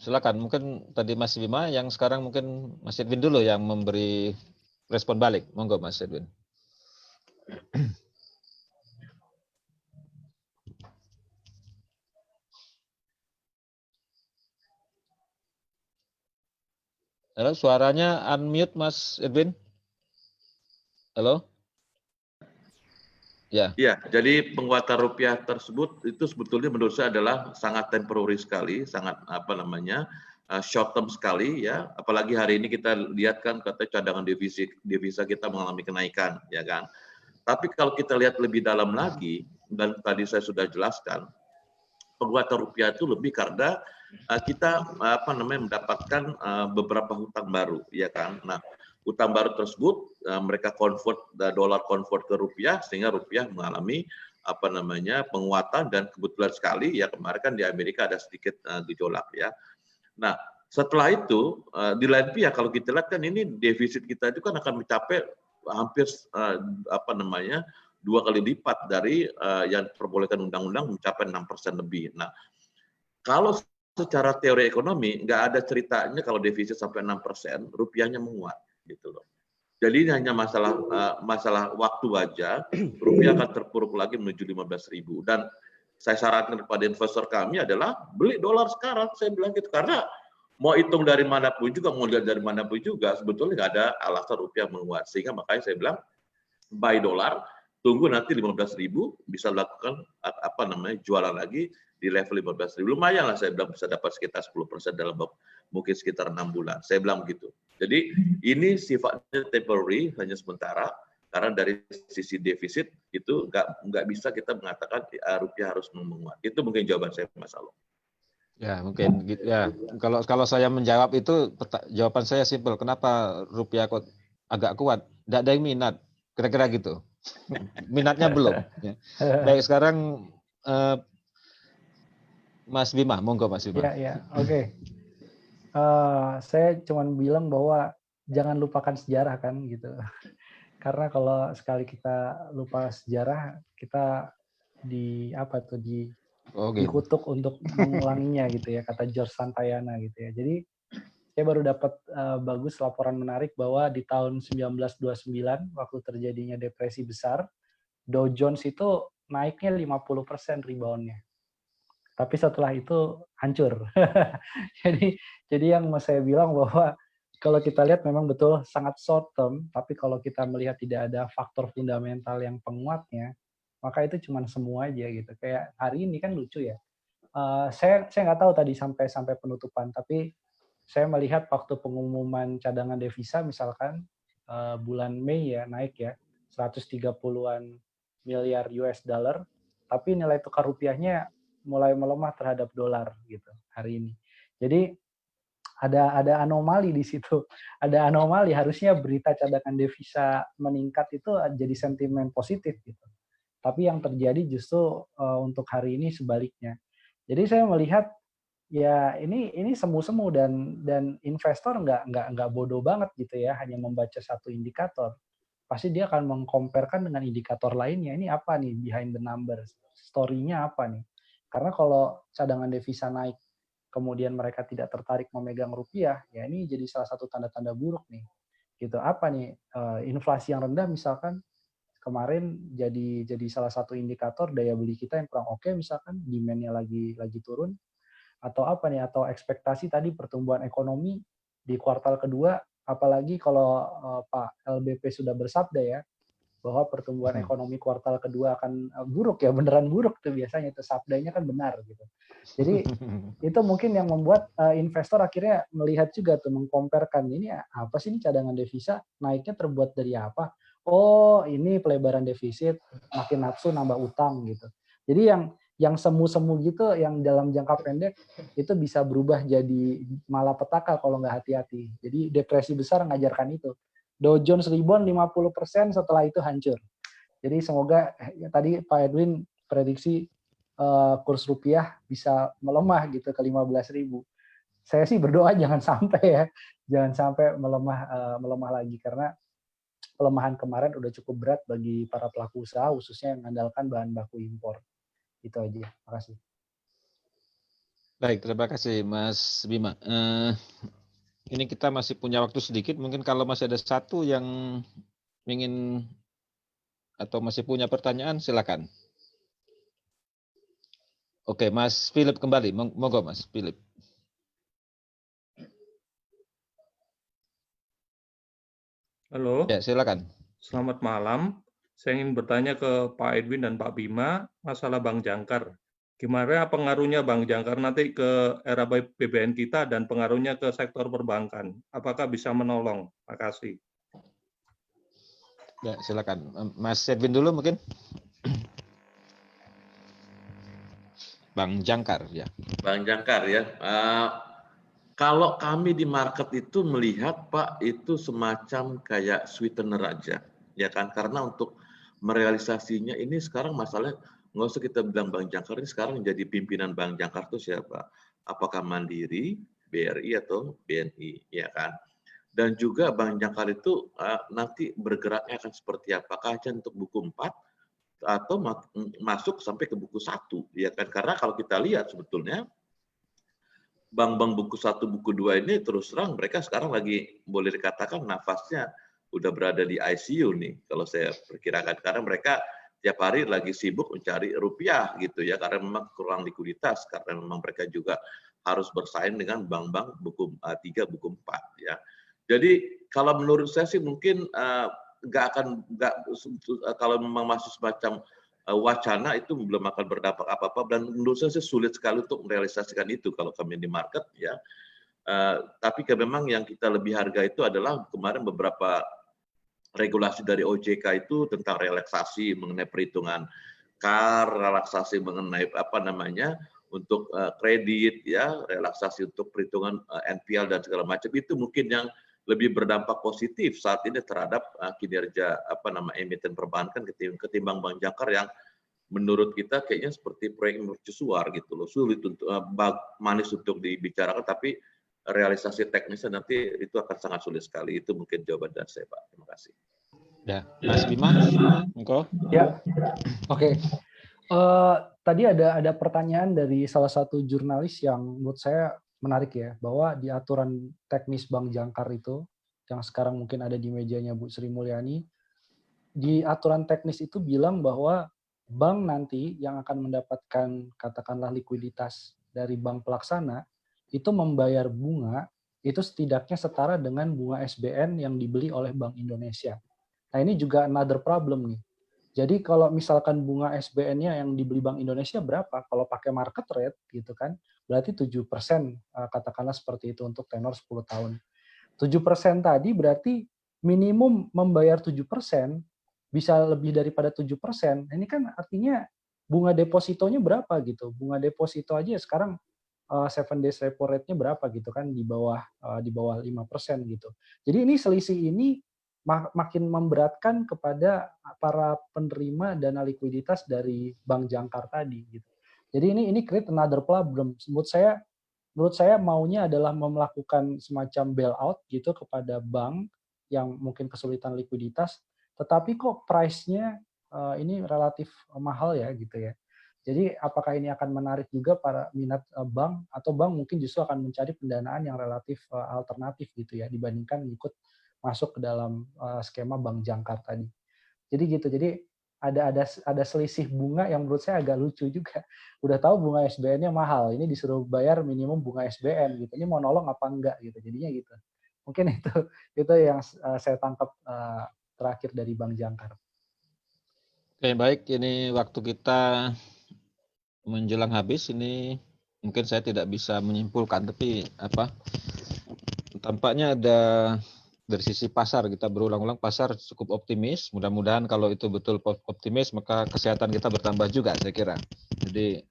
Silakan. Mungkin tadi Mas Bima, yang sekarang mungkin Mas Edwin dulu yang memberi respon balik. Monggo, Mas Edwin. Halo, suaranya unmute, Mas Edwin. Halo? Ya. Ya, jadi penguatan rupiah tersebut itu sebetulnya menurut saya adalah sangat temporary sekali, sangat short term sekali ya. Apalagi hari ini kita lihat kan katanya cadangan devisa kita mengalami kenaikan, ya kan. Tapi kalau kita lihat lebih dalam lagi, dan tadi saya sudah jelaskan, penguatan rupiah itu lebih karena kita mendapatkan beberapa hutang baru, ya kan. Nah, hutang baru tersebut mereka dolar convert ke rupiah, sehingga rupiah mengalami penguatan, dan kebetulan sekali ya kemarin kan di Amerika ada sedikit gejolak ya. Nah, setelah itu di lain pihak kalau kita lihat kan ini defisit kita itu kan akan mencapai hampir 2 kali lipat dari yang diperbolehkan undang-undang, mencapai 6% lebih. Nah, kalau secara teori ekonomi nggak ada ceritanya kalau defisit sampai 6%, rupiahnya menguat gitu loh. Jadi ini hanya masalah waktu aja, rupiah akan terpuruk lagi menuju 15.000. Dan saya sarankan kepada investor kami adalah beli dolar sekarang, saya bilang gitu, karena mau hitung dari manapun juga, mau lihat dari manapun juga, sebetulnya nggak ada alasan rupiah menguat. Sehingga makanya saya bilang buy dolar, tunggu nanti 15.000, bisa lakukan jualan lagi di level 15.000. Lumayan lah saya bilang, bisa dapat sekitar 10% dalam mungkin sekitar 6 bulan. Saya bilang begitu. Jadi ini sifatnya temporary, hanya sementara, karena dari sisi defisit itu nggak bisa kita mengatakan rupiah harus menguat. Itu mungkin jawaban saya, Mas Alo. Ya, mungkin gitu ya. Kalau saya menjawab itu, jawaban saya simpel. Kenapa rupiah kok agak kuat? Tidak ada yang minat. Kira-kira gitu. Minatnya belum. Ya. Baik, sekarang Mas Bima, monggo Mas Bima. Ya, oke. Saya cuma bilang bahwa jangan lupakan sejarah kan gitu. Karena kalau sekali kita lupa sejarah, kita dikutuk untuk mengulanginya gitu ya, kata George Santayana gitu ya. Jadi saya baru dapat bagus laporan menarik bahwa di tahun 1929 waktu terjadinya depresi besar, Dow Jones itu naiknya 50% rebound-nya. Tapi setelah itu hancur. jadi yang mau saya bilang bahwa kalau kita lihat memang betul sangat short term, tapi kalau kita melihat tidak ada faktor fundamental yang penguatnya, maka itu cuma semu aja gitu. Kayak hari ini kan lucu ya. Saya nggak tahu tadi sampai penutupan, tapi saya melihat waktu pengumuman cadangan devisa misalkan bulan Mei ya naik ya 130-an miliar US dollar, tapi nilai tukar rupiahnya mulai melemah terhadap dolar gitu hari ini. Jadi ada anomali di situ. Ada anomali, harusnya berita cadangan devisa meningkat itu jadi sentimen positif gitu. Tapi yang terjadi justru untuk hari ini sebaliknya. Jadi saya melihat ya ini semu-semu dan investor nggak bodoh banget gitu ya, hanya membaca satu indikator. Pasti dia akan mengkomparkan dengan indikator lainnya. Ini apa nih behind the numbers? Story-nya apa nih? Karena kalau cadangan devisa naik, kemudian mereka tidak tertarik memegang rupiah, ya ini jadi salah satu tanda-tanda buruk nih. Gitu. Apa nih? Inflasi yang rendah misalkan, kemarin jadi salah satu indikator daya beli kita yang kurang oke, misalkan demand-nya lagi turun, atau apa nih, atau ekspektasi tadi pertumbuhan ekonomi di kuartal kedua, apalagi kalau Pak LBP sudah bersabda ya, bahwa pertumbuhan ekonomi kuartal kedua akan buruk ya, beneran buruk tuh biasanya, itu sabdanya kan benar gitu. Jadi itu mungkin yang membuat investor akhirnya melihat juga tuh, mengkomparkan ini apa sih ini cadangan devisa, naiknya terbuat dari apa? Oh, ini pelebaran defisit, makin nafsu nambah utang gitu. Jadi yang semu-semu gitu, yang dalam jangka pendek itu bisa berubah jadi malapetaka kalau nggak hati-hati. Jadi depresi besar ngajarkan itu. Dow Jones ribuan 50%, setelah itu hancur. Jadi semoga ya, tadi Pak Edwin prediksi kurs rupiah bisa melemah gitu ke 15.000. Saya sih berdoa jangan sampai ya, jangan sampai melemah lagi, karena pelemahan kemarin udah cukup berat bagi para pelaku usaha, khususnya yang mengandalkan bahan baku impor. Itu aja. Makasih. Baik, terima kasih Mas Bima. Ini kita masih punya waktu sedikit, mungkin kalau masih ada satu yang ingin atau masih punya pertanyaan, silakan. Oke, Mas Philip kembali. Monggo Mas Philip. Halo. Ya, silakan. Selamat malam. Saya ingin bertanya ke Pak Edwin dan Pak Bima masalah Bank Jangkar. Gimana pengaruhnya Bank Jangkar nanti ke era BBN kita dan pengaruhnya ke sektor perbankan? Apakah bisa menolong? Terima kasih. Ya, silakan. Mas Edwin dulu mungkin. Bank Jangkar ya. Bank Jangkar ya. Kalau kami di market itu melihat Pak, itu semacam kayak sweetener aja, ya kan? Karena untuk merealisasinya ini sekarang masalahnya nggak usah kita bilang Bank Jangkar, ini sekarang jadi pimpinan Bank Jangkar itu siapa? Apakah Mandiri, BRI atau BNI, ya kan? Dan juga Bank Jangkar itu nanti bergeraknya akan seperti apa? Apakah hanya untuk buku 4 atau masuk sampai ke buku 1, ya kan? Karena kalau kita lihat sebetulnya bank-bank buku 1, buku 2 ini terus terang mereka sekarang lagi boleh dikatakan nafasnya udah berada di ICU nih kalau saya perkirakan, karena mereka tiap hari lagi sibuk mencari rupiah gitu ya, karena memang kurang likuiditas, karena memang mereka juga harus bersaing dengan bank-bank buku 3, buku 4 ya. Jadi kalau menurut saya sih mungkin kalau memang masih semacam wacana itu belum akan berdampak apa-apa, dan menurut saya sih sulit sekali untuk merealisasikan itu kalau kami di market ya. Tapi memang yang kita lebih harga itu adalah kemarin beberapa regulasi dari OJK itu tentang relaksasi mengenai perhitungan KAR, relaksasi mengenai untuk kredit ya, relaksasi untuk perhitungan NPL dan segala macam, itu mungkin yang lebih berdampak positif saat ini terhadap kinerja emiten perbankan ketimbang Bank Jangkar yang menurut kita kayaknya seperti proyek mercusuar gitu loh, sulit untuk manis untuk dibicarakan, tapi realisasi teknisnya nanti itu akan sangat sulit sekali. Itu mungkin jawaban dari saya, Pak. Terima kasih. Ya, Mas Bima, engkau? Ya, oke. Tadi ada pertanyaan dari salah satu jurnalis yang menurut saya menarik ya, bahwa di aturan teknis Bank Jangkar itu, yang sekarang mungkin ada di mejanya Bu Sri Mulyani, di aturan teknis itu bilang bahwa bank nanti yang akan mendapatkan katakanlah likuiditas dari bank pelaksana, itu membayar bunga, itu setidaknya setara dengan bunga SBN yang dibeli oleh Bank Indonesia. Nah ini juga another problem nih. Jadi kalau misalkan bunga SBN-nya yang dibeli Bank Indonesia berapa? Kalau pakai market rate gitu kan, berarti 7%, katakanlah seperti itu untuk tenor 10 tahun. 7% tadi berarti minimum membayar 7%, bisa lebih daripada 7%. Ini kan artinya bunga depositonya berapa gitu. Bunga deposito aja sekarang 7 days repo rate-nya berapa gitu kan, di bawah 5% gitu. Jadi ini selisih ini makin memberatkan kepada para penerima dana likuiditas dari Bank Jangkar tadi gitu. Jadi ini create another problem. Menurut saya maunya adalah melakukan semacam bailout gitu kepada bank yang mungkin kesulitan likuiditas, tetapi kok price-nya ini relatif mahal ya gitu ya. Jadi apakah ini akan menarik juga para minat bank, atau bank mungkin justru akan mencari pendanaan yang relatif alternatif gitu ya, dibandingkan ikut masuk ke dalam skema Bank Jangkar tadi. Jadi gitu. Jadi ada selisih bunga yang menurut saya agak lucu juga. Udah tahu bunga SBN-nya mahal, ini disuruh bayar minimum bunga SBN gitu. Ini mau nolong apa enggak gitu. Jadinya gitu. Mungkin itu yang saya tangkap terakhir dari Bang Jangkar. Oke, baik. Ini waktu kita menjelang habis. Ini mungkin saya tidak bisa menyimpulkan, tapi tampaknya ada dari sisi pasar, kita berulang-ulang pasar cukup optimis. Mudah-mudahan kalau itu betul optimis, maka kesehatan kita bertambah juga, saya kira. Jadi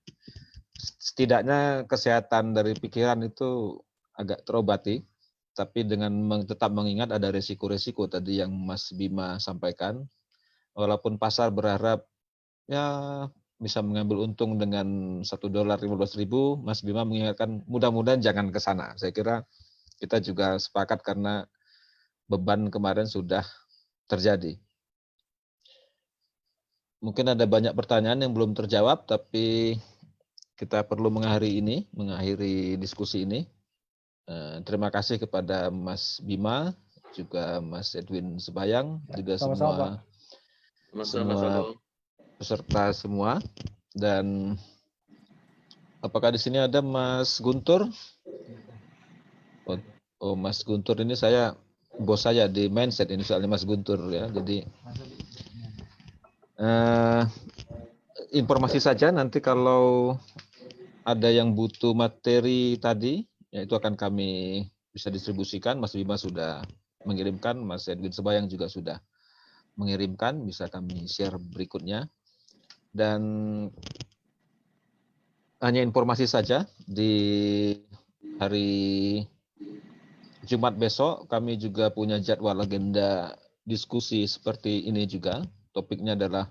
setidaknya kesehatan dari pikiran itu agak terobati, tapi dengan tetap mengingat ada resiko-resiko tadi yang Mas Bima sampaikan. Walaupun pasar berharap ya bisa mengambil untung dengan $1.15.000, Mas Bima mengingatkan mudah-mudahan jangan ke sana. Saya kira kita juga sepakat karena beban kemarin sudah terjadi. Mungkin ada banyak pertanyaan yang belum terjawab, tapi kita perlu mengakhiri diskusi ini. Terima kasih kepada Mas Bima, juga Mas Edwin Sebayang, juga Sama-sama, semua peserta semua. Dan apakah di sini ada Mas Guntur? Oh, Mas Guntur ini bos saya di Mindset ini soalnya Mas Guntur ya. Jadi informasi saja, nanti kalau ada yang butuh materi tadi, ya itu akan kami bisa distribusikan. Mas Bima sudah mengirimkan, Mas Edwin Sebayang juga sudah mengirimkan, bisa kami share berikutnya. Dan hanya informasi saja, di hari Jumat besok kami juga punya jadwal agenda diskusi seperti ini juga. Topiknya adalah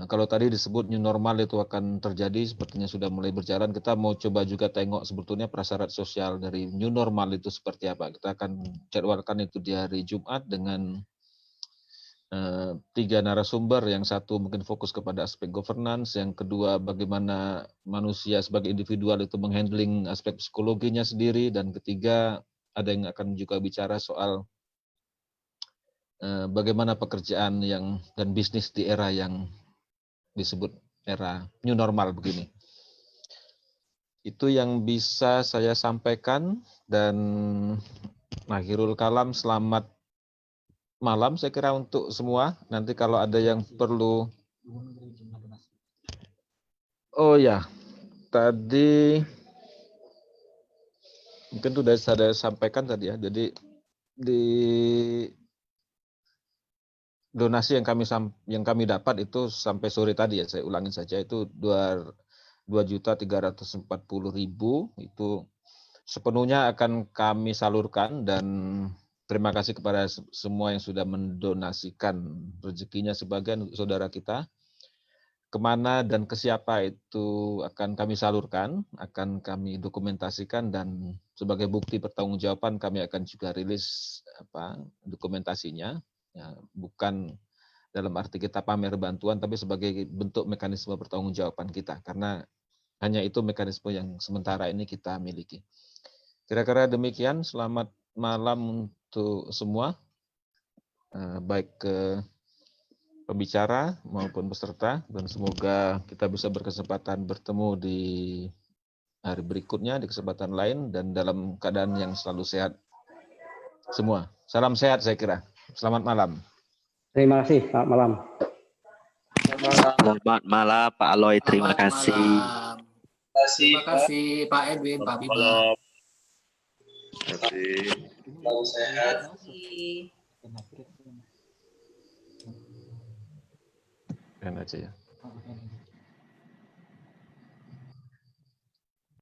kalau tadi disebut new normal itu akan terjadi, sepertinya sudah mulai berjalan. Kita mau coba juga tengok sebetulnya prasyarat sosial dari new normal itu seperti apa. Kita akan jadwalkan itu di hari Jumat dengan 3 narasumber. Yang satu mungkin fokus kepada aspek governance, yang kedua bagaimana manusia sebagai individual itu menghandling aspek psikologinya sendiri, dan ketiga ada yang akan juga bicara soal bagaimana pekerjaan dan bisnis di era yang disebut era new normal begini. Itu yang bisa saya sampaikan, dan akhirul kalam, selamat malam saya kira untuk semua. Nanti kalau ada yang perlu, oh ya, tadi mungkin sudah saya sampaikan tadi ya. Jadi di donasi yang kami dapat itu sampai sore tadi ya, saya ulangin saja, itu 2.340.000 itu sepenuhnya akan kami salurkan, dan terima kasih kepada semua yang sudah mendonasikan rezekinya. Sebagian saudara kita, kemana dan ke siapa itu akan kami salurkan, akan kami dokumentasikan, dan sebagai bukti pertanggungjawaban kami akan juga rilis dokumentasinya. Ya, bukan dalam arti kita pamer bantuan, tapi sebagai bentuk mekanisme pertanggungjawaban kita, karena hanya itu mekanisme yang sementara ini kita miliki. Kira-kira demikian. Selamat malam untuk semua, baik ke pembicara maupun peserta, dan semoga kita bisa berkesempatan bertemu di hari berikutnya, di kesempatan lain, dan dalam keadaan yang selalu sehat semua. Salam sehat saya kira. Selamat malam. Terima kasih, selamat malam. Selamat malam Pak Aloy, terima kasih. Terima kasih Pak Edwin, Pak Bima. Terima kasih. Selalu sehat. Kan aja ya.